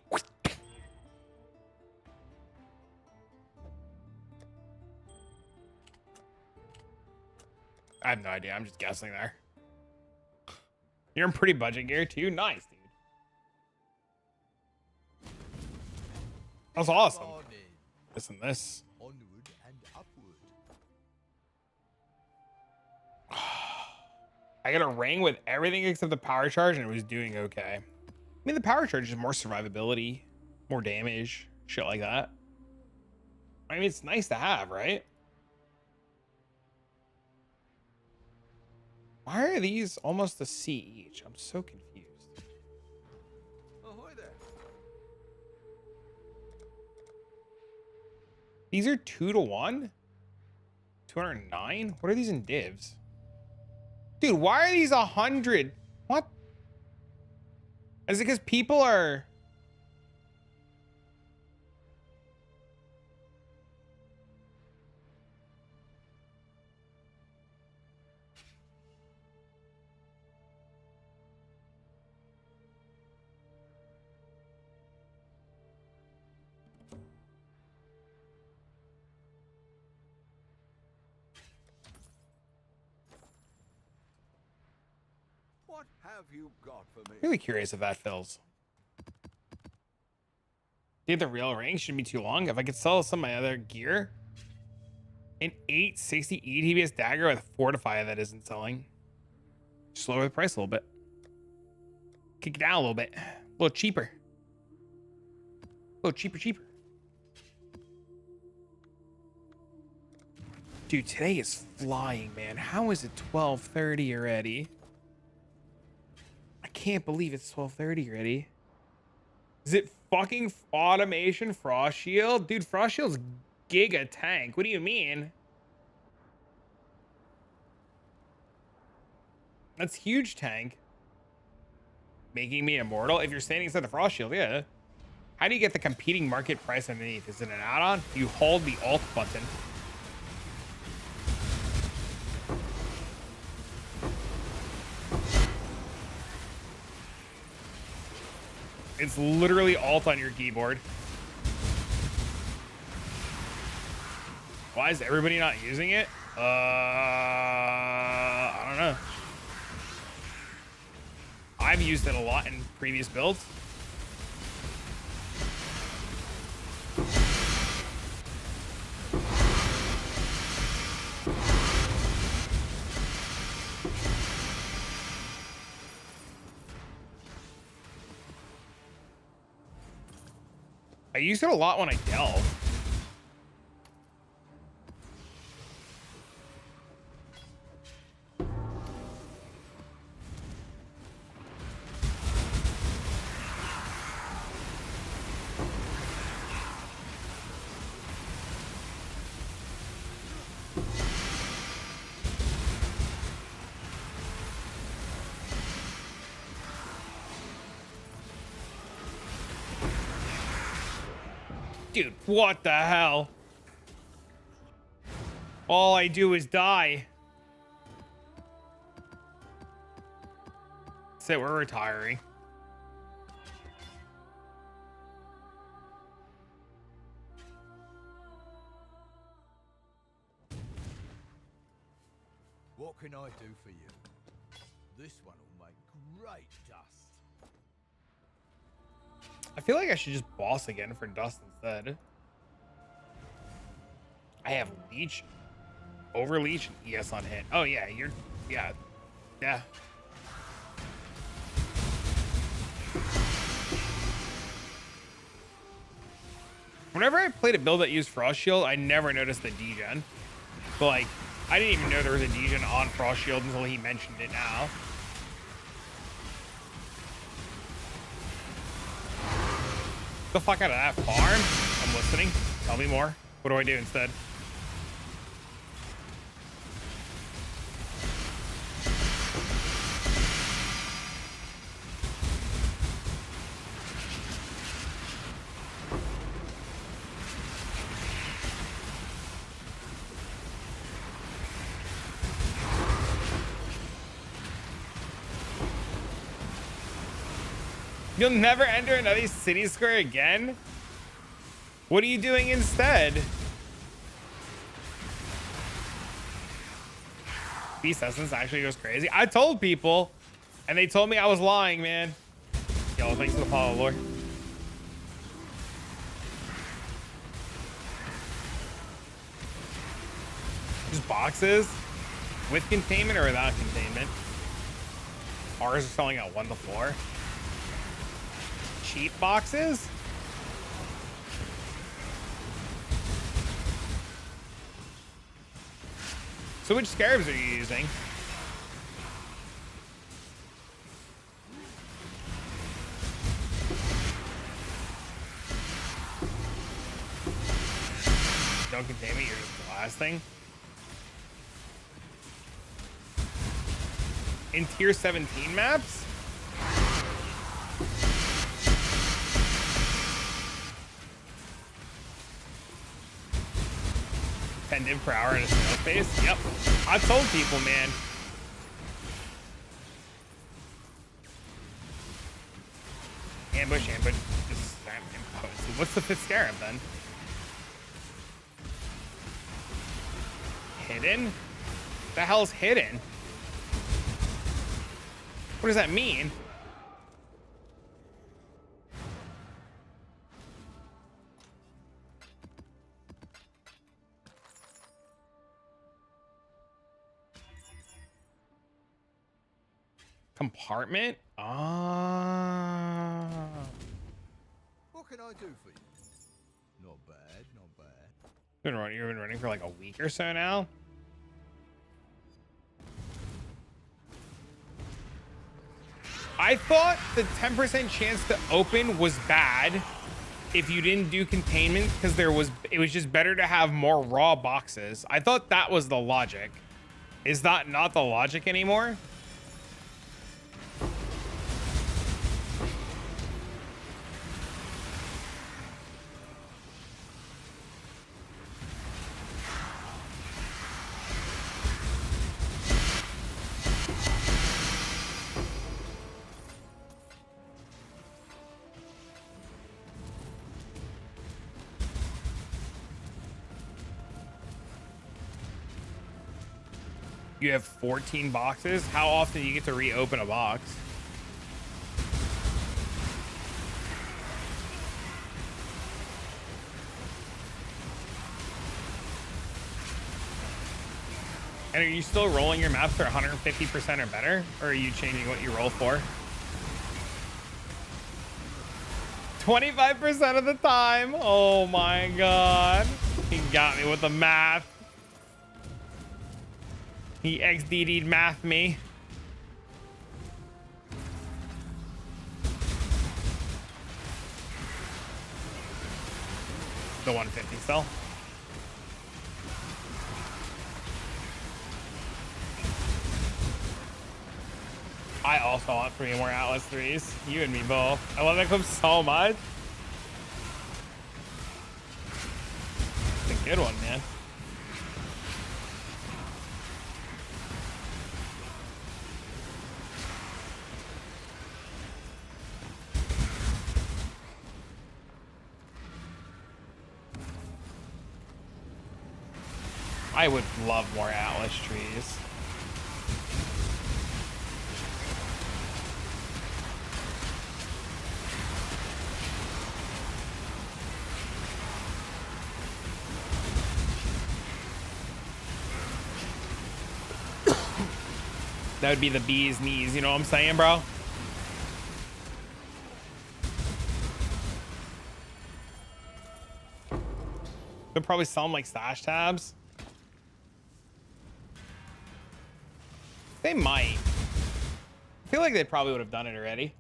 I have no idea. I'm just guessing there. You're in pretty budget gear too. Nice, dude. That's awesome. This and this.
Onward and upward.
I got a ring with everything except the power charge, and it was doing okay. I mean, the power charge is more survivability, more damage, shit like that. I mean, it's nice to have, right? Why are these almost a C each? I'm so confused.
Ahoy there.
These are 2-to-1? 209? What are these in divs? Dude, why are these 100? What? Is it because people are...
What have you got for me?
Really curious if that fills. Dude, the real range shouldn't be too long. If I could sell some of my other gear, an 860 ETBS dagger with fortify that isn't selling. Just lower the price a little bit. Kick it down a little bit. A little cheaper. A little cheaper. Dude, today is flying, man. How is it 12:30 already? I can't believe it's 12:30 already. Is it fucking automation frost shield? Dude, frost shield's giga tank. What do you mean? That's huge tank. Making me immortal? If you're standing inside the frost shield, yeah. How do you get the competing market price underneath? Is it an add-on? You hold the alt button. It's literally alt on your keyboard. Why is everybody not using it? I don't know. I've used it a lot in previous builds. I use it a lot when I delve. Dude, what the hell? All I do is die. That's it, we're retiring.
What can I do for you? This one will make great dust.
I feel like I should just boss again for dust instead. I have leech, overleech, and ES on hit. Oh yeah, yeah. Whenever I played a build that used Frost Shield, I never noticed the degen. But like, I didn't even know there was a degen on Frost Shield until he mentioned it now. The fuck out of that farm. I'm listening. Tell me more. What do I do instead? You'll never enter another city square again? What are you doing instead? Beast Essence actually goes crazy. I told people, and they told me I was lying, man. Yo, thanks for the follow, Lord. Just boxes with containment or without containment. Ours are selling at 1 to 4. Cheap boxes? So which scarabs are you using? Don't contain me, you're just blasting. In tier 17 maps? Div per hour in a snail space. Yep. I told people, man. Ambush. Just what's the 5th scarab then? Hidden? What the hell's hidden? What does that mean? Compartment? Ah.
What can I do for you? Not bad, not bad.
You've been running for like a week or so now. I thought the 10% chance to open was bad if you didn't do containment because it was just better to have more raw boxes. I thought that was the logic. Is that not the logic anymore? You have 14 boxes. How often do you get to reopen a box? And are you still rolling your maps for 150% or better? Or are you changing what you roll for? 25% of the time. Oh my God. He got me with the math. He XDD'd math me. The 150 still. I also want 3 more Atlas 3s. You and me both. I love that clip so much. It's a good one, man. I would love more Atlas trees. That would be the bee's knees, you know what I'm saying, bro? They'll probably sell them like stash tabs. They might. I feel like they probably would have done it already.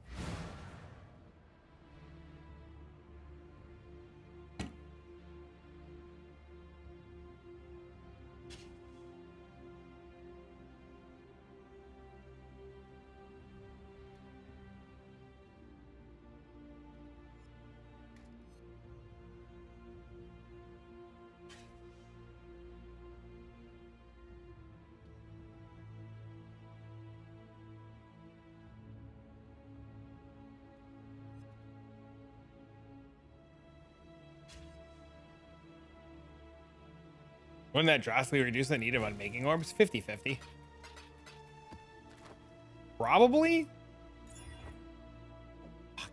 Wouldn't that drastically reduce the need of unmaking orbs? 50-50. Probably? Fuck.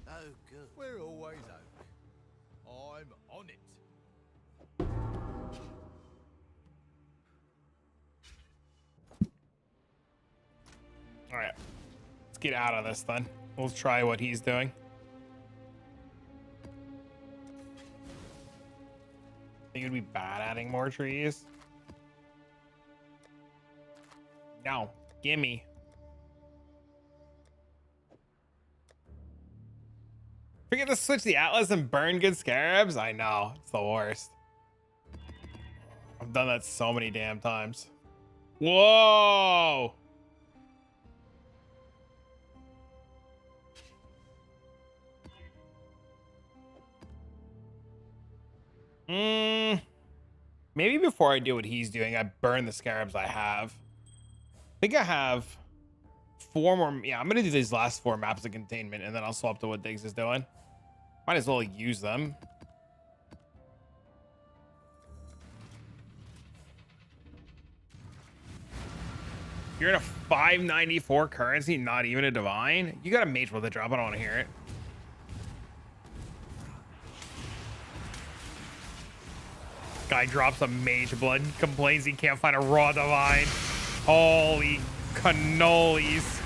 Oh, good. We're always open. I'm on it.
All right. Let's get out of this then. We'll try what he's doing. Think it'd be bad adding more trees? No, gimme. Forget to switch the Atlas and burn good scarabs? I know, it's the worst. I've done that so many damn times. Whoa! Maybe before I do what he's doing, I burn the scarabs I have. I think I have 4 more. Yeah, I'm gonna do these last 4 maps of containment, and then I'll swap to what Diggs is doing. Might as well use them. You're in a 594 currency, not even a divine. You got a mage with a drop. I don't want to hear it. Guy drops a mage blood, complains he can't find a raw divine. Holy cannolis.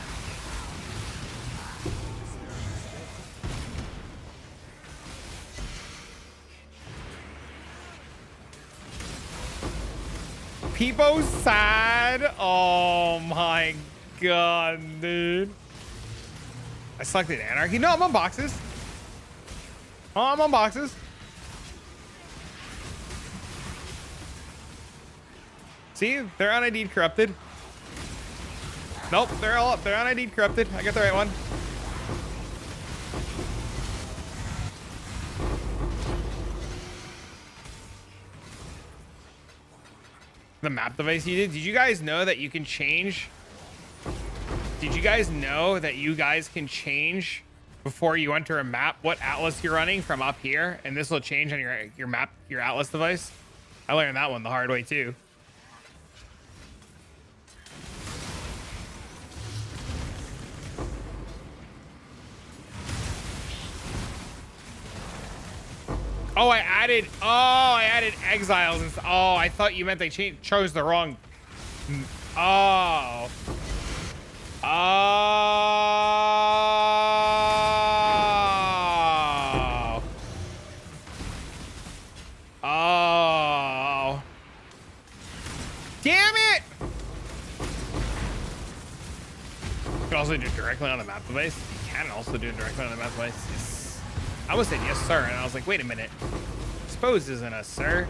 Peepo's sad. Oh my god, dude. I selected anarchy. No, I'm on boxes. Oh, I'm on boxes. See, they're on ID corrupted. Nope, they're all up. They're on ID corrupted. I got the right one. The map device you did. Did you guys know that you can change? Did you guys know that you guys can change before you enter a map what atlas you're running from up here, and this will change on your map, your atlas device? I learned that one the hard way too. Oh, I added exiles. And, oh, I thought you meant they chose the wrong. Oh. Oh. Oh. Damn it. You can also do it directly on the map device. You can also do it directly on the map device. Yes. I almost said yes, sir. And I was like, wait a minute. Suppose isn't a sir.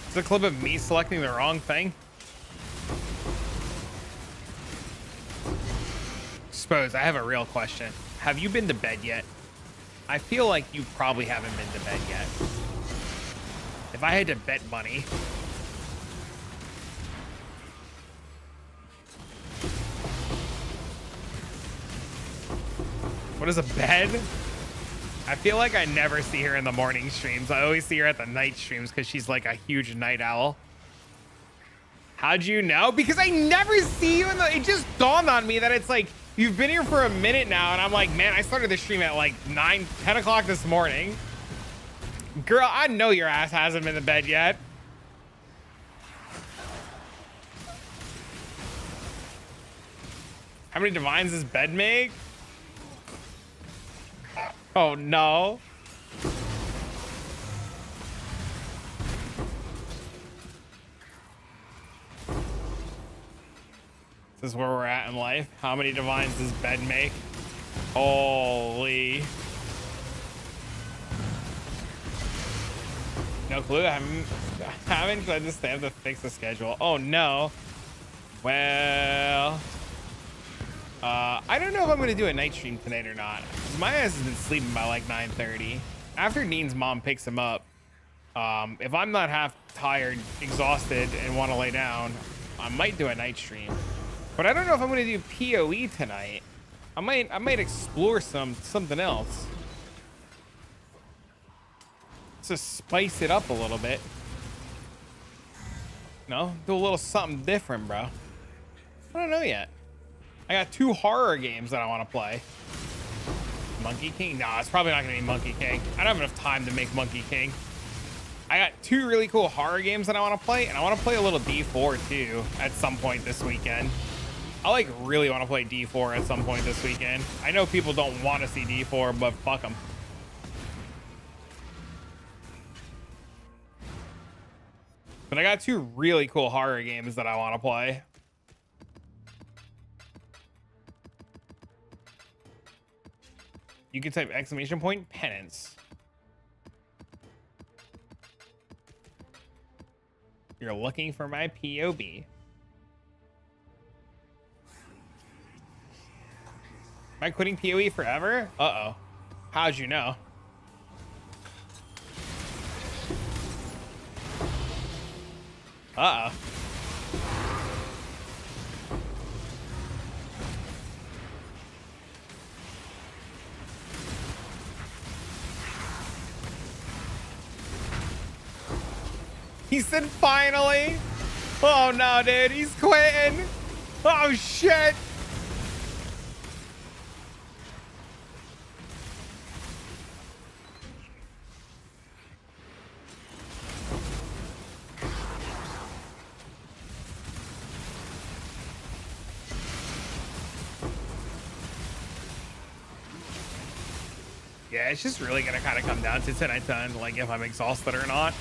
It's a clip of me selecting the wrong thing. Suppose I have a real question. Have you been to bed yet? I feel like you probably haven't been to bed yet. If I had to bet money. What is a bed? I feel like I never see her in the morning streams. I always see her at the night streams because she's like a huge night owl. How'd you know? Because I never see you in the... It just dawned on me that it's like, you've been here for a minute now, and I'm like, man, I started the stream at like 10 o'clock this morning. Girl, I know your ass hasn't been to bed yet. How many divines does bed make? Oh, no. This is where we're at in life. How many divines does bed make? Holy. No clue. I haven't I just have to fix the schedule. Oh no. Well, I don't know if I'm gonna do a night stream tonight or not. My ass has been sleeping by like 9:30. After Dean's mom picks him up, if I'm not half tired, exhausted, and want to lay down, I might do a night stream. But I don't know if I'm gonna do PoE tonight. I might explore something else. To spice it up a little bit. No, do a little something different, bro. I don't know yet. I got 2 horror games that I want to play. Monkey King? No, it's probably not gonna be Monkey King. I don't have enough time to make Monkey King. I got 2 really cool horror games that I want to play, and I want to play a little D4 too at some point this weekend. I like really want to play D4 at some point this weekend. I know people don't want to see D4, but fuck them. But I got 2 really cool horror games that I want to play. You can type ! Penance. You're looking for my POB. Am I quitting PoE forever? Uh-oh. How'd you know? Uh-oh. He said finally. Oh no, dude, he's quitting. Oh shit. Yeah, it's just really gonna kind of come down to tonight time, like if I'm exhausted or not.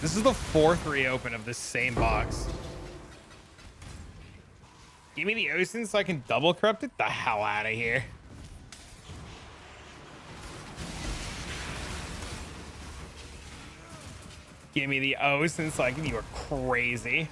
This is the fourth reopen of this same box. Give me the Ocean so I can double corrupt it the hell out of here. Give me the Ocean so I can. You are crazy.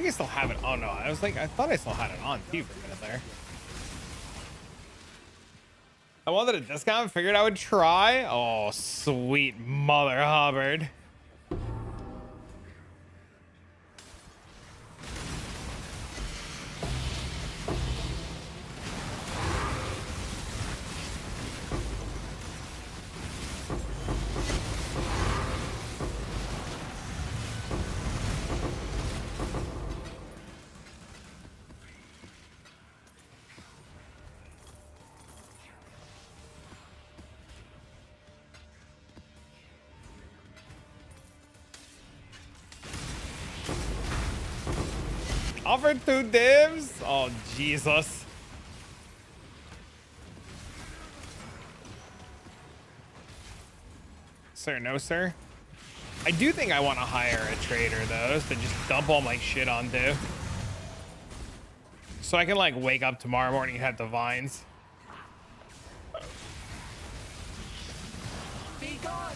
I still have it. Oh no, I thought I still had it on too for a minute there. I wanted a discount, figured I would try. Oh, sweet mother Hubbard. Offered 2 divs. Oh, Jesus. Sir, no, sir. I do think I want to hire a trader, though, to just dump all my shit onto. So I can, like, wake up tomorrow morning and have divines.
Be gone.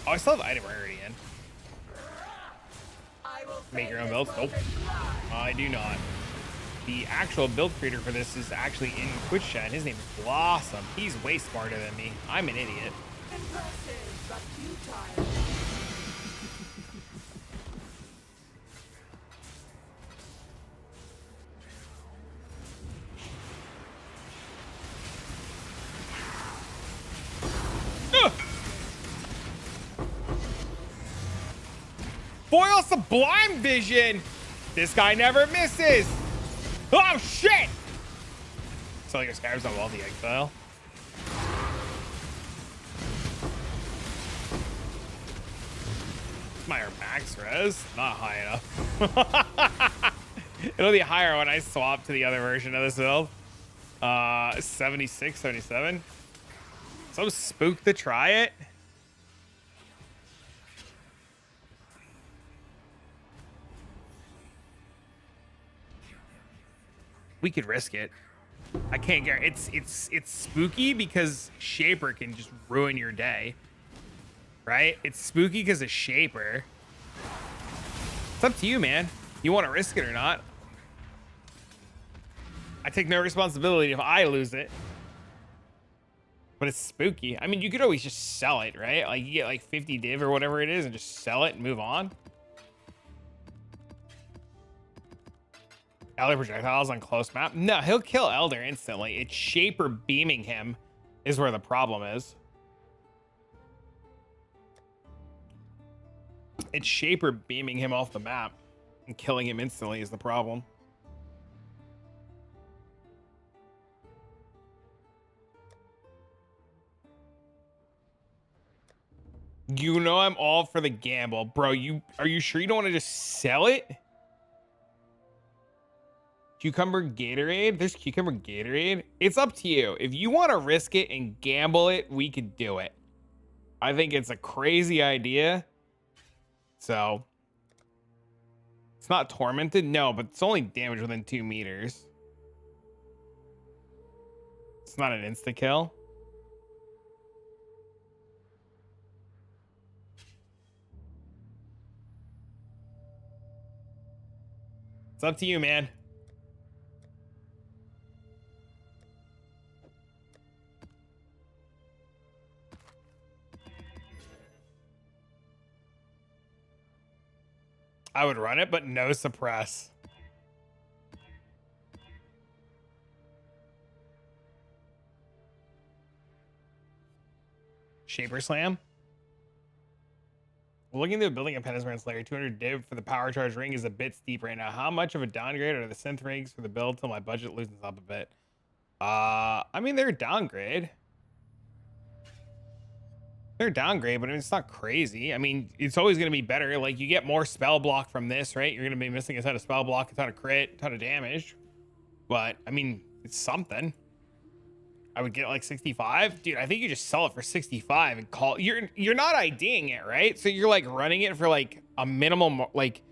Oh, I still have item rarity in.
I will
Make your own
this
builds?
world
Nope.
alive.
I do not. The actual build creator for this is actually in Twitch chat. His name is Blossom. He's way smarter than me. I'm an idiot.
Impressive, but futile.
Ugh! Foil Sublime Vision! This guy never misses! Oh, shit! So, like, your Scarab's on wall the Exile. My max res? Not high enough. It'll be higher when I swap to the other version of this build. 76, 77. So spooked to try it. We could risk it. I can't guarantee. It's spooky because Shaper can just ruin your day. Right? It's spooky because of Shaper. It's up to you, man. You want to risk it or not? I take no responsibility if I lose it. But it's spooky. I mean, you could always just sell it, right? Like, you get like 50 div or whatever it is and just sell it and move on. Elder projectiles on close map. No, he'll kill Elder instantly. It's Shaper beaming him is where the problem is. It's Shaper beaming him off the map and killing him instantly is the problem. You know I'm all for the gamble, bro. Are you sure you don't want to just sell it? Cucumber Gatorade. There's cucumber Gatorade. It's up to you. If you want to risk it and gamble it, we could do it. I think it's a crazy idea. So it's not tormented. No, but it's only damage within 2 meters. It's not an insta kill. It's up to you, man. I would run it, but no suppress. Shaper Slam. Looking into building a Penance Layer, 200 div for the power charge ring is a bit steep right now. How much of a downgrade are the synth rings for the build till my budget loosens up a bit? I mean, they're a downgrade. They're a downgrade, but it's not crazy. I mean, it's always going to be better. Like, you get more spell block from this, right? You're going to be missing a ton of spell block, a ton of crit, a ton of damage. But, I mean, it's something. I would get like 65. Dude, I think you just sell it for 65 and call. You're not IDing it, right? So you're like running it for like a minimum, like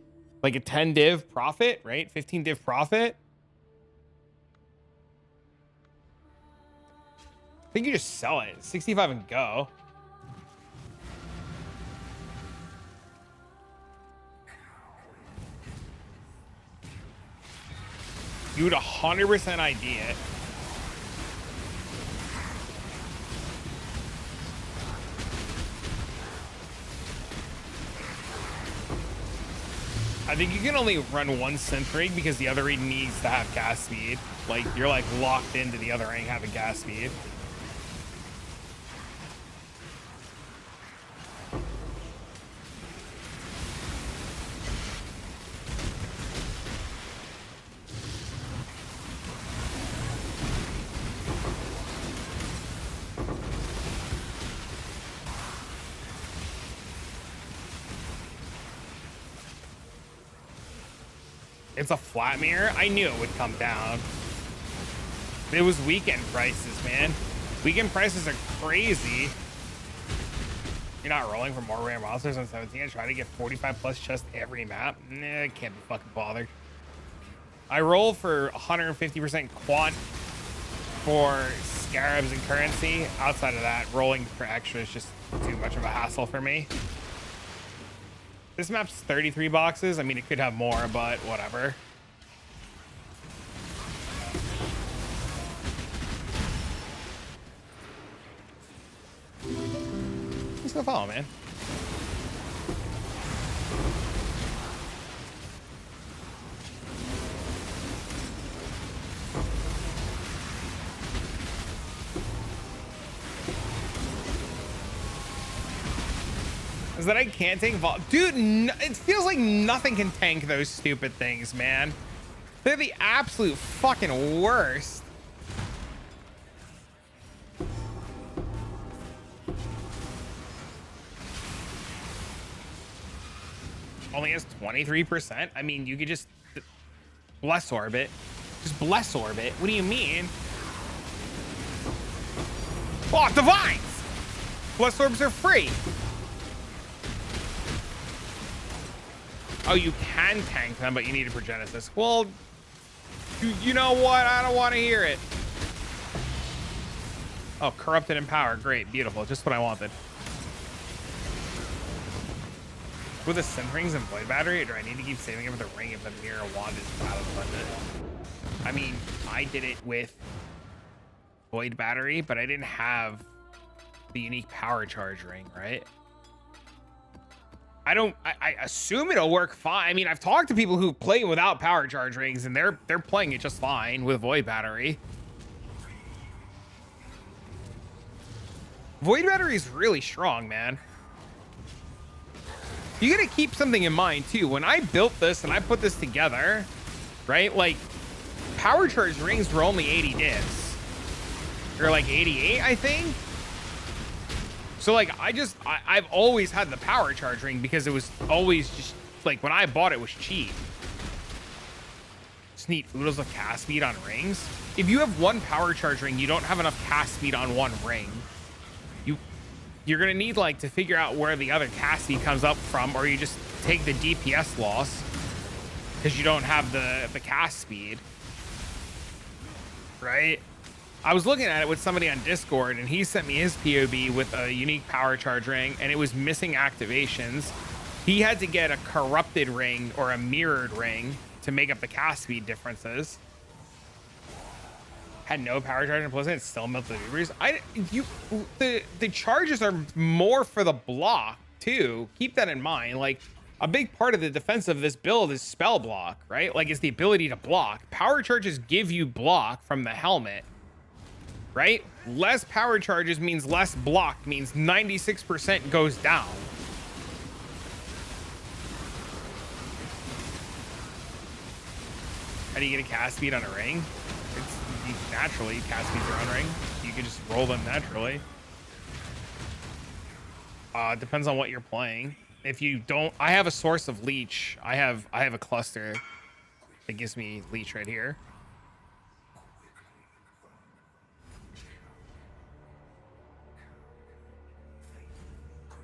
a 10 div profit, right? 15 div profit. I think you just sell it. 65 and go. You would 100% ID it. I think you can only run one synth rig because the other rig needs to have gas speed. Like, you're like locked into the other ring having gas speed. It's a flat mirror. I knew it would come down. It was weekend prices, man. Weekend prices are crazy. You're not rolling for more rare monsters on 17 and try to get 45 plus chest every map? Nah, can't be fucking bothered. I roll for 150% quant for scarabs and currency. Outside of that, rolling for extra is just too much of a hassle for me. This map's 33 boxes. I mean, it could have more, but whatever. Just go follow, man. Is that I can't tank vol? Dude, it feels like nothing can tank those stupid things, man. They're the absolute fucking worst. Only has 23%. I mean, you could just bless orbit. Just bless orbit. What do you mean? Oh, divines! Bless orbs are free. Oh, you can tank them, but you need a Progenesis. Well, you know what? I don't want to hear it. Oh, corrupted in power. Great. Beautiful. Just what I wanted. With the synth rings and void battery, or do I need to keep saving it with a ring if the mirror wand is battle funded? I mean, I did it with void battery, but I didn't have the unique power charge ring, right? I assume it'll work fine. I mean, I've talked to people who play without power charge rings and they're playing it just fine with void battery. Void battery is really strong, man. You gotta keep something in mind too. When I built this and I put this together, right? Like, power charge rings were only 80 divs. Or like 88, I think. So like, I've always had the power charge ring because it was always just like, when I bought it was cheap. just need oodles of cast speed on rings. If you have one power charge ring, you don't have enough cast speed on one ring. You're gonna need like to figure out where the other cast speed comes up from, or you just take the DPS loss because you don't have the cast speed, right? I was looking at it with somebody on Discord, and he sent me his POB with a unique power charge ring, and it was missing activations. He had to get a corrupted ring or a mirrored ring to make up the cast speed differences. Had no power charge and it still melted the breeze. The charges are more for the block too. Keep that in mind. Like, a big part of the defense of this build is spell block, right? Like, it's the ability to block. Power charges give you block from the helmet, right? Less power charges means less block, means 96% goes down. How do you get a cast speed on a ring? You naturally cast speed your own ring. You can just roll them naturally. Depends on what you're playing. If you don't, I have a source of leech. I have a cluster that gives me leech right here.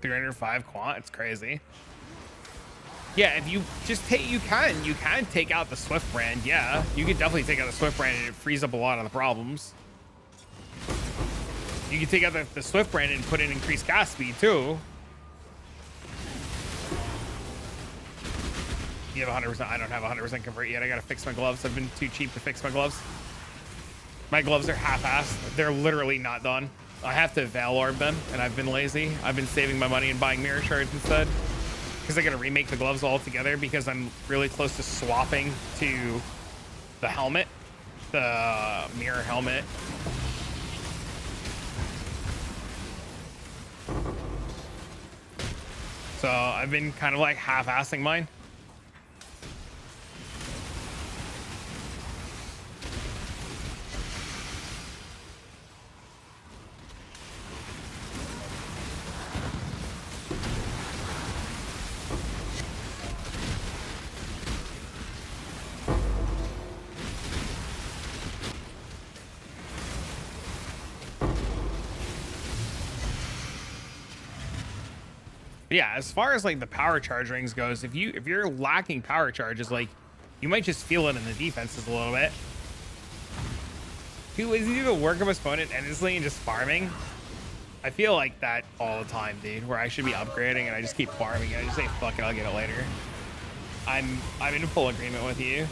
$305 quant. It's crazy. Yeah, if you just take, you can take out the Swift brand. Yeah, you can definitely take out the Swift brand, and it frees up a lot of the problems. You can take out the Swift brand and put in increased cast speed too. You have 100%. I don't have 100% convert yet. I gotta fix my gloves. I've been too cheap to fix my gloves. My gloves are half-assed. They're literally not done. I have to Veil Orb them, and I've been lazy. I've been saving my money and buying mirror shards instead, because I gotta remake the gloves all together because I'm really close to swapping to the helmet, the mirror helmet. So I've been kind of like half-assing mine. Yeah, as far as like the power charge rings goes, if you're lacking power charges, like, you might just feel it in the defenses a little bit. Too easy to work of opponent endlessly and just farming. I feel like that all the time, dude, where I should be upgrading and I just keep farming and I just say fuck it, I'll get it later. I'm in full agreement with you.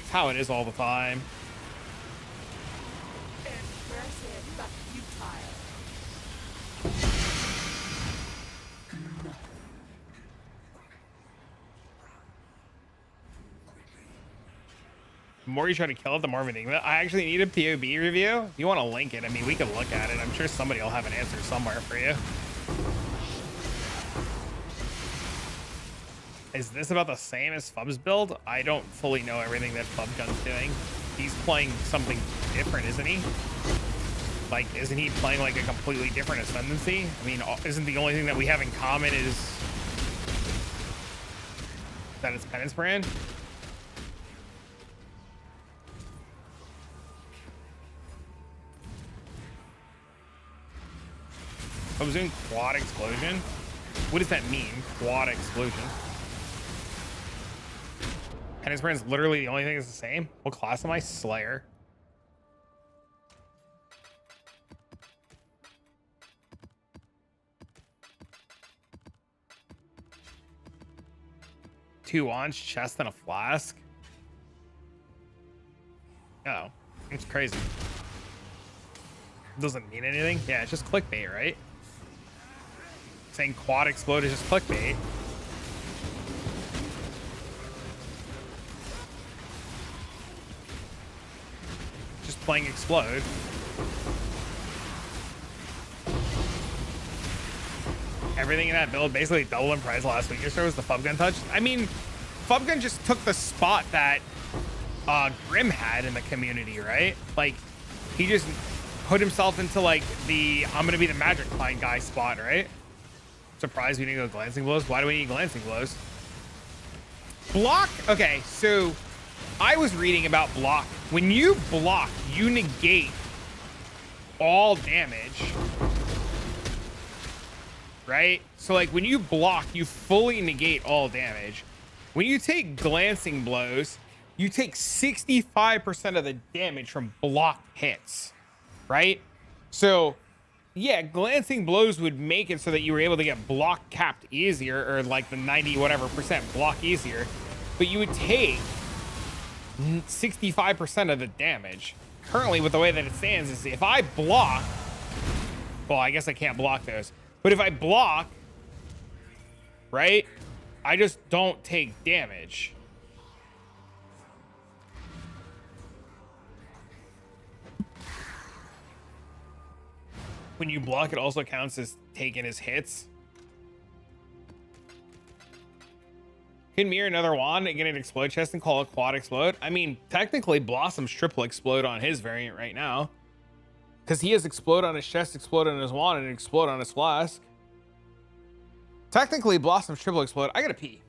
It's how it is all the time.
Impressive, but futile.
The more you try to kill it, the more of an enigma. I actually need a POB review. If you want to link it, I mean, we can look at it. I'm sure somebody will have an answer somewhere for you. Is this about the same as Fub's build? I don't fully know everything that Fubgun's doing. He's playing something different, isn't he? Like, isn't he playing like a completely different ascendancy? I mean, isn't the only thing that we have in common is that it's Penance brand? I was doing quad explosion. What does that mean? Quad explosion. Penance brand's literally the only thing that's the same. What class am I? Slayer. Two wands, chest, and a flask. Oh, it's crazy. Doesn't mean anything. Yeah, it's just clickbait, right? Saying quad explode is just clickbait. Just playing explode. Everything in that build basically doubled in price last week or so was the Fubgun touch. I mean, Fubgun just took the spot that Grim had in the community, right? Like, he just put himself into like the I'm gonna be the magic find guy spot, right? Surprised we didn't go glancing blows. Why do we need glancing blows? block. Okay, so I was reading about block. When you block, you negate all damage, right? So like when you block, you fully negate all damage. When you take glancing blows, you take 65% of the damage from blocked hits, right? So yeah, glancing blows would make it so that you were able to get block capped easier, or like the 90 whatever percent block easier, but you would take 65% of the damage. Currently, with the way that it stands, is if I block, well, I guess I can't block those, but if I block, right, I just don't take damage. When you block, it also counts as taking his hits. Can mirror another wand and get an explode chest and call it quad explode? I mean, technically Blossom's triple explode on his variant right now, because he has explode on his chest, explode on his wand, and explode on his flask. Technically Blossom's triple explode. I gotta pee.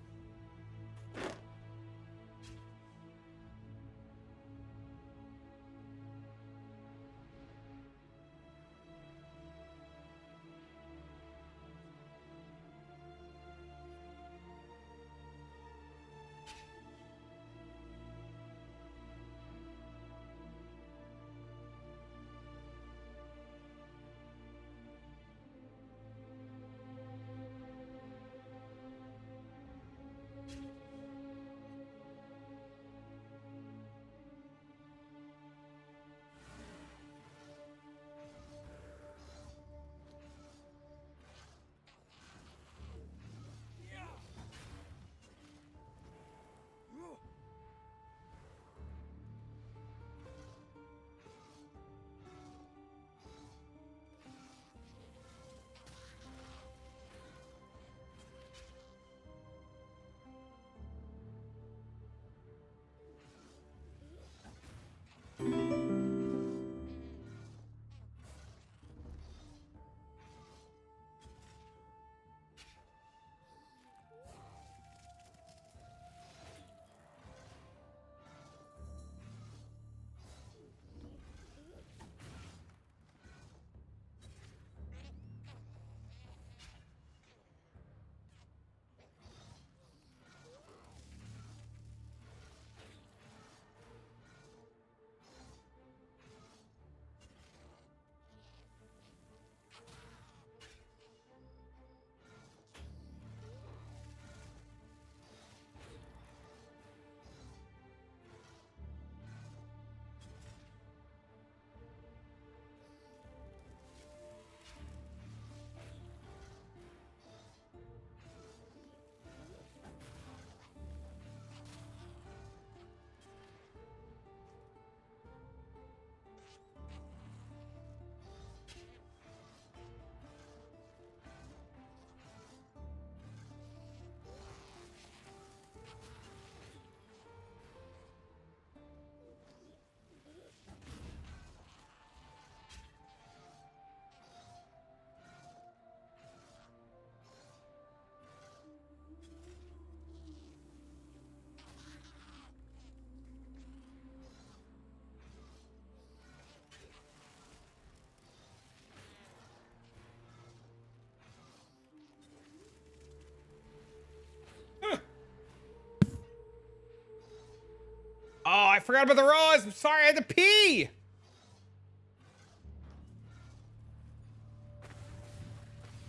Oh, I forgot about the raws. I'm sorry, I had to pee.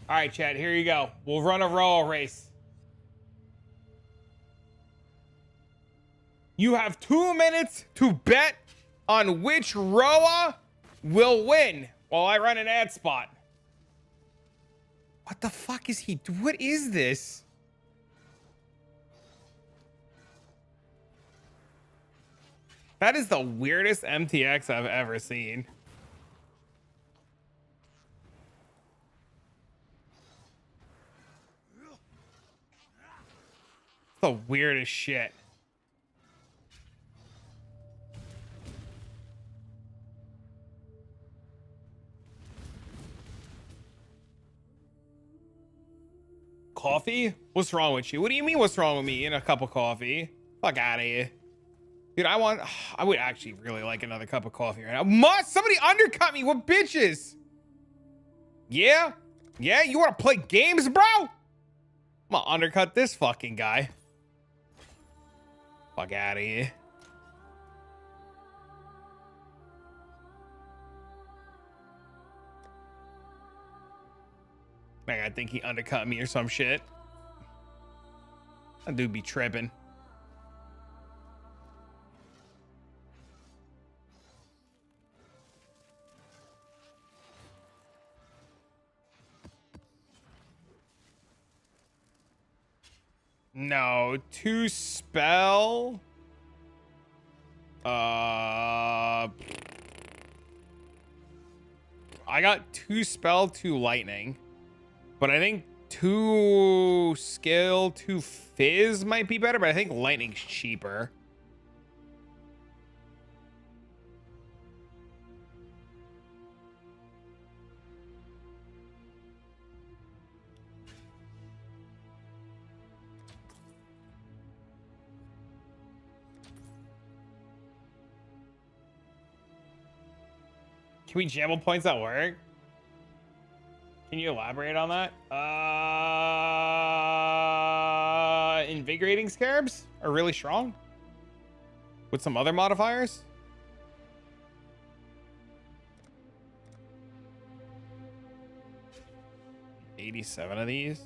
All right, Chad, here you go. We'll run a raw race. You have 2 minutes to bet on which Roa will win while I run an ad spot. What the fuck is he? What is this? That is the weirdest MTX I've ever seen. The weirdest shit. coffee? What's wrong with you? What do you mean what's wrong with me in a cup of coffee? Fuck out of here. Dude, I would actually really like another cup of coffee right now. Somebody undercut me. What bitches? Yeah? Yeah, you want to play games, bro? I'm gonna undercut this fucking guy. Fuck out of here. Like, I think he undercut me or some shit. That dude be tripping. No, 2 spell. I got 2 spell, 2 lightning. But I think 2 skill, 2 fizz might be better, but I think lightning's cheaper. Can we jam points at work? Can you elaborate on that? Invigorating scarabs are really strong with some other modifiers. 87 of these.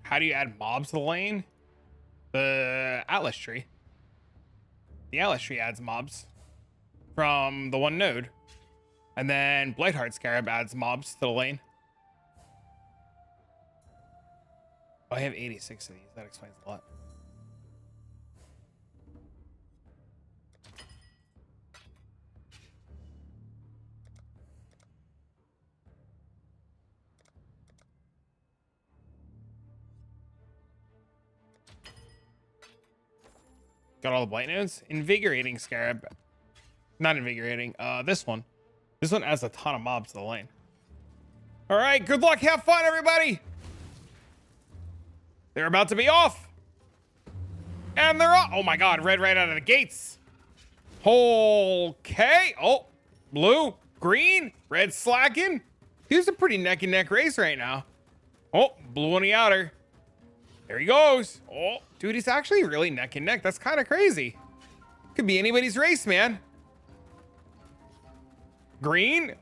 How do you add mobs to the lane? The Atlas tree. The Atlas tree adds mobs from the one node. And then Blightheart Scarab adds mobs to the lane. Oh, I have 86 of these. That explains a lot. Got all the blight nodes. Invigorating Scarab. Not invigorating. This one. This one adds a ton of mobs to the lane. All right, good luck. Have fun, everybody. They're about to be off. And they're off. Oh my God, red right out of the gates. Okay. Oh, blue, green, red slacking. Here's a pretty neck and neck race right now. Oh, blue on the outer. There he goes. Oh, dude, he's actually really neck and neck. That's kind of crazy. Could be anybody's race, man. Green.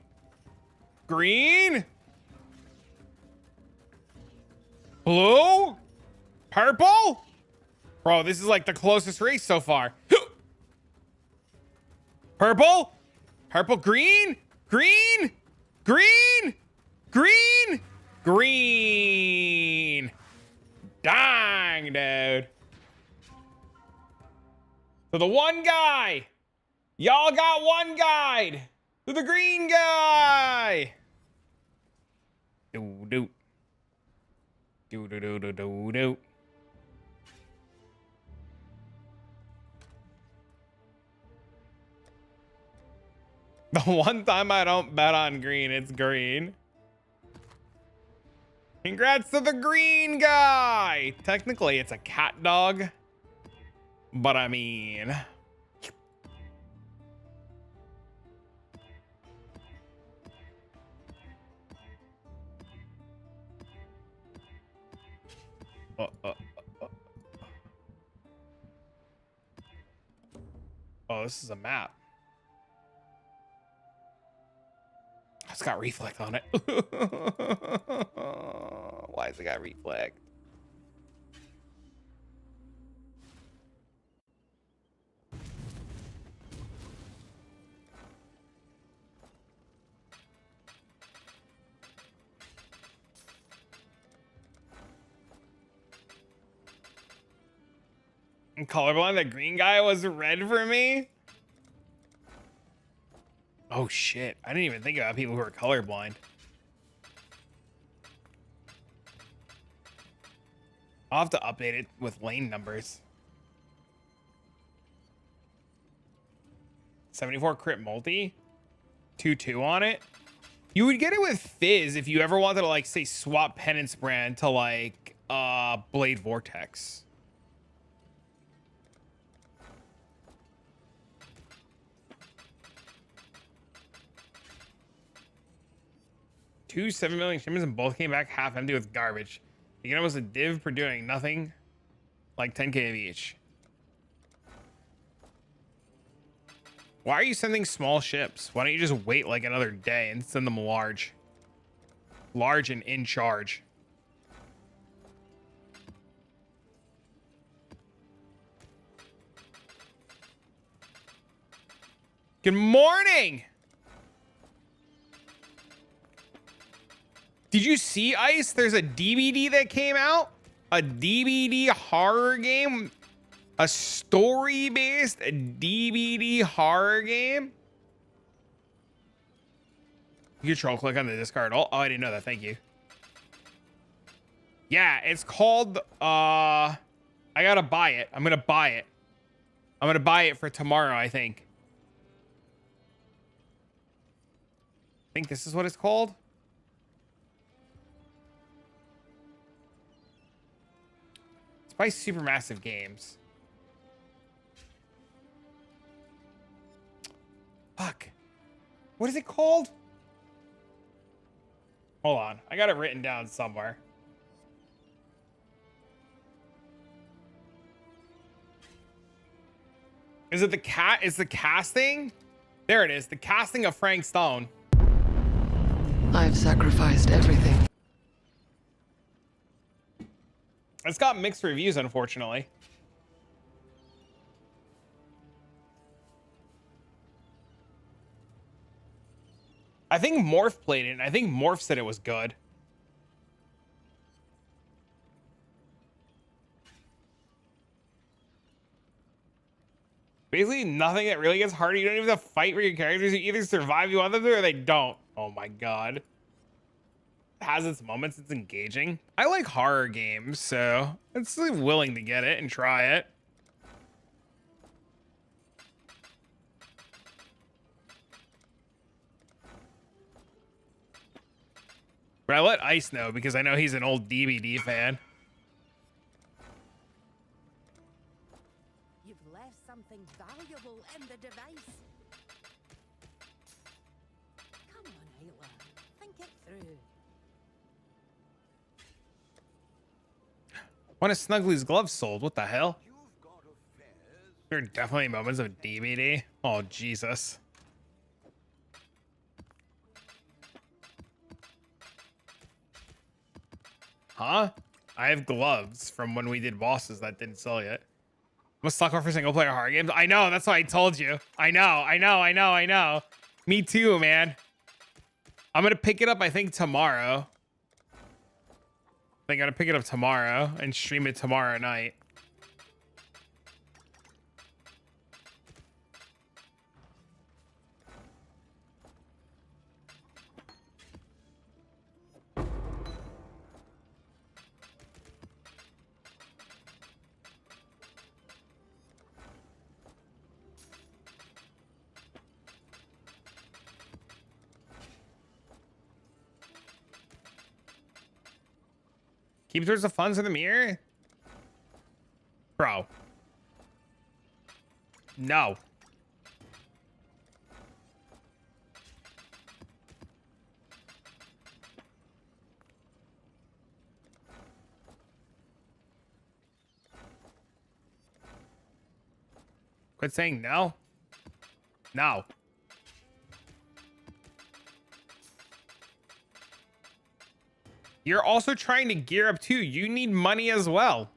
Green. Blue. Purple. Bro, this is like the closest race so far. Purple. Purple. Green. Green. Green. Green. Green. Dang, dude. So the one guy. Y'all got one guide. To the green guy. Do do. Do do do do do do. The one time I don't bet on green, it's green. Congrats to the green guy. Technically, it's a cat dog. But I mean... Oh, this is a map. It's got reflect on it. Why has it got reflect? I'm colorblind. The green guy was red for me. Oh shit! I didn't even think about people who are colorblind. I'll have to update it with lane numbers. 74 crit multi, 2-2 on it. You would get it with Fizz if you ever wanted to, like, say, swap Penance Brand to, like, Blade Vortex. Two 7 million shipments and both came back half empty with garbage. You get almost a div for doing nothing, like 10k of each. Why are you sending small ships? Why don't you just wait like another day and send them large? Large and in charge. Good morning! Did you see, Ice? There's a DVD that came out. A DVD horror game. A story-based DVD horror game. You control click on the discard. Oh, I didn't know that. Thank you. Yeah, it's called, I gotta buy it. I'm gonna buy it. I'm gonna buy it for tomorrow, I think. I think this is what it's called. It's by Supermassive Games. Fuck. What is it called? Hold on. I got it written down somewhere. Is it the cat? Is the casting? There it is. The casting of Frank Stone.
I've sacrificed everything.
It's got mixed reviews, unfortunately. I think Morph played it, and I think Morph said it was good. Basically, nothing that really gets harder. You don't even have to fight for your characters. You either survive you want them to, or they don't. Oh my god. It has its moments. It's engaging. I like horror games, so it's willing to get it and try it. But I let Ice know because I know he's an old DVD fan.
You've left something valuable in the device. Come on, Ayla. Think it through.
One of Snuggly's gloves sold. What the hell? There are definitely moments of DVD. Oh, Jesus. Huh? I have gloves from when we did bosses that didn't sell yet. I'm a sucker for single player horror games. I know, that's why I told you. I know. Me too, man. I'm gonna pick it up, I think, tomorrow. I think I'm gonna pick it up tomorrow and stream it tomorrow night. Keep towards the funds in the mirror? Bro. No. Quit saying no. No. You're also trying to gear up too. You need money as well.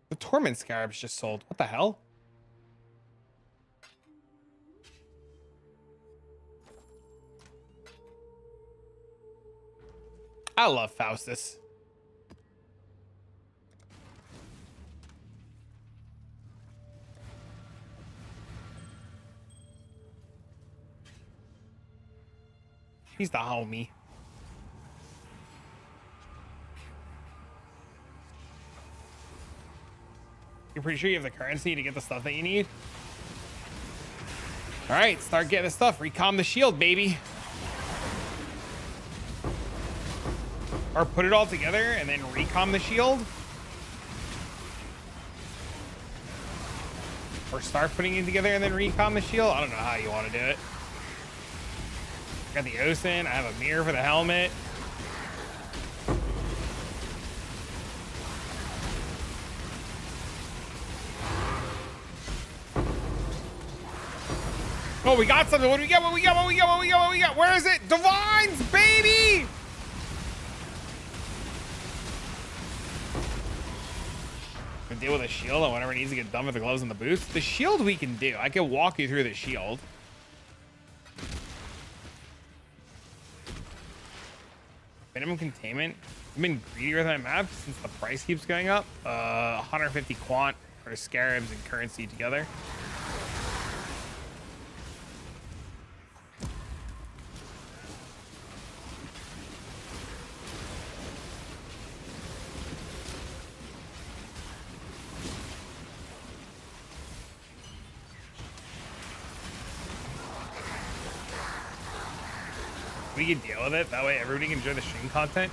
The Torment Scarabs just sold. What the hell? I love Faustus. He's the homie. You're pretty sure you have the currency to get the stuff that you need? All right, start getting the stuff. Recom the shield, baby. Or put it all together and then recom the shield. Or start putting it together and then recom the shield. I don't know how you want to do it. Got the Osin. I have a mirror for the helmet. Oh, we got something. What do we get? What we got? What we got? What we got? What we got? Where is it? Divines, baby! We deal with a shield and whenever it needs to get done with the gloves and the boots. The shield we can do. I can walk you through the shield. Minimum containment. I've been greedier with my map since the price keeps going up. 150 quant for scarabs and currency together. We can deal with it. That way everybody can enjoy the stream content.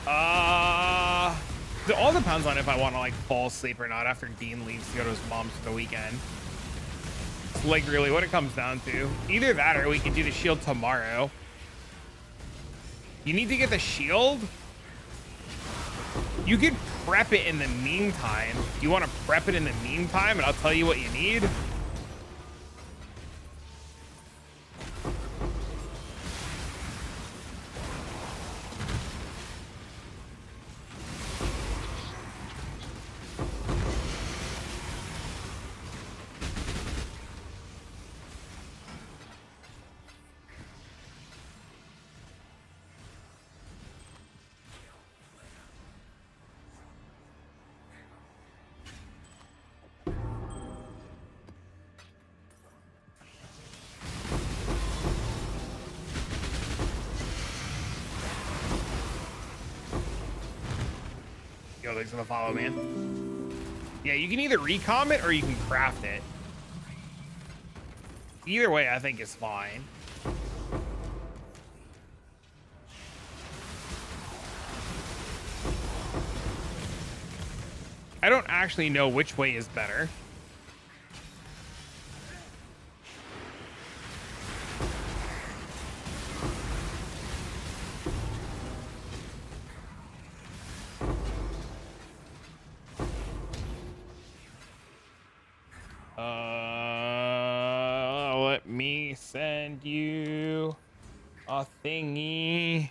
It all depends on if I want to like fall asleep or not after Dean leaves to go to his mom's for the weekend. It's like really what it comes down to. Either that or we can do the shield tomorrow. You need to get the shield. You could prep it in the meantime. You want to prep it in the meantime and I'll tell you what you need. Thanks for the follow, man. Yeah, you can either recom it or you can craft it. Either way, I think is fine. I don't actually know which way is better. Let me send you a thingy.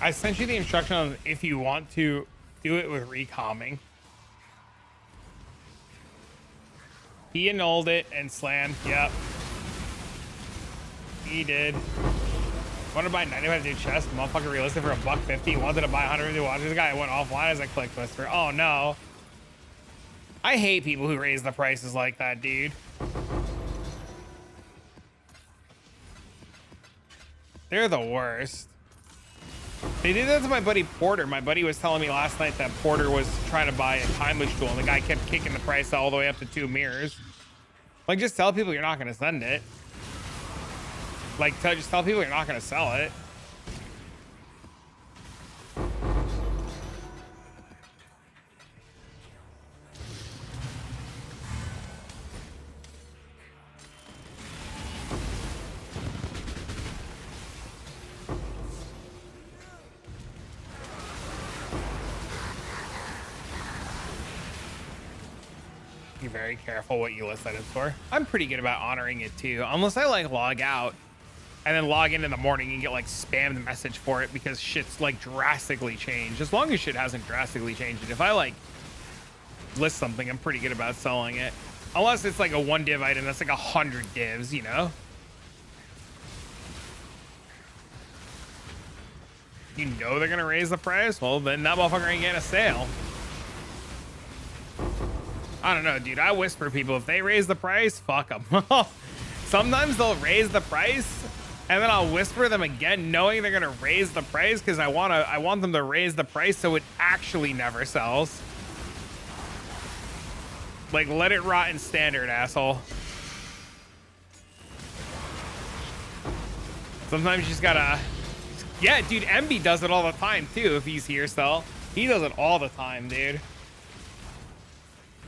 I sent you the instruction on if you want to do it with recomming. He annulled it and slammed. Yep. He did. Wanted to buy 95 new chest. Motherfucker realistic for $150. Wanted to buy 100 new watches. This guy went offline as a click twister. Oh no. I hate people who raise the prices like that, dude. They're the worst. They did that to my buddy Porter. My buddy was telling me last night that Porter was trying to buy a timeless tool and the guy kept kicking the price all the way up to 2 mirrors. Like, just tell people you're not going to send it. Like, just tell people you're not going to sell it. Be very careful what you list items for. I'm pretty good about honoring it too, unless I like log out and then log in the morning and get like spammed message for it because shit's like drastically changed. As long as shit hasn't drastically changed, if I like list something, I'm pretty good about selling it, unless it's like a 1 div item that's like 100 divs, you know. You know they're gonna raise the price, well then that motherfucker ain't getting a sale. I don't know, dude. I whisper people, if they raise the price, fuck them. Sometimes they'll raise the price and then I'll whisper them again, knowing they're going to raise the price because I want them to raise the price so it actually never sells. Like, let it rot in standard, asshole. Sometimes you just gotta... Yeah, dude, MB does it all the time, too, if he's here still. He does it all the time, dude.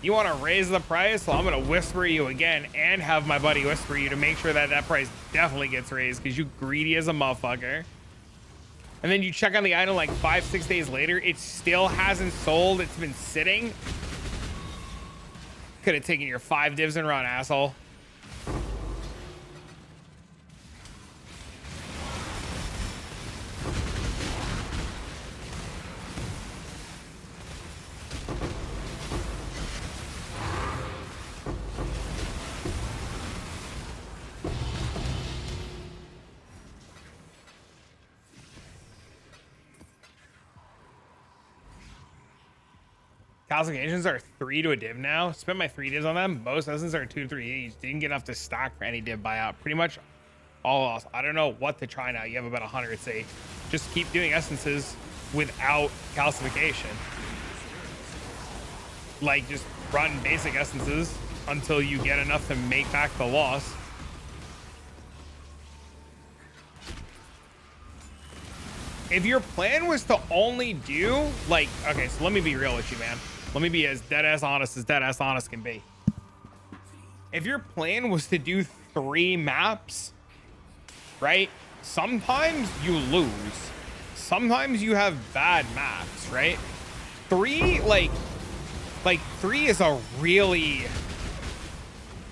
You want to raise the price? Well, I'm going to whisper you again and have my buddy whisper you to make sure that that price definitely gets raised because you greedy as a motherfucker. And then you check on the item like 5-6 days later. It still hasn't sold. It's been sitting. Could have taken your 5 divs and run, asshole. Calcifications are 3 to a div now. Spent my 3 divs on them. Most essence are 2 to 3 each. Didn't get enough to stock for any div buyout. Pretty much all else. I don't know what to try now. You have about 100, say. Just keep doing essences without calcification. Like, just run basic essences until you get enough to make back the loss. If your plan was to only do, like, okay, so let me be real with you, man. Let me be as dead-ass honest can be. If your plan was to do 3 maps, right? Sometimes you lose. Sometimes you have bad maps, right? 3, like 3 is a really,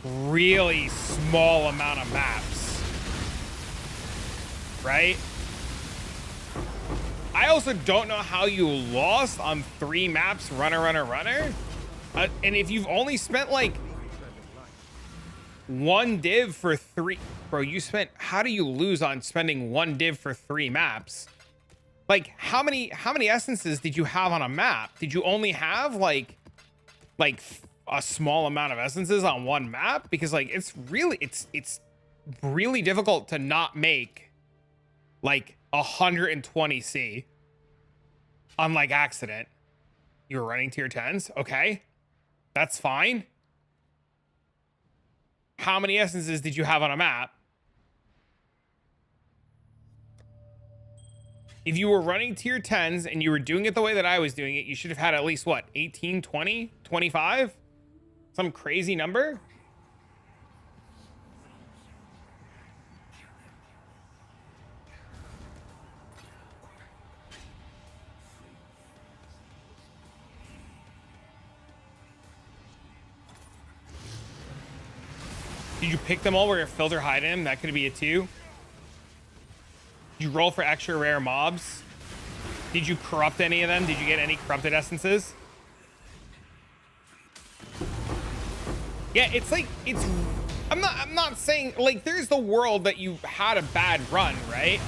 really small amount of maps, right? I also don't know how you lost on 3 maps, runner. And if you've only spent like 1 div for 3, bro, how do you lose on spending 1 div for 3 maps? Like, how many essences did you have on a map? Did you only have like a small amount of essences on 1 map? Because like, it's really difficult to not make like 120C on like accident. You were running tier 10s. Okay, that's fine. How many essences did you have on a map? If you were running tier 10s and you were doing it the way that I was doing it, you should have had at least what, 18, 20, 25, some crazy number. Did you pick them all where your filter hide in? That could be a 2. Did you roll for extra rare mobs? Did you corrupt any of them? Did you get any corrupted essences? Yeah, it's like, I'm not saying, like, there's the world that you had a bad run, right?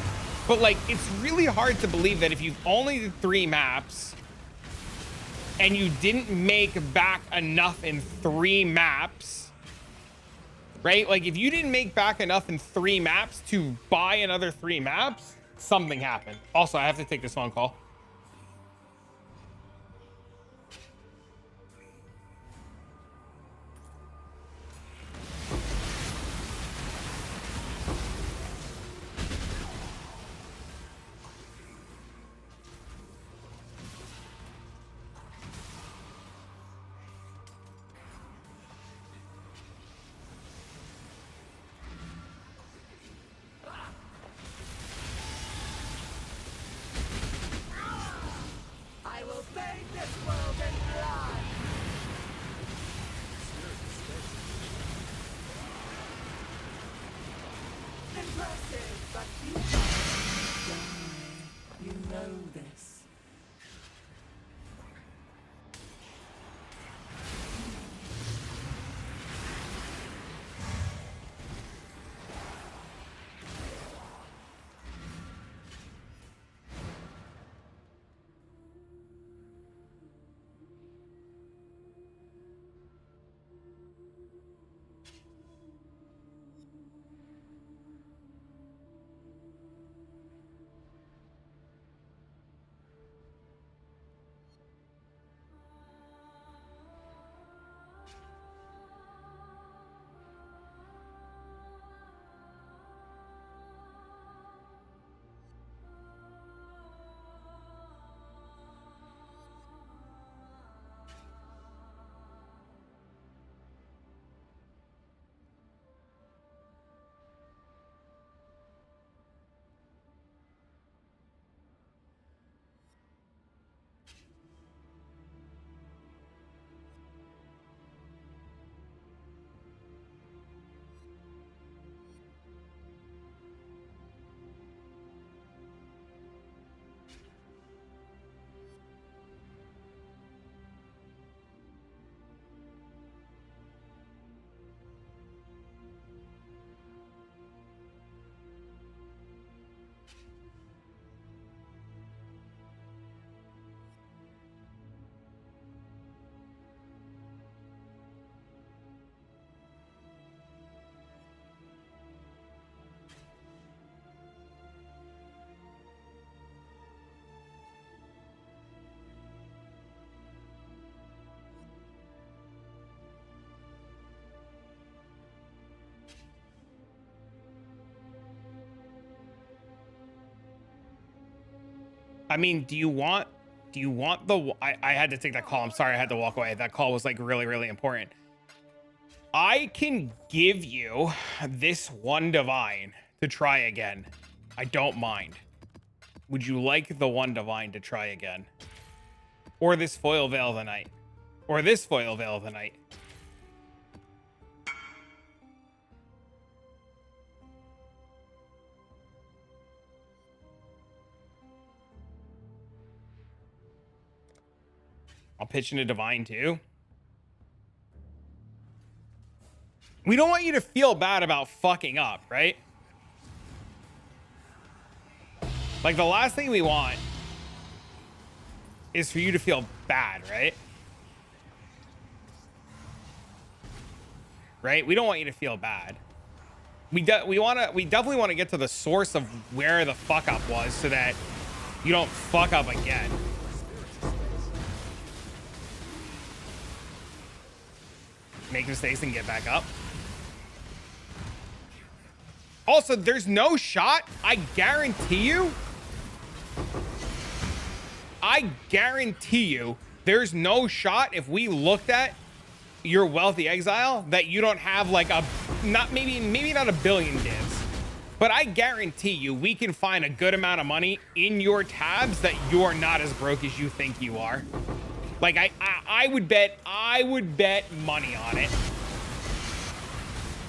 But like, it's really hard to believe that if you've only did 3 maps and you didn't make back enough in 3 maps, right? Like, if you didn't make back enough in 3 maps to buy another 3 maps, something happened. Also, I have to take this phone call.
I will bathe this world in blood. Impressive, but you die. You know this.
I mean, do you want the, I had to take that call. I'm sorry. I had to walk away. That call was like really, really important. I can give you this one divine to try again. I don't mind. Would you like the one divine to try again? Or this foil veil of the night? Or this foil veil of the night? I'll pitch in a divine too. We don't want you to feel bad about fucking up, right? Like the last thing we want is for you to feel bad, right? Right? We don't want you to feel bad. We definitely want to get to the source of where the fuck up was so that you don't fuck up again. Make mistakes and get back up. Also, there's no shot. I guarantee you there's no shot if we looked at your wealthy exile that you don't have like a, maybe not a billion divs, but I guarantee you we can find a good amount of money in your tabs that you're not as broke as you think you are. Like I would bet money on it.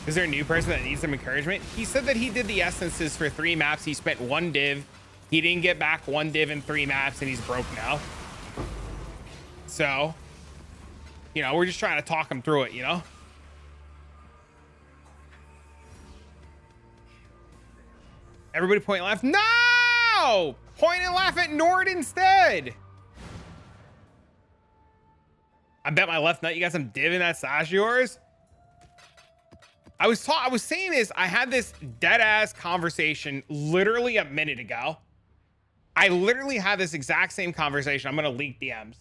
Is there a new person that needs some encouragement? He said that he did the essences for 3 maps. He spent 1 div. He didn't get back 1 div in 3 maps and he's broke now. So, you know, we're just trying to talk him through it, you know? Everybody point and laugh. No! Point and laugh at Nord instead. I bet my left nut you got some div in that sash of yours. I was saying this. I had this dead ass conversation literally a minute ago I literally had this exact same conversation. I'm gonna leak DMs.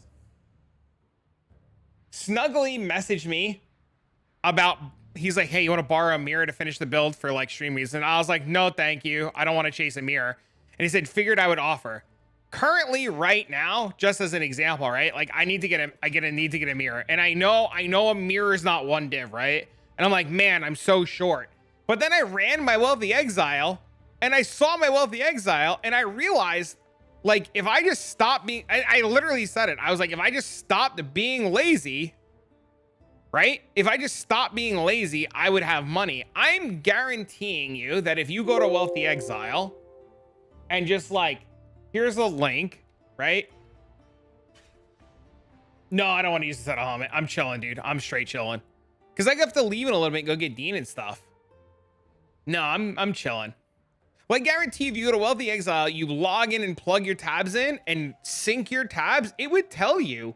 Snuggly messaged me about, he's like, hey, you want to borrow a mirror to finish the build for like stream reasons? And I was like, no, thank you. I don't want to chase a mirror. And he said, figured I would offer. Currently, right now, just as an example, right? Like I need to get a mirror. And I know a mirror is not one div, right? And I'm like, man, I'm so short. But then I ran my Wealthy Exile and I saw my Wealthy Exile and I realized, like, if I just stop being, I literally said it. I was like, if I just stopped being lazy, right? If I just stopped being lazy, I would have money. I'm guaranteeing you that if you go to Wealthy Exile and just like, here's a link, right? No, I don't want to use this at a helmet. I'm chilling, dude. I'm straight chilling. Because I have to leave in a little bit and go get Dean and stuff. No, I'm chilling. Well, I guarantee if you go to Wealthy Exile, you log in and plug your tabs in and sync your tabs, it would tell you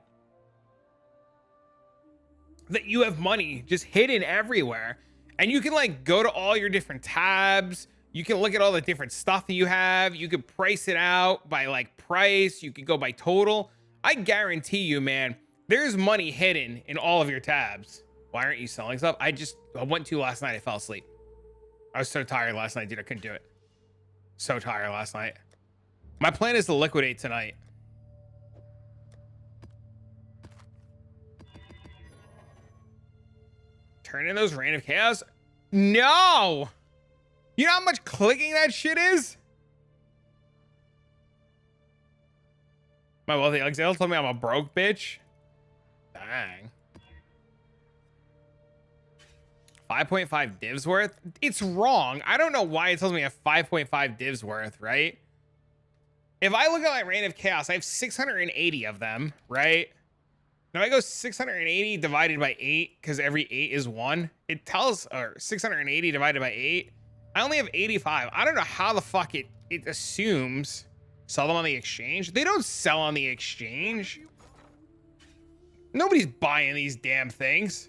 that you have money just hidden everywhere. And you can like go to all your different tabs. You can look at all the different stuff that you have. You could price it out by like price. You could go by total. I guarantee you, man, there's money hidden in all of your tabs. Why aren't you selling stuff? I went to last night. I fell asleep. I was so tired last night, dude. I couldn't do it. So tired last night. My plan is to liquidate tonight. Turn in those random chaos? No! You know how much clicking that shit is? My Wealthy Exile told me I'm a broke bitch. Dang. 5.5 divs worth? It's wrong. I don't know why it tells me a 5.5 divs worth, right? If I look at my Reign of Chaos, I have 680 of them, right? Now I go 680 divided by 8, because every 8 is 1. It tells, or 680 divided by 8. I only have 85. I don't know how the fuck it assumes sell them on the exchange. They don't sell on the exchange. Nobody's buying these damn things.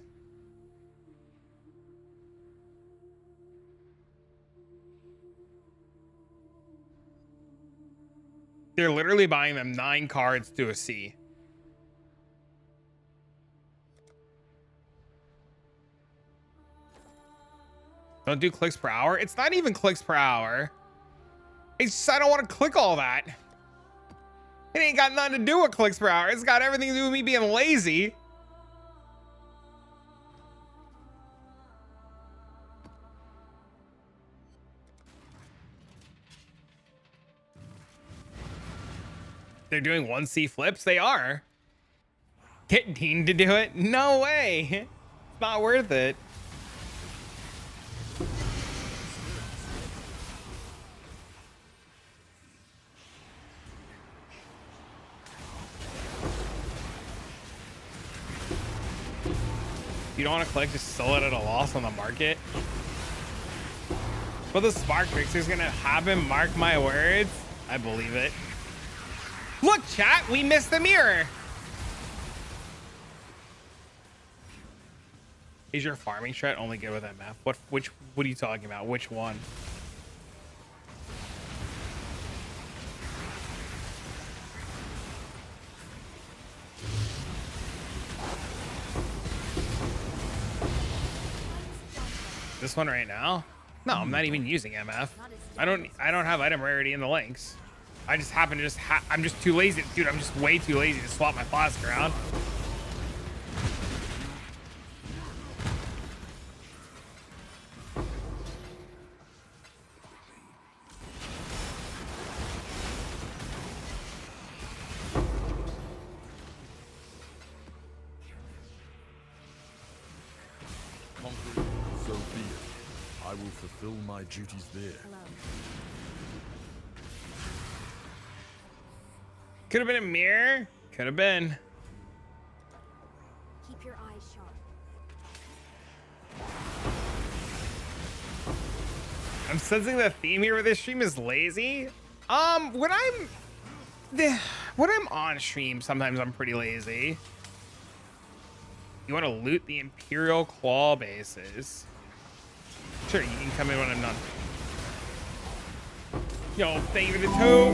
They're literally buying them 9 cards to a C. Don't do clicks per hour. It's not even clicks per hour. It's just I don't want to click all that. It ain't got nothing to do with clicks per hour. It's got everything to do with me being lazy. They're doing 1C flips? They are. Get Dean to do it? No way. It's not worth it. You don't want to click, just sell it at a loss on the market. But the Spark Fixer's gonna have him, mark my words. I believe it. Look, chat, we missed the mirror. Is your farming strat only good with MF? What are you talking about? Which one? This one right now? No, I'm not even using MF. I don't have item rarity in the links. I just happen to I'm just too lazy. Dude, I'm just way too lazy to swap my flask around.
So be it. I will fulfill my duties there.
Could have been a mirror. Could have been.
Keep your eyes sharp.
I'm sensing the theme here with this stream is lazy. When I'm on stream, sometimes I'm pretty lazy. You want to loot the Imperial Claw bases? Sure, you can come in when I'm done. Yo, thank you for the toe.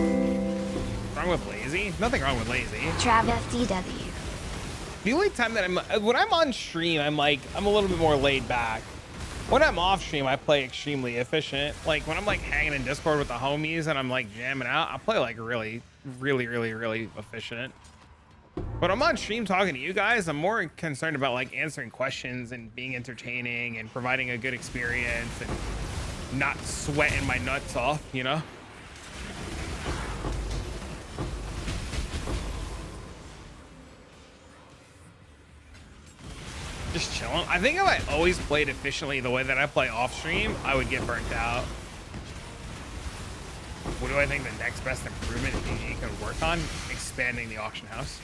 Wrong with lazy? Nothing wrong with lazy.
Travis DW.
The only time that when I'm on stream, I'm a little bit more laid back. When I'm off stream, I play extremely efficient. Like when I'm like hanging in Discord with the homies and I'm like jamming out, I play like really efficient. But I'm on stream talking to you guys. I'm more concerned about like answering questions and being entertaining and providing a good experience and not sweating my nuts off, you know? Just chilling. I think if I always played efficiently the way that I play off stream, I would get burnt out. What do I think the next best improvement PG could work on? Expanding the auction house.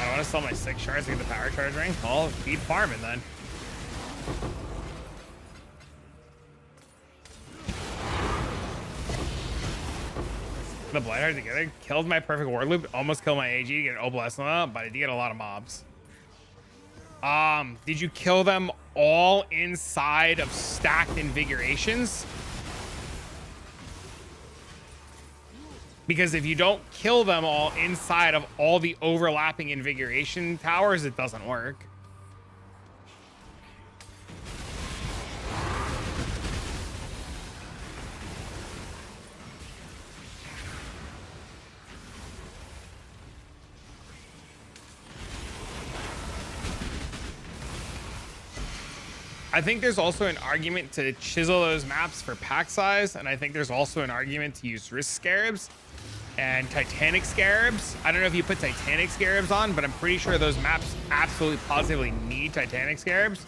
I want to sell my 6 shards to get the power charge ring. Well, keep farming then. The Blightheart together killed my perfect ward loop, almost killed my AG to get an Oblast, but I did get a lot of mobs. Did you kill them all inside of stacked invigораtions? Because if you don't kill them all inside of all the overlapping invigoration towers, it doesn't work. I think there's also an argument to chisel those maps for pack size, and I think there's also an argument to use Risk Scarabs and Titanic Scarabs. I don't know if you put Titanic Scarabs on, but I'm pretty sure those maps absolutely positively need Titanic Scarabs.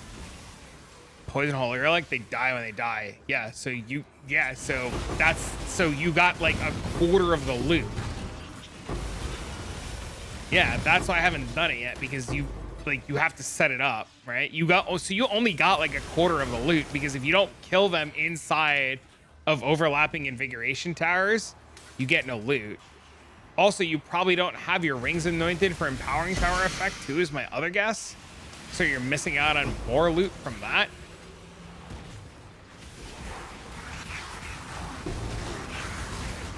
Poison Holy Relic, they die when they die. Yeah, so you got like a quarter of the loot. Yeah, that's why I haven't done it yet, because you have to set it up, right? So you only got like a quarter of the loot, because if you don't kill them inside of overlapping invigoration towers, you get no loot. Also, you probably don't have your rings anointed for empowering power effect too, is my other guess. So you're missing out on more loot from that.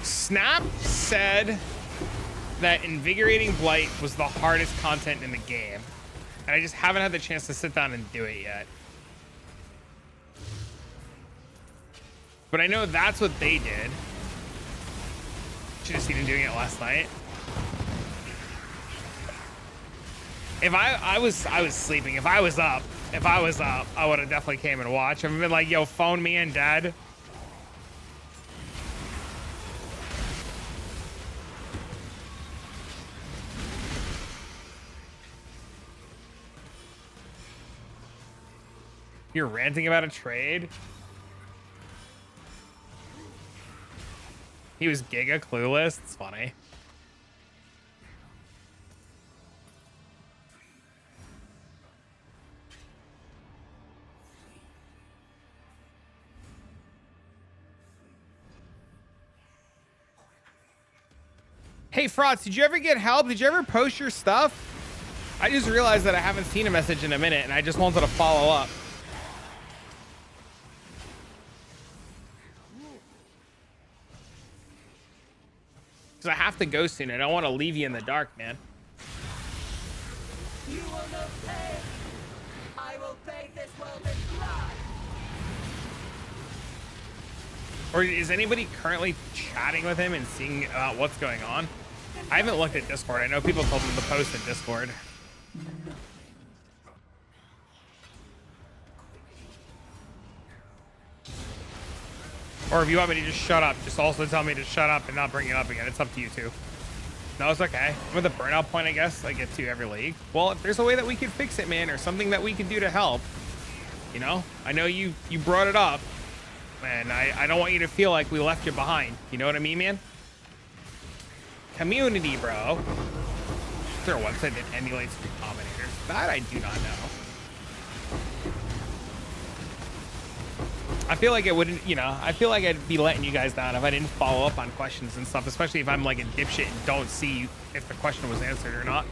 Snap said that Invigorating Blight was the hardest content in the game, and I just haven't had the chance to sit down and do it yet. But I know that's what they did. Should have seen him doing it last night. If I was sleeping. If I was up, I would have definitely came and watched. I've been like, yo, phone me in, Dad. You're ranting about a trade? He was giga clueless. It's funny. Hey, Frauds, did you ever get help? Did you ever post your stuff? I just realized that I haven't seen a message in a minute, and I just wanted to follow up. Because I have to go soon. I don't want to leave you in the dark, man.
You will not pay. I will pay this world in blood.
Or is anybody currently chatting with him and seeing about what's going on? I haven't looked at Discord. I know people told him to post in Discord. Or if you want me to just shut up, just also tell me to shut up and not bring it up again. It's up to you too. No, it's okay. With a burnout point, I guess, I get to every league. Well, if there's a way that we could fix it, man, or something that we can do to help, you know? I know you brought it up, and I don't want you to feel like we left you behind. You know what I mean, man? Community, bro. Is there a website that emulates recombinators? That I do not know. I feel like it wouldn't, you know, I feel like I'd be letting you guys down if I didn't follow up on questions and stuff, especially if I'm like a dipshit and don't see if the question was answered or not.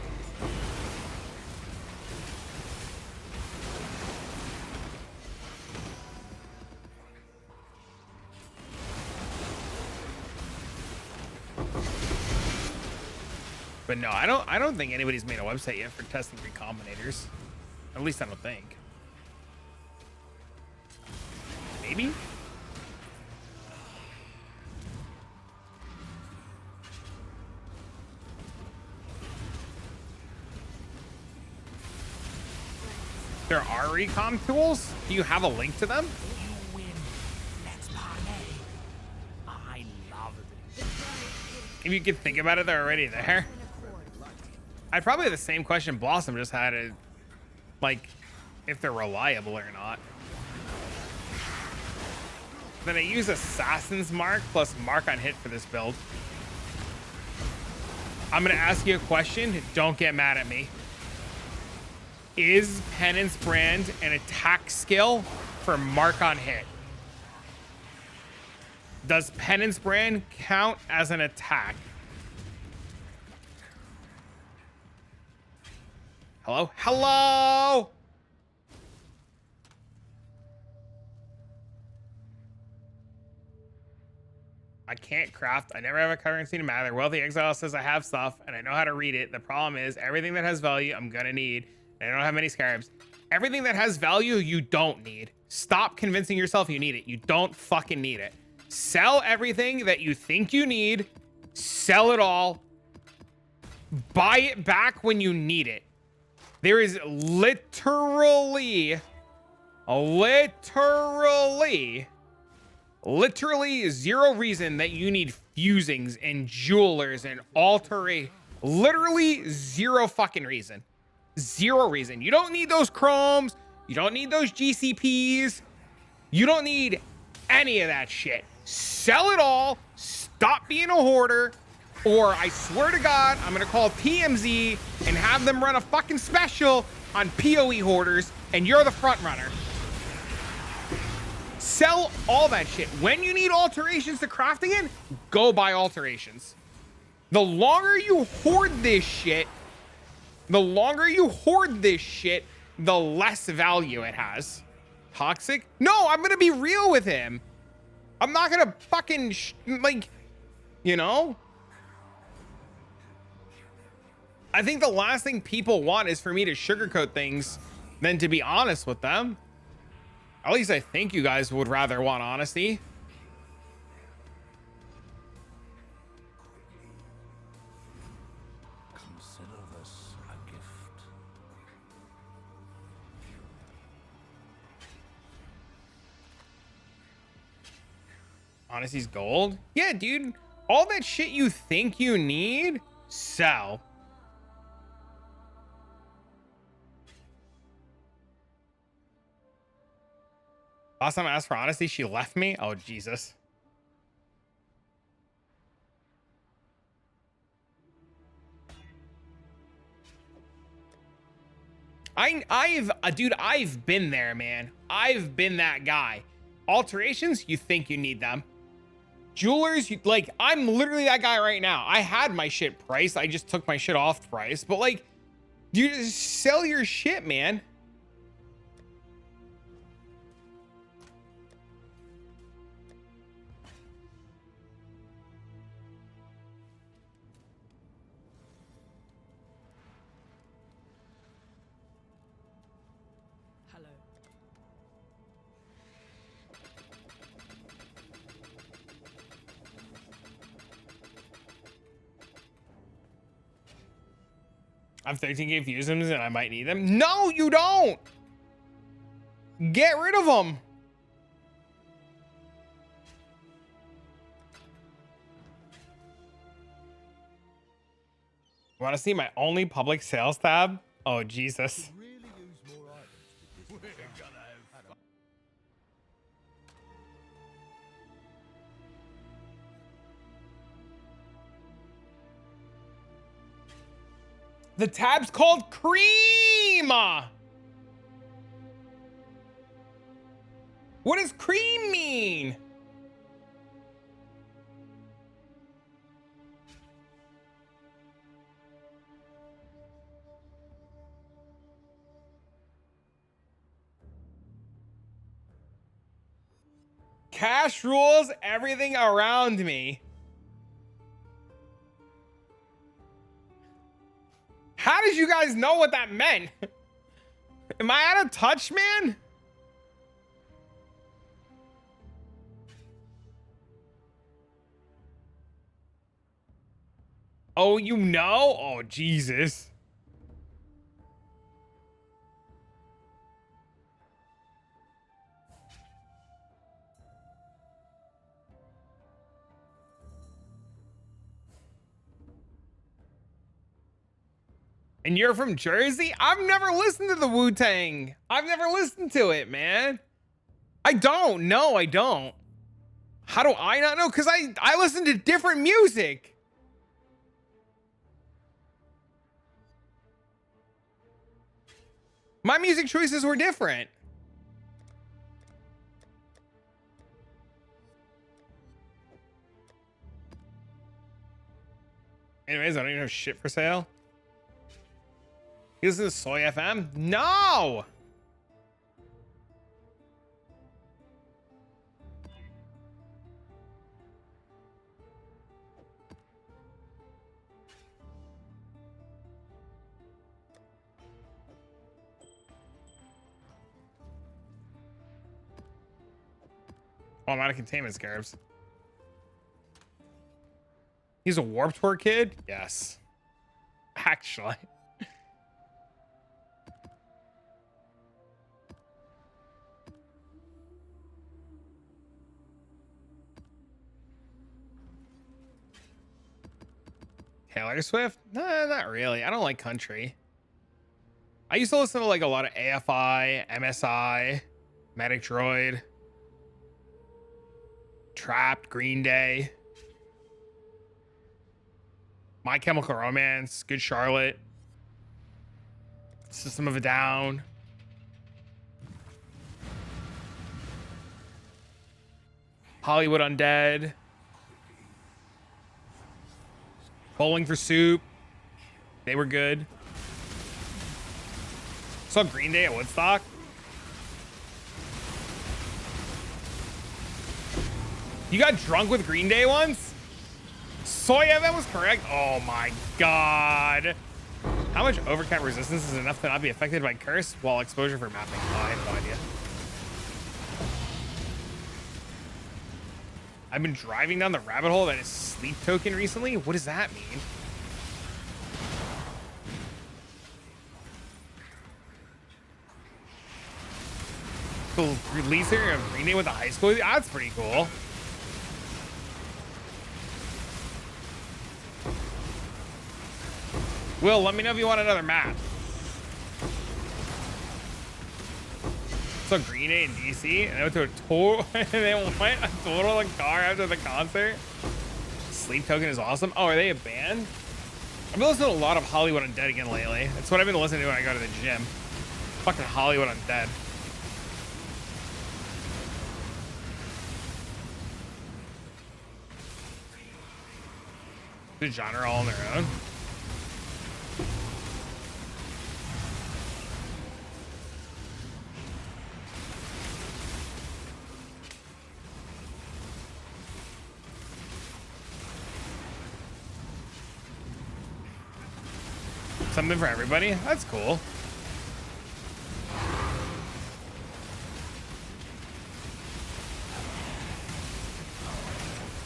But no, I don't think anybody's made a website yet for testing recombinators. At least I don't think. Maybe? There are recom tools? Do you have a link to them?
You win. Let's party. I love this.
If you could think about it, they're already there. I'd probably have the same question Blossom just had, it, like, if they're reliable or not. Then I use Assassin's Mark plus Mark on Hit for this build. I'm gonna ask you a question. Don't get mad at me. Is Penance Brand an attack skill for Mark on Hit? Does Penance Brand count as an attack? Hello? Hello? I can't craft. I never have a currency to matter. Wealthy Exile says I have stuff and I know how to read it. The problem is everything that has value, I'm gonna need. And I don't have many scarabs. Everything that has value, you don't need. Stop convincing yourself you need it. You don't fucking need it. Sell everything that you think you need. Sell it all. Buy it back when you need it. There is literally zero reason that you need fusings and jewelers and alterate. Literally zero fucking reason. Zero reason. You don't need those chromes. You don't need those GCPs. You don't need any of that shit. Sell it all. Stop being a hoarder. Or I swear to God, I'm going to call TMZ and have them run a fucking special on PoE hoarders. And you're the front runner. Sell all that shit. When you need alterations to crafting it, go buy alterations. The longer you hoard this shit, the less value it has. Toxic? No, I'm gonna be real with him. I'm not gonna fucking like, you know? I think the last thing people want is for me to sugarcoat things than to be honest with them. At least I think you guys would rather want honesty.
Consider this a gift.
Honesty's gold? Yeah, dude. All that shit you think you need, sell. Last time I asked for honesty, she left me. Oh, Jesus. Dude, I've been there, man. I've been that guy. Alterations, you think you need them. Jewelers, like, I'm literally that guy right now. I had my shit priced. I just took my shit off price. But, like, you just sell your shit, man.
Hello.
I have 13k fusions and I might need them. No, you don't. Get rid of them. Want to see my only public sales tab? Oh, Jesus.
Really use more items with this. We're gonna have fun.
The tab's called cream. What does cream mean? Cash rules everything around me. How did you guys know what that meant? Am I out of touch, man? Oh, you know? Oh, Jesus. And you're from Jersey? I've never listened to the Wu-Tang. I've never listened to it, man. I don't. No, I don't. How do I not know? Because I listen to different music. My music choices were different. Anyways, I don't even have shit for sale. This is Soy FM? No! Oh, I'm out of containment scarabs. He's a Warped Tour kid? Yes. Actually. Taylor Swift? Nah, not really. I don't like country. I used to listen to like a lot of AFI, MSI, Medic Droid, Trapped, Green Day, My Chemical Romance, Good Charlotte, System of a Down. Hollywood Undead. Bowling for Soup. They were good. Saw Green Day at Woodstock. You got drunk with Green Day once? So yeah, that was correct. Oh my god. How much overcap resistance is enough to not be affected by curse while exposure for mapping? Oh, I have no idea. I've been driving down the rabbit hole that is sleep token recently. What does that mean? The releaser of Green Day with the high school. That's pretty cool. Will, let me know if you want another map. So Green Day in DC, and I went to a tour, and they went a total in the car after the concert. Sleep Token is awesome. Oh, are they a band? I've been listening to a lot of Hollywood Undead again lately. That's what I've been listening to when I go to the gym. Fucking Hollywood Undead. The genre all on their own. Something for everybody? That's cool.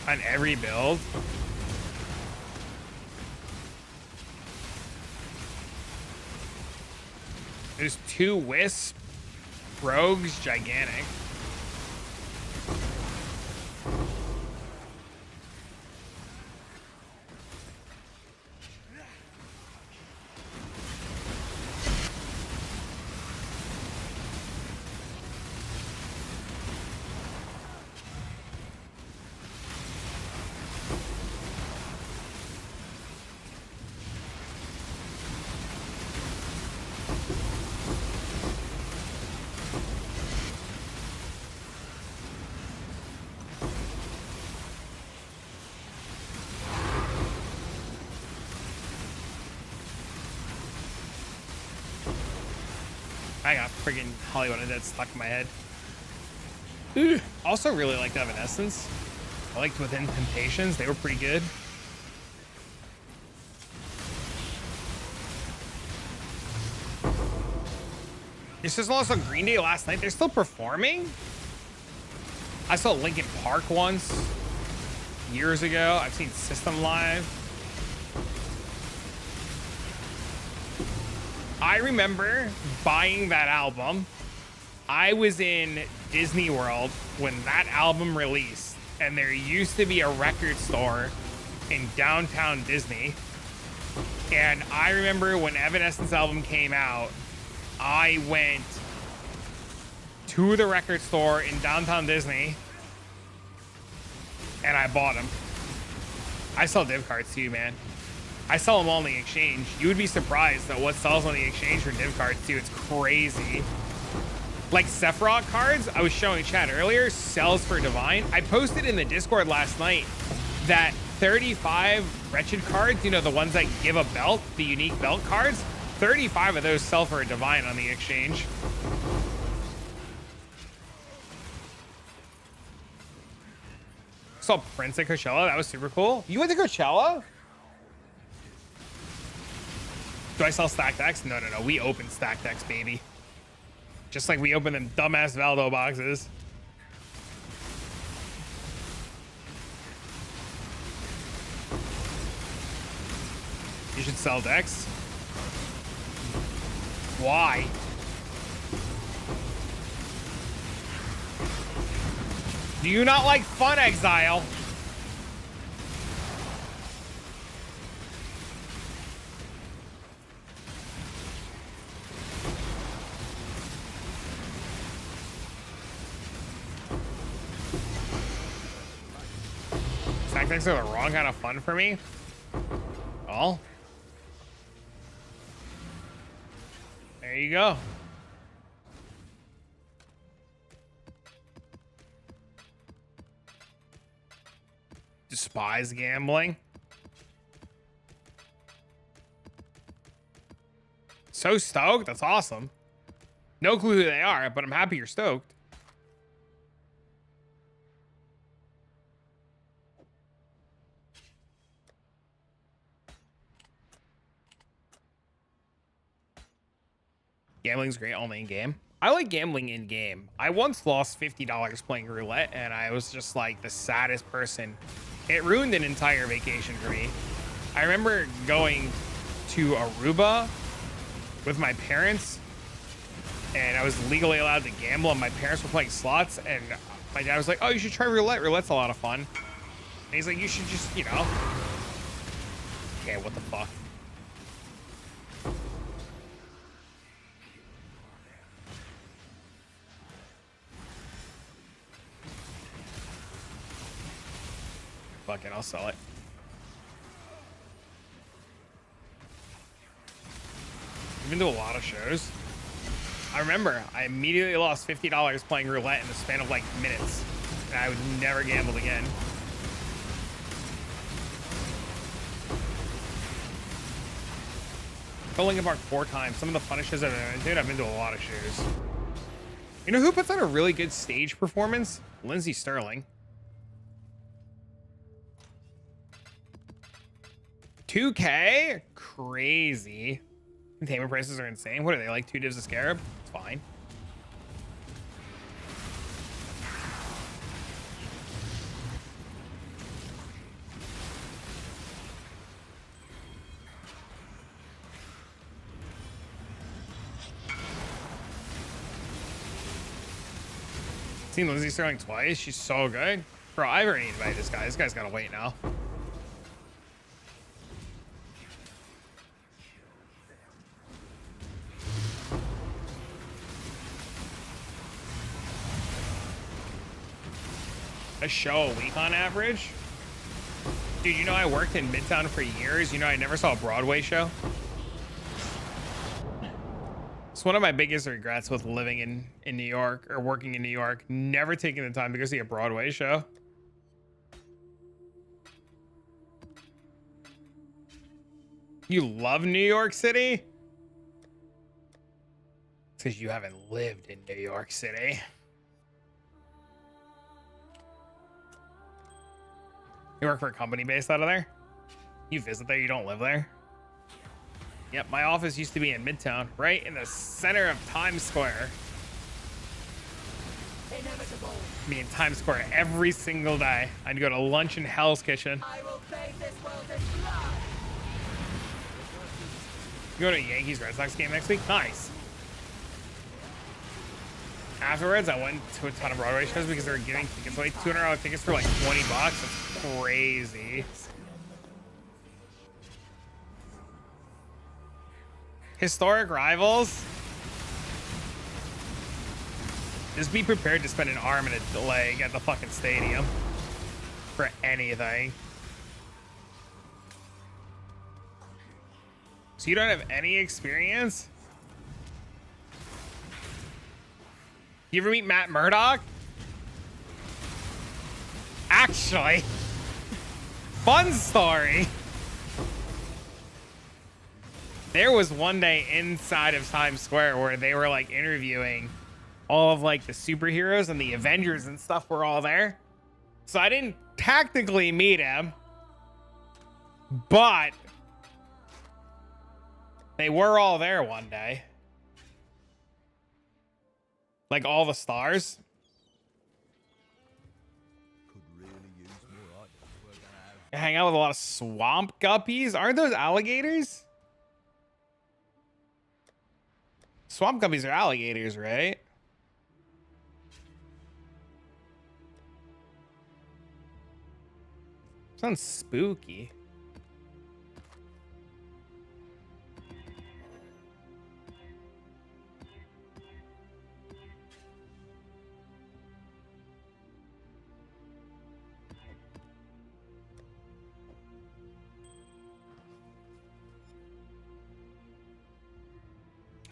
On every build. There's 2 Wisp, Rogues, Gigantic. I got friggin' Hollywood Undead stuck in my head. Also really liked Evanescence. I liked Within Temptations. They were pretty good. This is also Green Day last night. They're still performing. I saw Linkin Park once years ago. I've seen System live. I remember buying that album. I was in Disney World when that album released, and there used to be a record store in downtown Disney. And I remember when Evanescence album came out, I went to the record store in downtown Disney and I bought them. I sell div cards too, man. I sell them all on the exchange. You would be surprised at what sells on the exchange for div cards too. It's crazy. Like Sephiroth cards, I was showing chat earlier, sells for Divine. I posted in the Discord last night that 35 Wretched cards, you know, the ones that give a belt, the unique belt cards, 35 of those sell for a Divine on the exchange. Saw Prince at Coachella. That was super cool. You went to Coachella? Do I sell stacked decks? No. We open stacked decks, baby. Just like we open them dumbass Valdo boxes. You should sell decks. Why? Do you not like fun, Exile? Stack decks are the wrong kind of fun for me. Well, there you go. Despise gambling. So stoked. That's awesome. No clue who they are, but I'm happy you're stoked. Gambling's great only in game. I like gambling in game. I once lost $50 playing roulette, and I was just like the saddest person. It ruined an entire vacation for me. I remember going to Aruba with my parents, and I was legally allowed to gamble, and my parents were playing slots, and my dad was like, oh, you should try roulette. Roulette's a lot of fun. And he's like, you should just, you know. Okay, what the fuck? Fuck it, I'll sell it. I've been to a lot of shows. I remember I immediately lost $50 playing roulette in the span of like minutes, and I would never gamble again. Go Linkin Park 4 times. Some of the funnest shows I've been to. I've been to a lot of shows. You know who puts on a really good stage performance? Lindsey Sterling. 2K? Crazy. Containment prices are insane. What are they, like 2 divs a scarab? It's fine. Seen Lindsey Sterling twice. She's so good. Bro, I've already invited this guy. This guy's gotta wait now. A show a week on average? Dude, you know I worked in Midtown for years. You know I never saw a Broadway show. It's one of my biggest regrets with living in New York or working in New York. Never taking the time to go see a Broadway show. You love New York City? It's because you haven't lived in New York City. You work for a company based out of there? You visit there, you don't live there? Yep, my office used to be in Midtown, right in the center of Times Square.
Inevitable.
Be in Times Square every single day. I'd go to lunch in Hell's Kitchen.
I will bathe this world in blood.
Go to a Yankees Red Sox game next week? Nice. Afterwards, I went to a ton of Broadway shows because they were giving tickets away. $200 tickets for like 20 bucks. That's crazy. Historic rivals. Just be prepared to spend an arm and a leg at the fucking stadium for anything. So you don't have any experience? You ever meet Matt Murdock? Actually, fun story. There was one day inside of Times Square where they were like interviewing all of like the superheroes, and the Avengers and stuff were all there. So I didn't technically meet him, but they were all there one day. Like all the stars.
Could really use more items. We're gonna have
I hang out with a lot of swamp guppies. Aren't those alligators? Swamp guppies are alligators, right? Sounds spooky.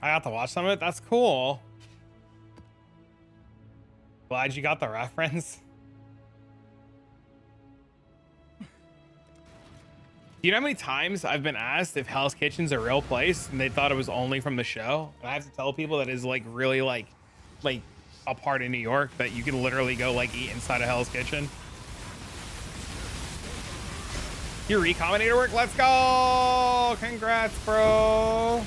I got to watch some of it. That's cool. Glad you got the reference. Do you know how many times I've been asked if Hell's Kitchen's a real place and they thought it was only from the show? And I have to tell people that is like really like a part in New York that you can literally go like eat inside of Hell's Kitchen. Your Recombinator work? Let's go! Congrats, bro.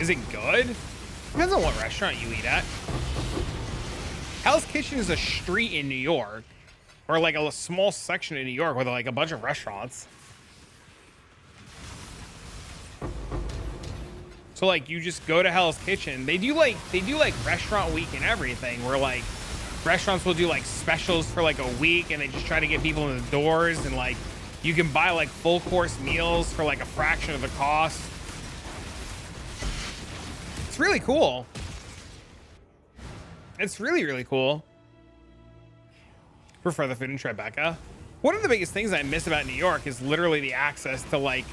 Is it good? Depends on what restaurant you eat at. Hell's Kitchen is a street in New York, or like a small section in New York with like a bunch of restaurants. So like you just go to Hell's Kitchen. They do like restaurant week and everything, where like restaurants will do like specials for like a week, and they just try to get people in the doors, and like you can buy like full course meals for like a fraction of the cost. It's really cool. It's really, really cool. Prefer the food in Tribeca. One of the biggest things I miss about New York is literally the access to like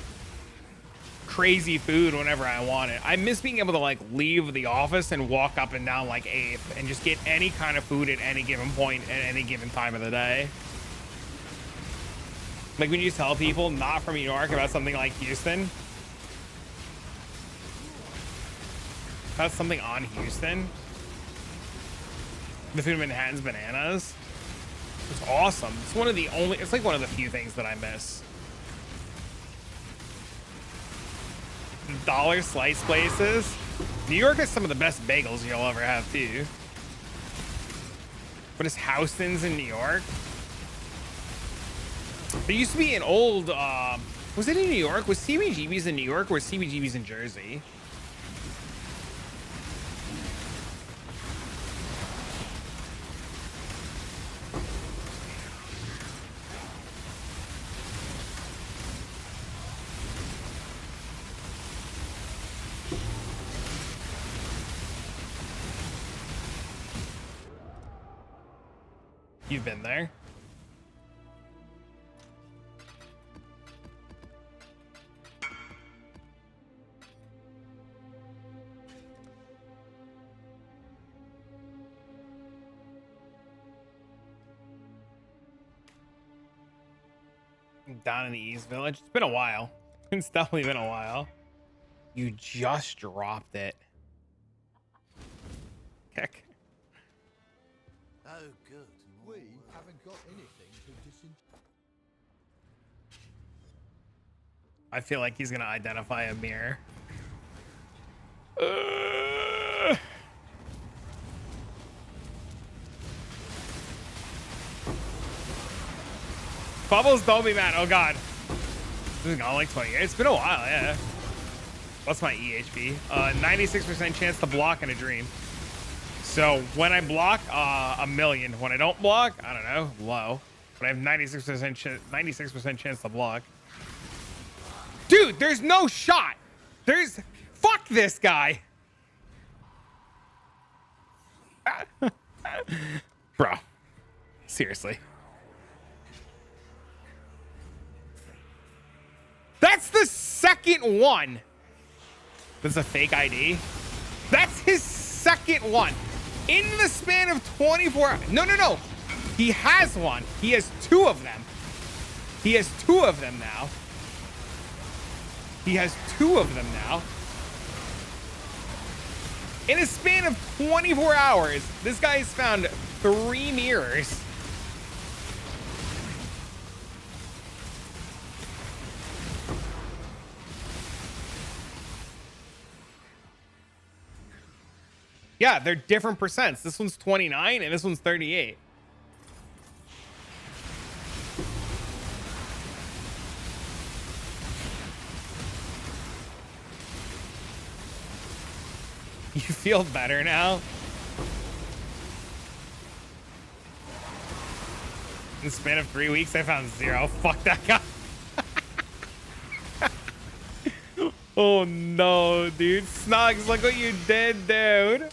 crazy food whenever I want it. I miss being able to like leave the office and walk up and down like 8th and just get any kind of food at any given point at any given time of the day. Like when you tell people not from New York about something like Houston, that's something on Houston. The food in Manhattan's bananas. It's awesome. It's one of the only, it's like one of the few things that I miss. Dollar slice places. New York has some of the best bagels you'll ever have too. What is Houston's in New York? There used to be an old, was it in New York? Was CBGB's in New York or was CBGB's in Jersey? You've been there. Down in the East Village. It's been a while. It's definitely been a while. You just dropped it. Heck.
Oh, good.
We haven't got anything to disenchant.
I feel like he's gonna identify a mirror. Bubbles, don't be mad. Oh god. This is gone like 20 years. It's been a while, yeah. What's my EHP? 96% chance to block in a dream. So when I block, a million. When I don't block, I don't know, low. But I have 96% chance to block. Dude, there's no shot. Fuck this guy. Bro, seriously. That's the second one. This is a fake ID. That's his second one in the span of 24 hours. No. He has one. He has two of them. He has two of them now. He has two of them now. In a span of 24 hours, this guy has found 3 mirrors. Yeah, they're different percents. This one's 29 and this one's 38. You feel better now? In the span of 3 weeks, I found 0. Fuck that guy. Oh no, dude. Snugs, look what you did, dude.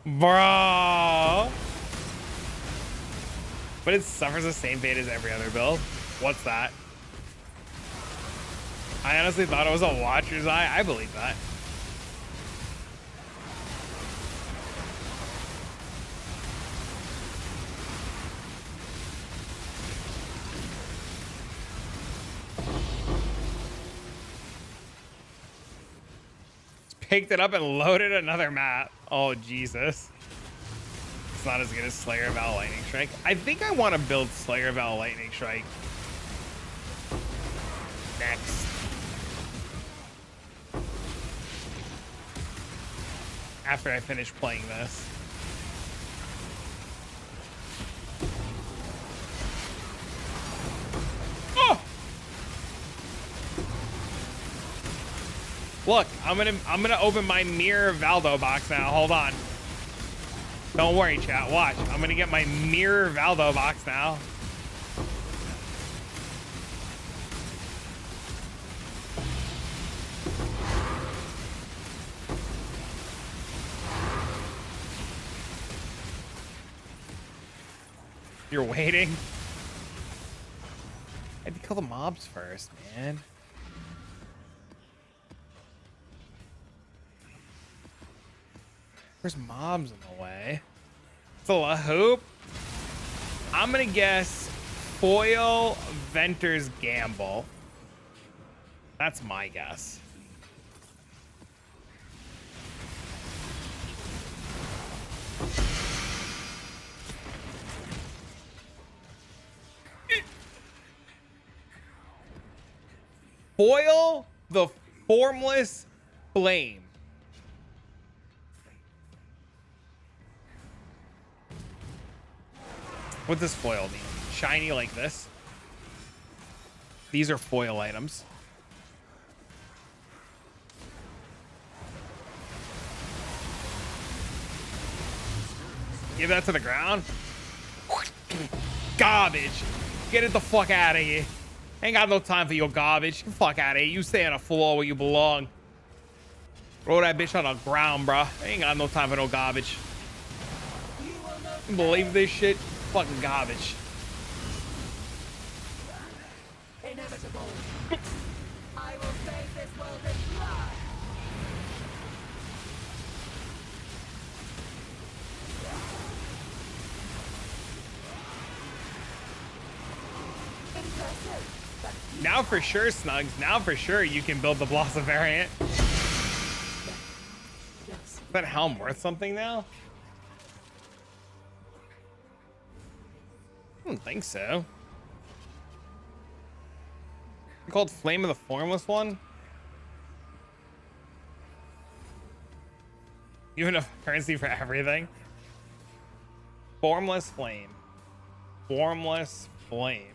Bro. But it suffers the same fate as every other build. What's that? I honestly thought it was a Watcher's Eye. I believe that. Picked it up and loaded another map. Oh, Jesus. It's not as good as Slayer of Al Lightning Strike. I think I want to build Slayer of Al Lightning Strike next. After I finish playing this. Oh! Look, I'm gonna open my Mirror Valdo box now. Hold on. Don't worry, chat. Watch. I'm gonna get my Mirror Valdo box now. You're waiting? I had to kill the mobs first, man. There's mobs in the way. So a hoop. I'm gonna guess foil Venter's Gamble. That's my guess. Foil the Formless Flame. What does foil mean? Shiny like this? These are foil items. Give that to the ground. Garbage. Get it the fuck out of here. Ain't got no time for your garbage. Get the fuck out of here. You stay on the floor where you belong. Throw that bitch on the ground, bruh. Ain't got no time for no garbage. You believe this shit? Fucking garbage.
Inevitable. I will save this world in blood. Impressive, but
Now for sure, Snugs. Now for sure you can build the Blossom variant. Is that helm worth something now? I don't think so. Called Flame of the Formless one? You have enough currency for everything? Formless Flame. Formless Flame.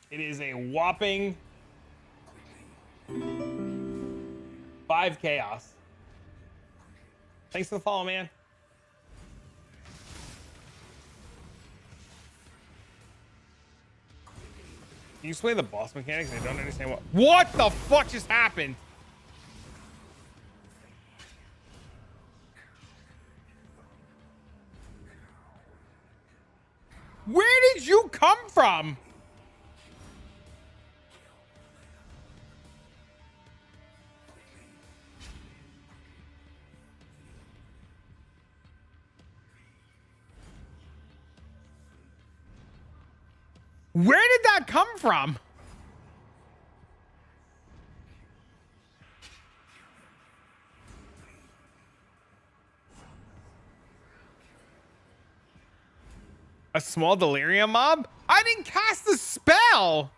It is a whopping 5 chaos. Thanks for the follow, man. Can you explain the boss mechanics? I don't understand what the fuck just happened? Where did you come from? Where did that come from? A small delirium mob? I didn't cast the spell.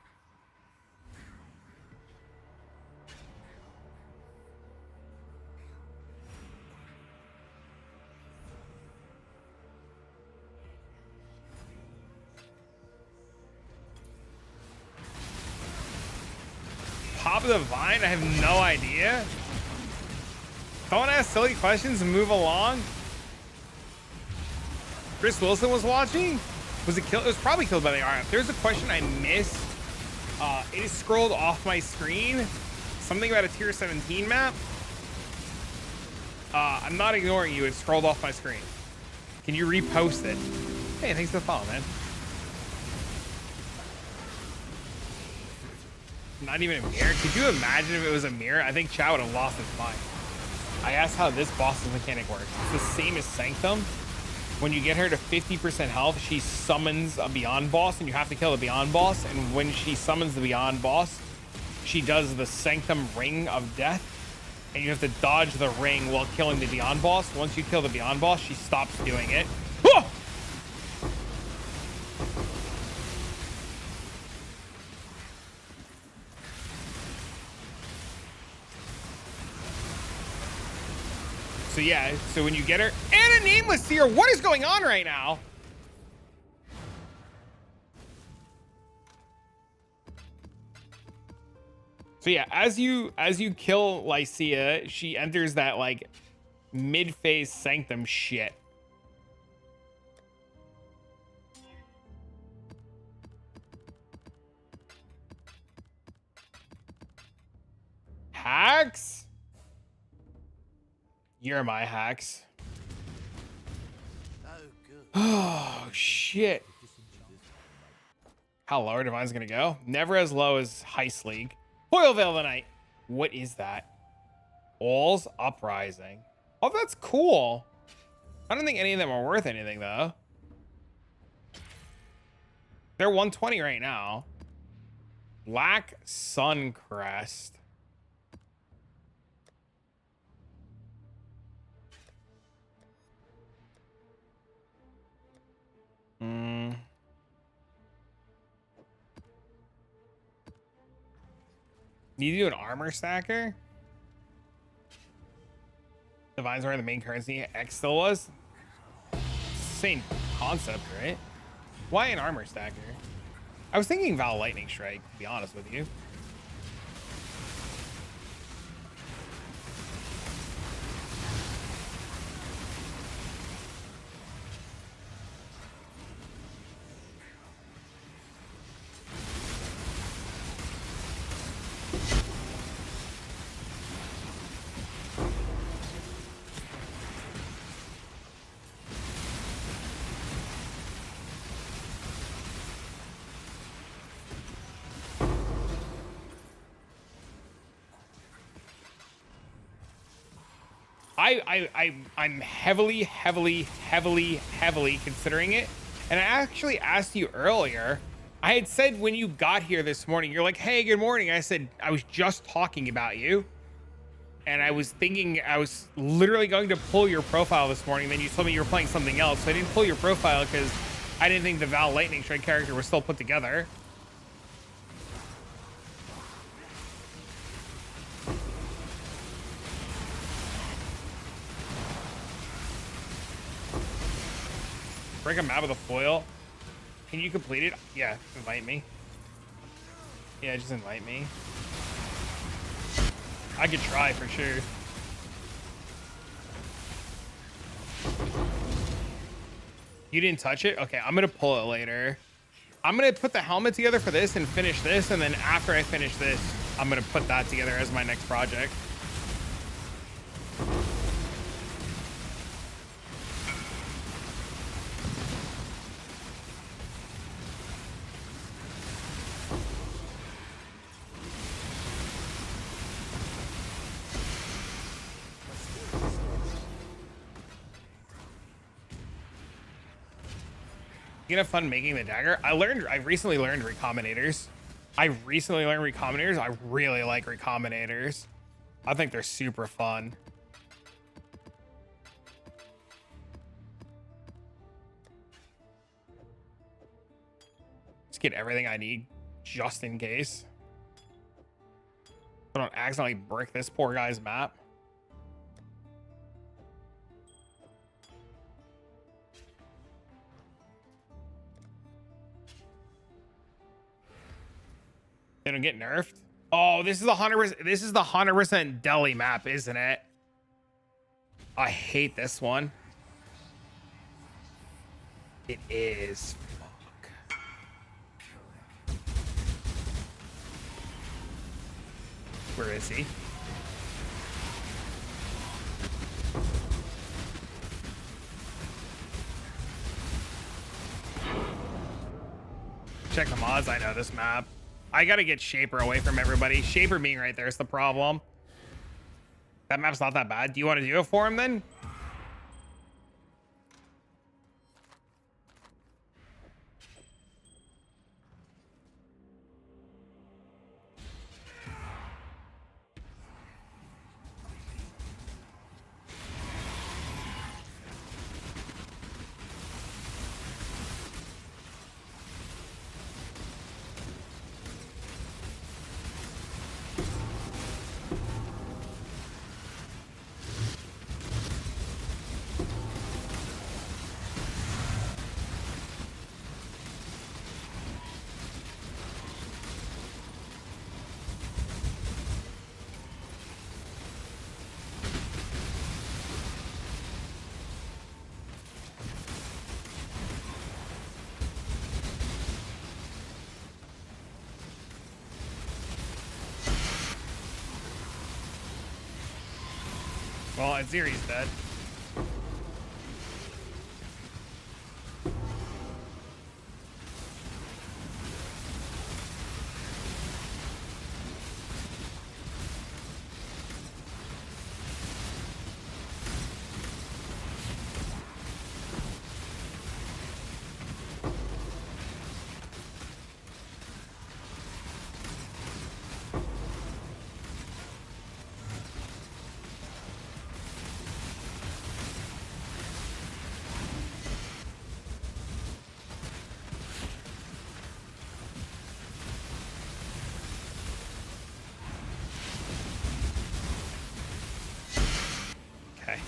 Pop of the vine? I have no idea. Don't ask silly questions and move along. Chris Wilson was watching. Was it killed? It was probably killed by the RF. There's a question I missed. It is scrolled off my screen. Something about a tier 17 map. I'm not ignoring you. It scrolled off my screen. Can you repost it? Hey, thanks for the follow, man. Not even a mirror. Could you imagine if it was a mirror? I think Chow would have lost his mind. I asked how this boss's mechanic works. It's the same as Sanctum. When you get her to 50% health, she summons a Beyond boss, and you have to kill the Beyond boss. And when she summons the Beyond boss, she does the Sanctum Ring of Death, and you have to dodge the ring while killing the Beyond boss. Once you kill the Beyond boss, she stops doing it. Ah! So yeah, so when you get her, and a nameless seer, what is going on right now? So yeah, as you kill Lycia, she enters that like mid-phase Sanctum shit. Hacks? You're my hacks.
Oh, good.
Oh, shit. How low are Divine's gonna go? Never as low as Heist League. Foil Veil of the Night. What is that? All's Uprising. Oh, that's cool. I don't think any of them are worth anything, though. They're 120 right now. Black Suncrest. Need to do an armor stacker? Divine's where the main currency X still was? Same concept, right? Why an armor stacker? I was thinking Val Lightning Strike, to be honest with you. I'm heavily considering it. And I actually asked you earlier. I had said when you got here this morning, you're like, hey, good morning. I said, I was just talking about you. And I was thinking, I was literally going to pull your profile this morning. Then you told me you were playing something else. So I didn't pull your profile because I didn't think the Val Lightning Strike character was still put together. Break a map with a foil. Can you complete it? Yeah, invite me. Yeah, just invite me. I could try for sure. You didn't touch it? Okay, I'm gonna pull it later. I'm gonna put the helmet together for this and finish this, and then after I finish this, I'm gonna put that together as my next project. You gonna have fun making the dagger? I recently learned recombinators. I really like recombinators. I think they're super fun. Just get everything I need just in case. I don't accidentally brick this poor guy's map. They don't get nerfed. Oh, this is the 100%. This is the 100% Delhi map, isn't it? I hate this one. It is. Fuck. Where is he? Check the mods. I know this map. I gotta get Shaper away from everybody. Shaper being right there is the problem. That map's not that bad. Do you want to do it for him then? Well, Aziri's dead. Okay.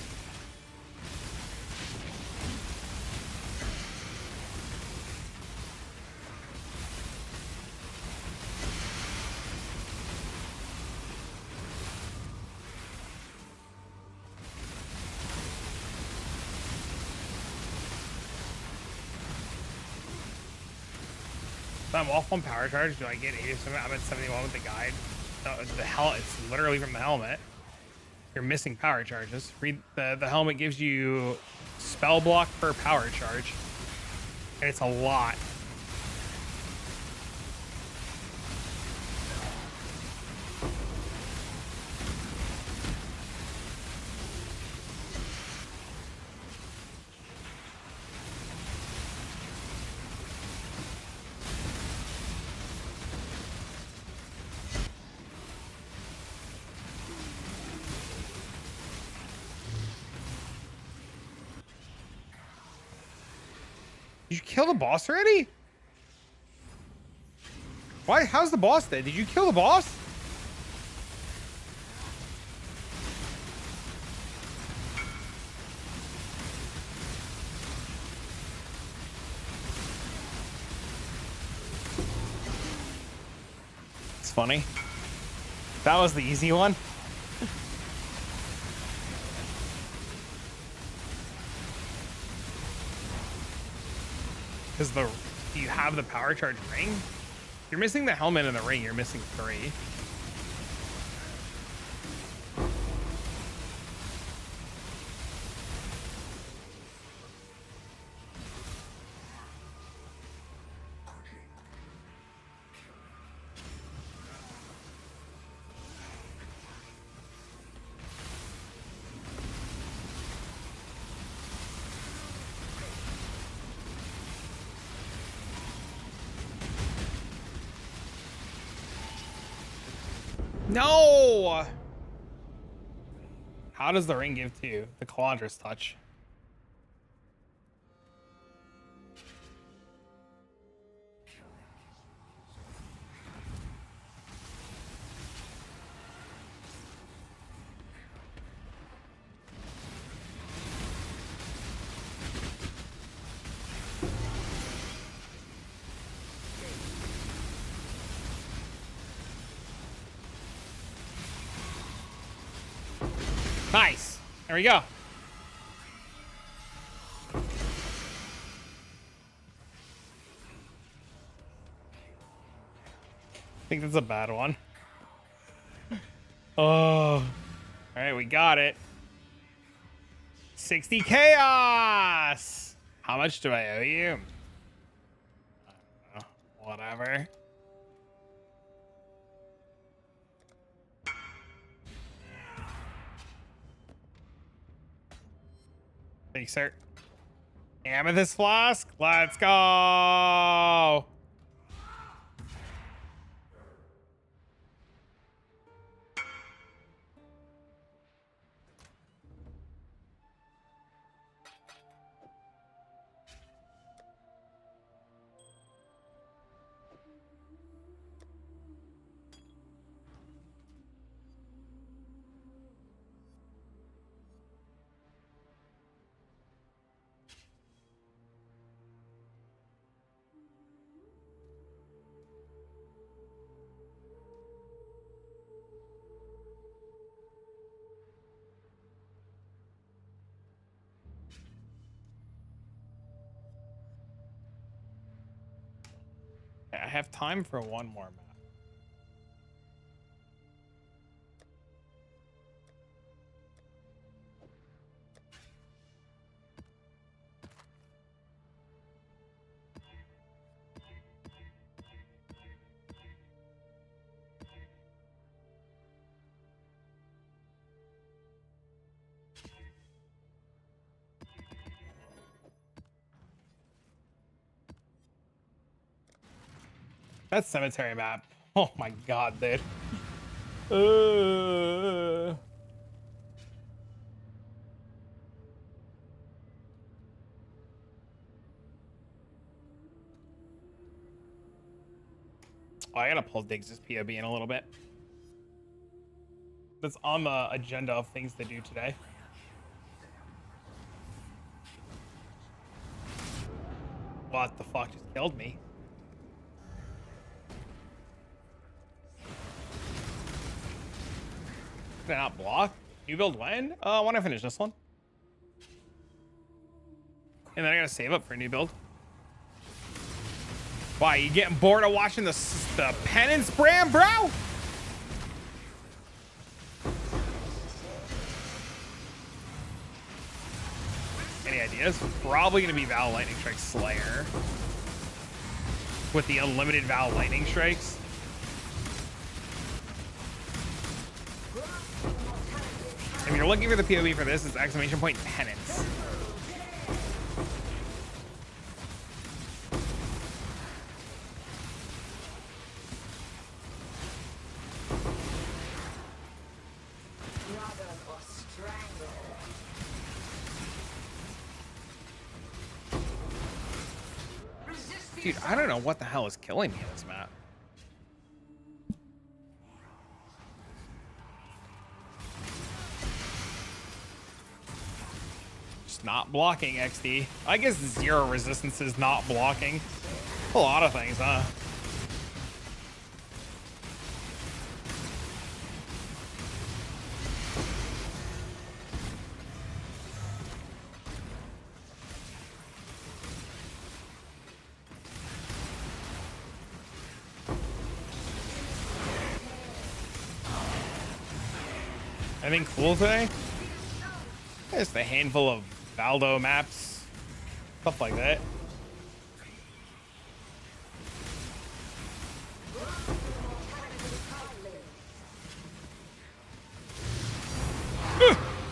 If I'm off on power charge, do I get 87? I'm at 71 with the guide. No, the hell, it's literally from the helmet. You're missing power charges. Read the helmet gives you spell block per power charge. And it's a lot. Did you kill the boss already? Why? How's the boss dead? Did you kill the boss? It's funny. That was the easy one. Because you have the power charge ring? You're missing the helmet and the ring. You're missing 3. No! How does the ring give to you? The Calandra's touch. Nice. There we go. I think that's a bad one. Oh. All right, we got it. 60 chaos. How much do I owe you? I don't know. Whatever. Thanks, sir. Amethyst flask. Let's go. I have time for one more map. That cemetery map. Oh my god, dude. Oh, I gotta pull Diggs' POB in a little bit. That's on the agenda of things to do today. What the fuck just killed me? Did I not block? New build when? When I finish this one. And then I gotta save up for a new build. Why, you getting bored of watching the penance brand, bro? Any ideas? Probably gonna be Val Lightning Strike Slayer. With the unlimited Val Lightning Strikes. If you're looking for the POV for this, it's exclamation point penance. Dude, I don't know what the hell is killing me in this map. Just not blocking, XD. I guess zero resistance is not blocking. A lot of things, huh? Anything cool today? Just a handful of Valdo maps, stuff like that.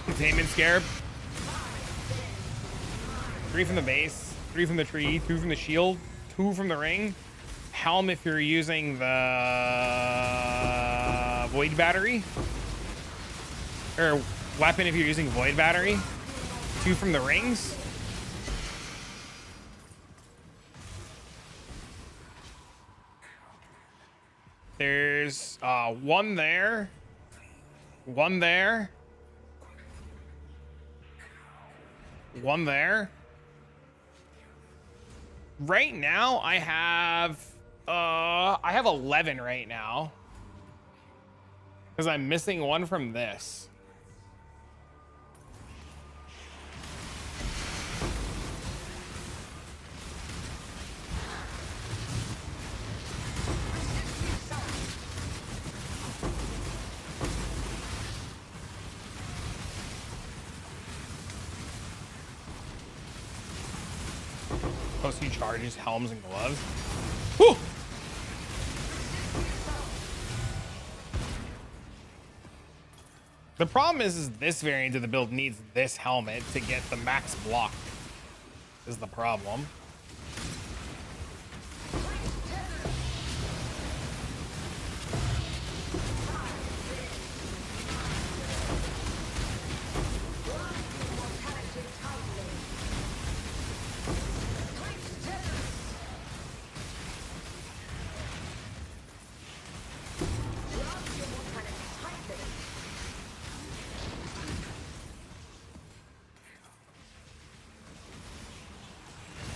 Containment Scarab. 3 from the base, 3 from the tree, 2 from the shield, 2 from the ring. Helm if you're using the Void Battery. Or weapon if you're using Void Battery. 2 from the rings. There's 1 there. 1 there. 1 there. Right now I have 11 right now. Because I'm missing 1 from this. Post you charges, helms, and gloves. Whew! The problem is this variant of the build needs this helmet to get the max block. Is the problem.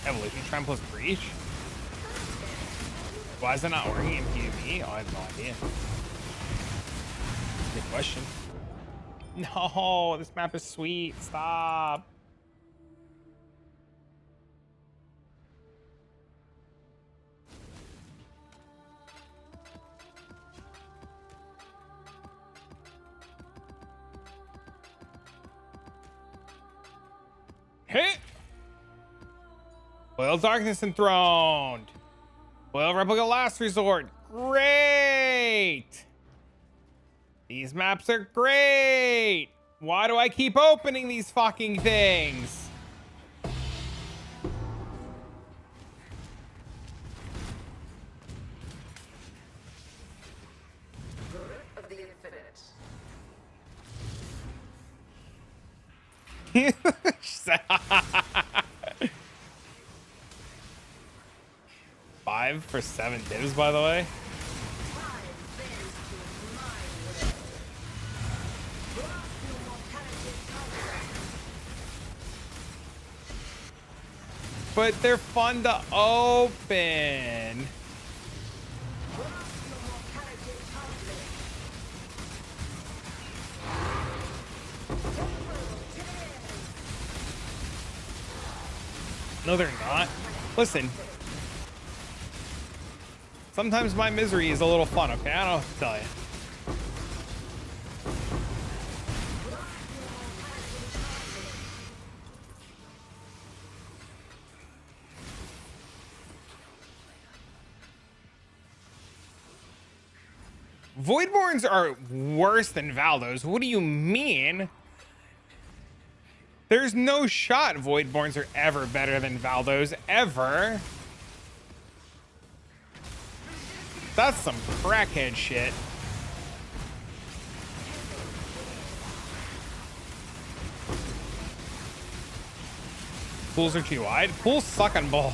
Evolution Trend plus Breach? Why is it not working in PvP? Oh, I have no idea. Good question. No, this map is sweet. Stop. Hit! Oil Darkness Enthroned. Oil Replica Last Resort. Great. These maps are great. Why do I keep opening these fucking things?
Of the infinite.
5 for 7 divs, by the way. But they're fun to open. No, they're not. Listen. Sometimes my misery is a little fun, okay? I don't know what to tell you. Voidborns are worse than Valdos. What do you mean? There's no shot Voidborns are ever better than Valdos, ever. That's some crackhead shit. Pools are too wide. Pools suck on ball.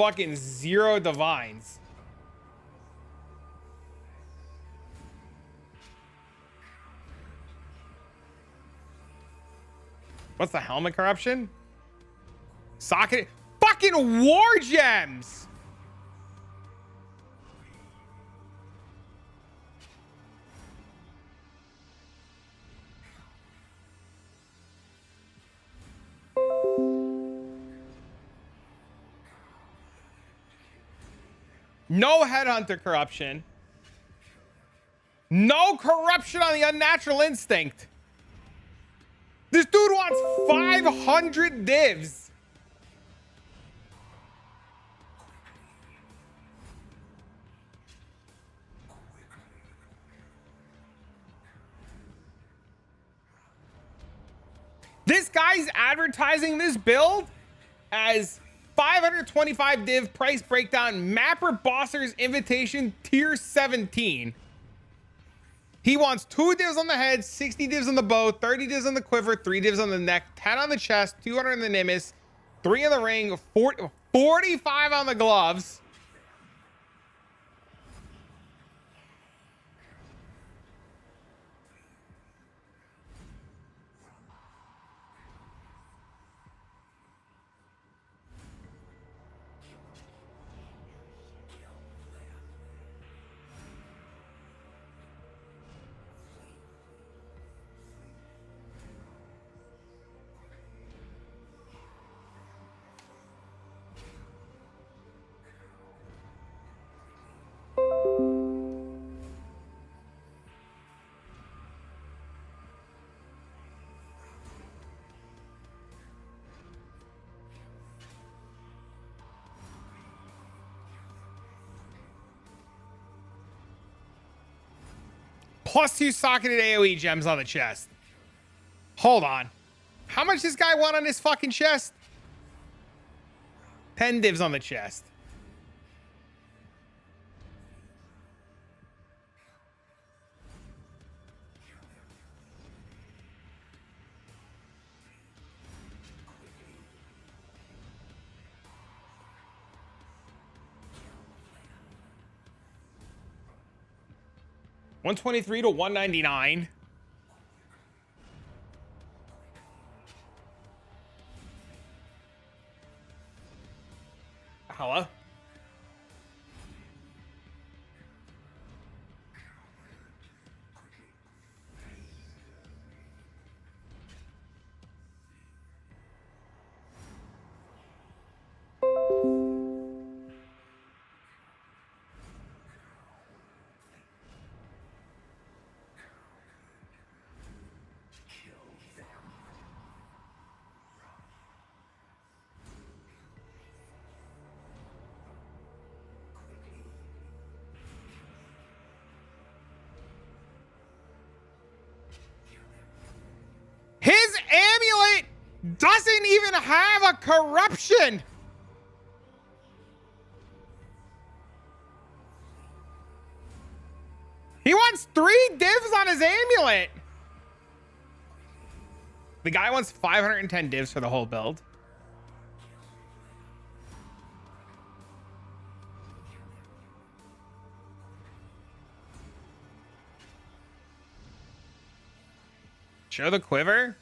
fucking 0 divines. What's the helmet corruption? Socket. Fucking war gems. No headhunter corruption. No corruption on the unnatural instinct. This dude wants 500 divs. This guy's advertising this build as 525 div price breakdown mapper bossers invitation tier 17. He wants 2 divs on the head, 60 divs on the bow, 30 divs on the quiver, 3 divs on the neck, 10 on the chest, 200 on the nimbus, 3 on the ring, 45 on the gloves. Plus 2 socketed AoE gems on the chest. Hold on. How much this guy want on his fucking chest? 10 divs on the chest. $123 to $199. Hello? His amulet doesn't even have a corruption. He wants 3 divs on his amulet. The guy wants 510 divs for the whole build. Show the quiver.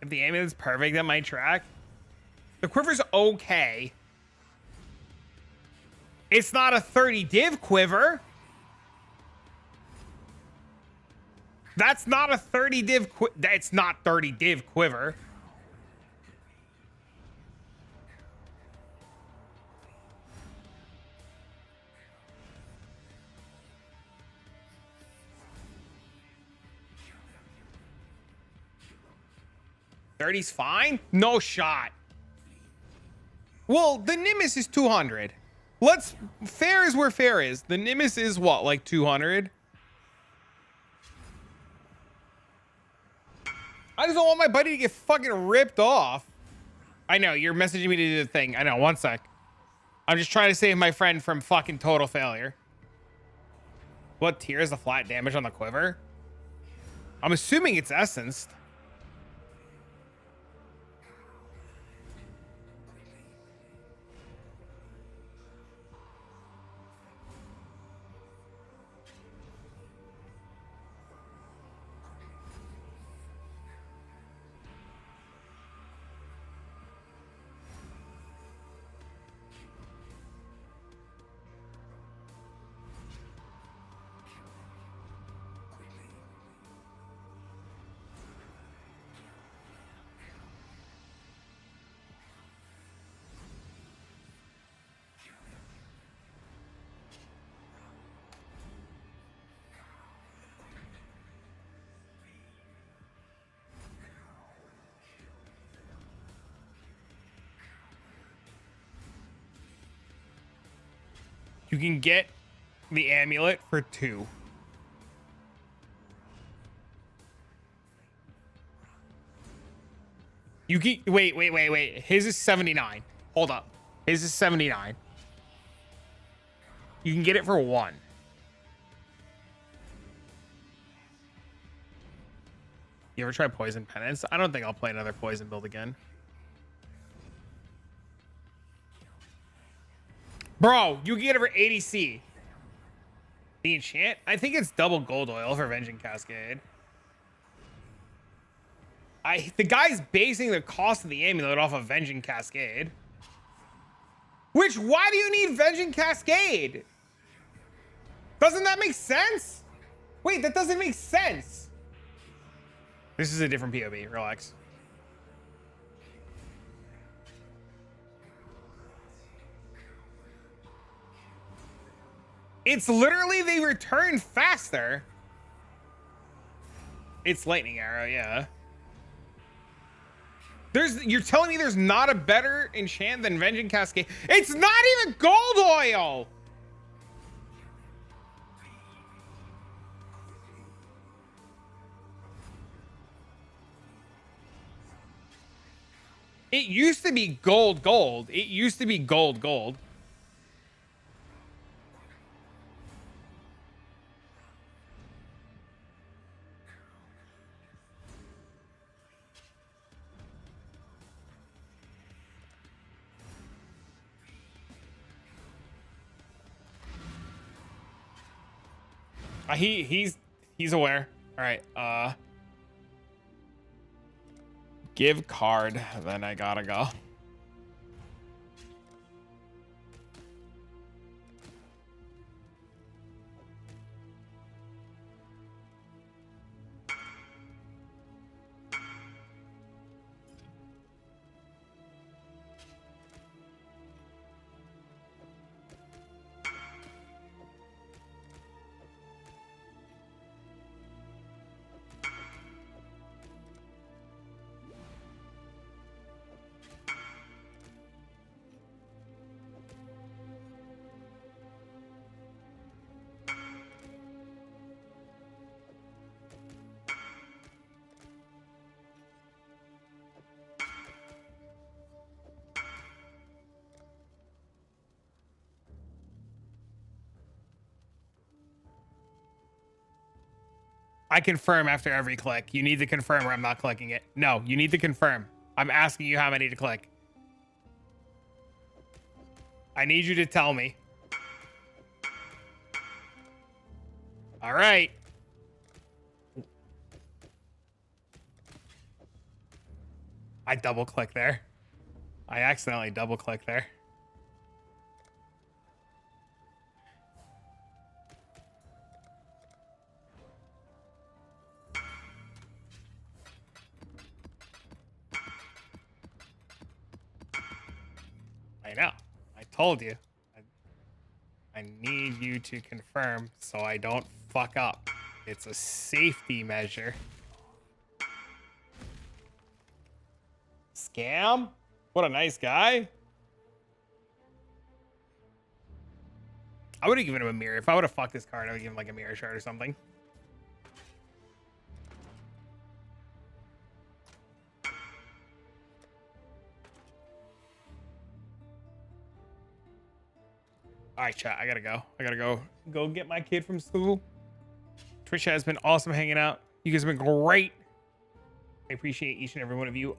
If the amulet's perfect, that might track. The quiver's okay. It's not a 30 div quiver. That's not a 30 div. That's not 30 div quiver. $30's fine? No shot. Well, the Nimbus is 200. Fair is where fair is. The Nimbus is what, like 200? I just don't want my buddy to get fucking ripped off. I know, you're messaging me to do the thing. I know, one sec. I'm just trying to save my friend from fucking total failure. What tier is the flat damage on the quiver? I'm assuming it's essenced. You can get the amulet for 2. You can wait. His is 79. Hold up. His is 79. You can get it for 1. You ever try poison penance? I don't think I'll play another poison build again. Bro, you can get it for 80C. The enchant? I think it's double gold oil for Vengeance Cascade. The guy's basing the cost of the amulet off of Vengeance Cascade. Which, why do you need Vengeance Cascade? Doesn't that make sense? Wait, that doesn't make sense. This is a different POV, relax. It's literally they return faster. It's lightning arrow, yeah. You're telling me there's not a better enchant than Vengeance Cascade? It's not even gold oil. It used to be gold. It used to be gold. He's aware. All right. Give card. Then I gotta go. I confirm after every click. You need to confirm or I'm not clicking it. No, you need to confirm. I'm asking you how many to click. I need you to tell me. All right. I double click there. I accidentally double click there. I know. I told you. I need you to confirm so I don't fuck up. It's a safety measure. Scam? What a nice guy. I would have given him a mirror. If I would have fucked this card, I would give him like a mirror shard or something. All right, chat. I gotta go. I gotta go get my kid from school. Trisha has been awesome hanging out. You guys have been great. I appreciate each and every one of you.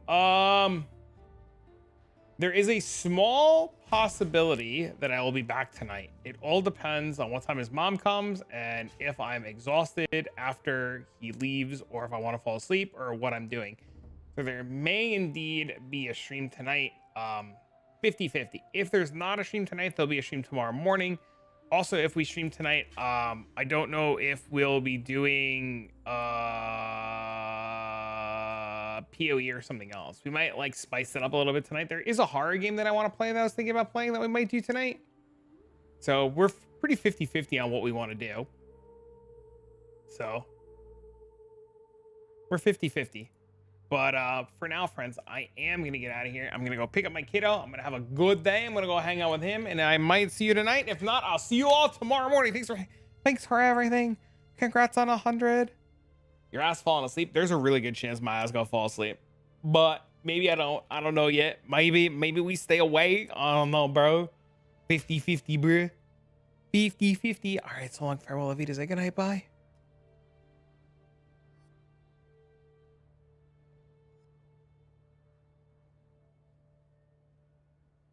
There is a small possibility that I will be back tonight. It all depends on what time his mom comes and if I'm exhausted after he leaves or if I want to fall asleep or what I'm doing. So there may indeed be a stream tonight, 50-50. If there's not a stream tonight, there'll be a stream tomorrow morning. Also, if we stream tonight, I don't know if we'll be doing PoE or something else. We might like spice it up a little bit tonight. There is a horror game that I want to play that I was thinking about playing that we might do tonight. So we're pretty 50-50 on what we want to do. So we're 50-50. But for now, friends, I am going to get out of here. I'm going to go pick up my kiddo. I'm going to have a good day. I'm going to go hang out with him. And I might see you tonight. If not, I'll see you all tomorrow morning. Thanks for everything. Congrats on 100. Your ass falling asleep. There's a really good chance my ass gonna fall asleep. But maybe I don't. I don't know yet. Maybe we stay awake. I don't know, bro. 50-50, bro. 50-50. All right, so long. Farewell, Avita. Say good night. Bye.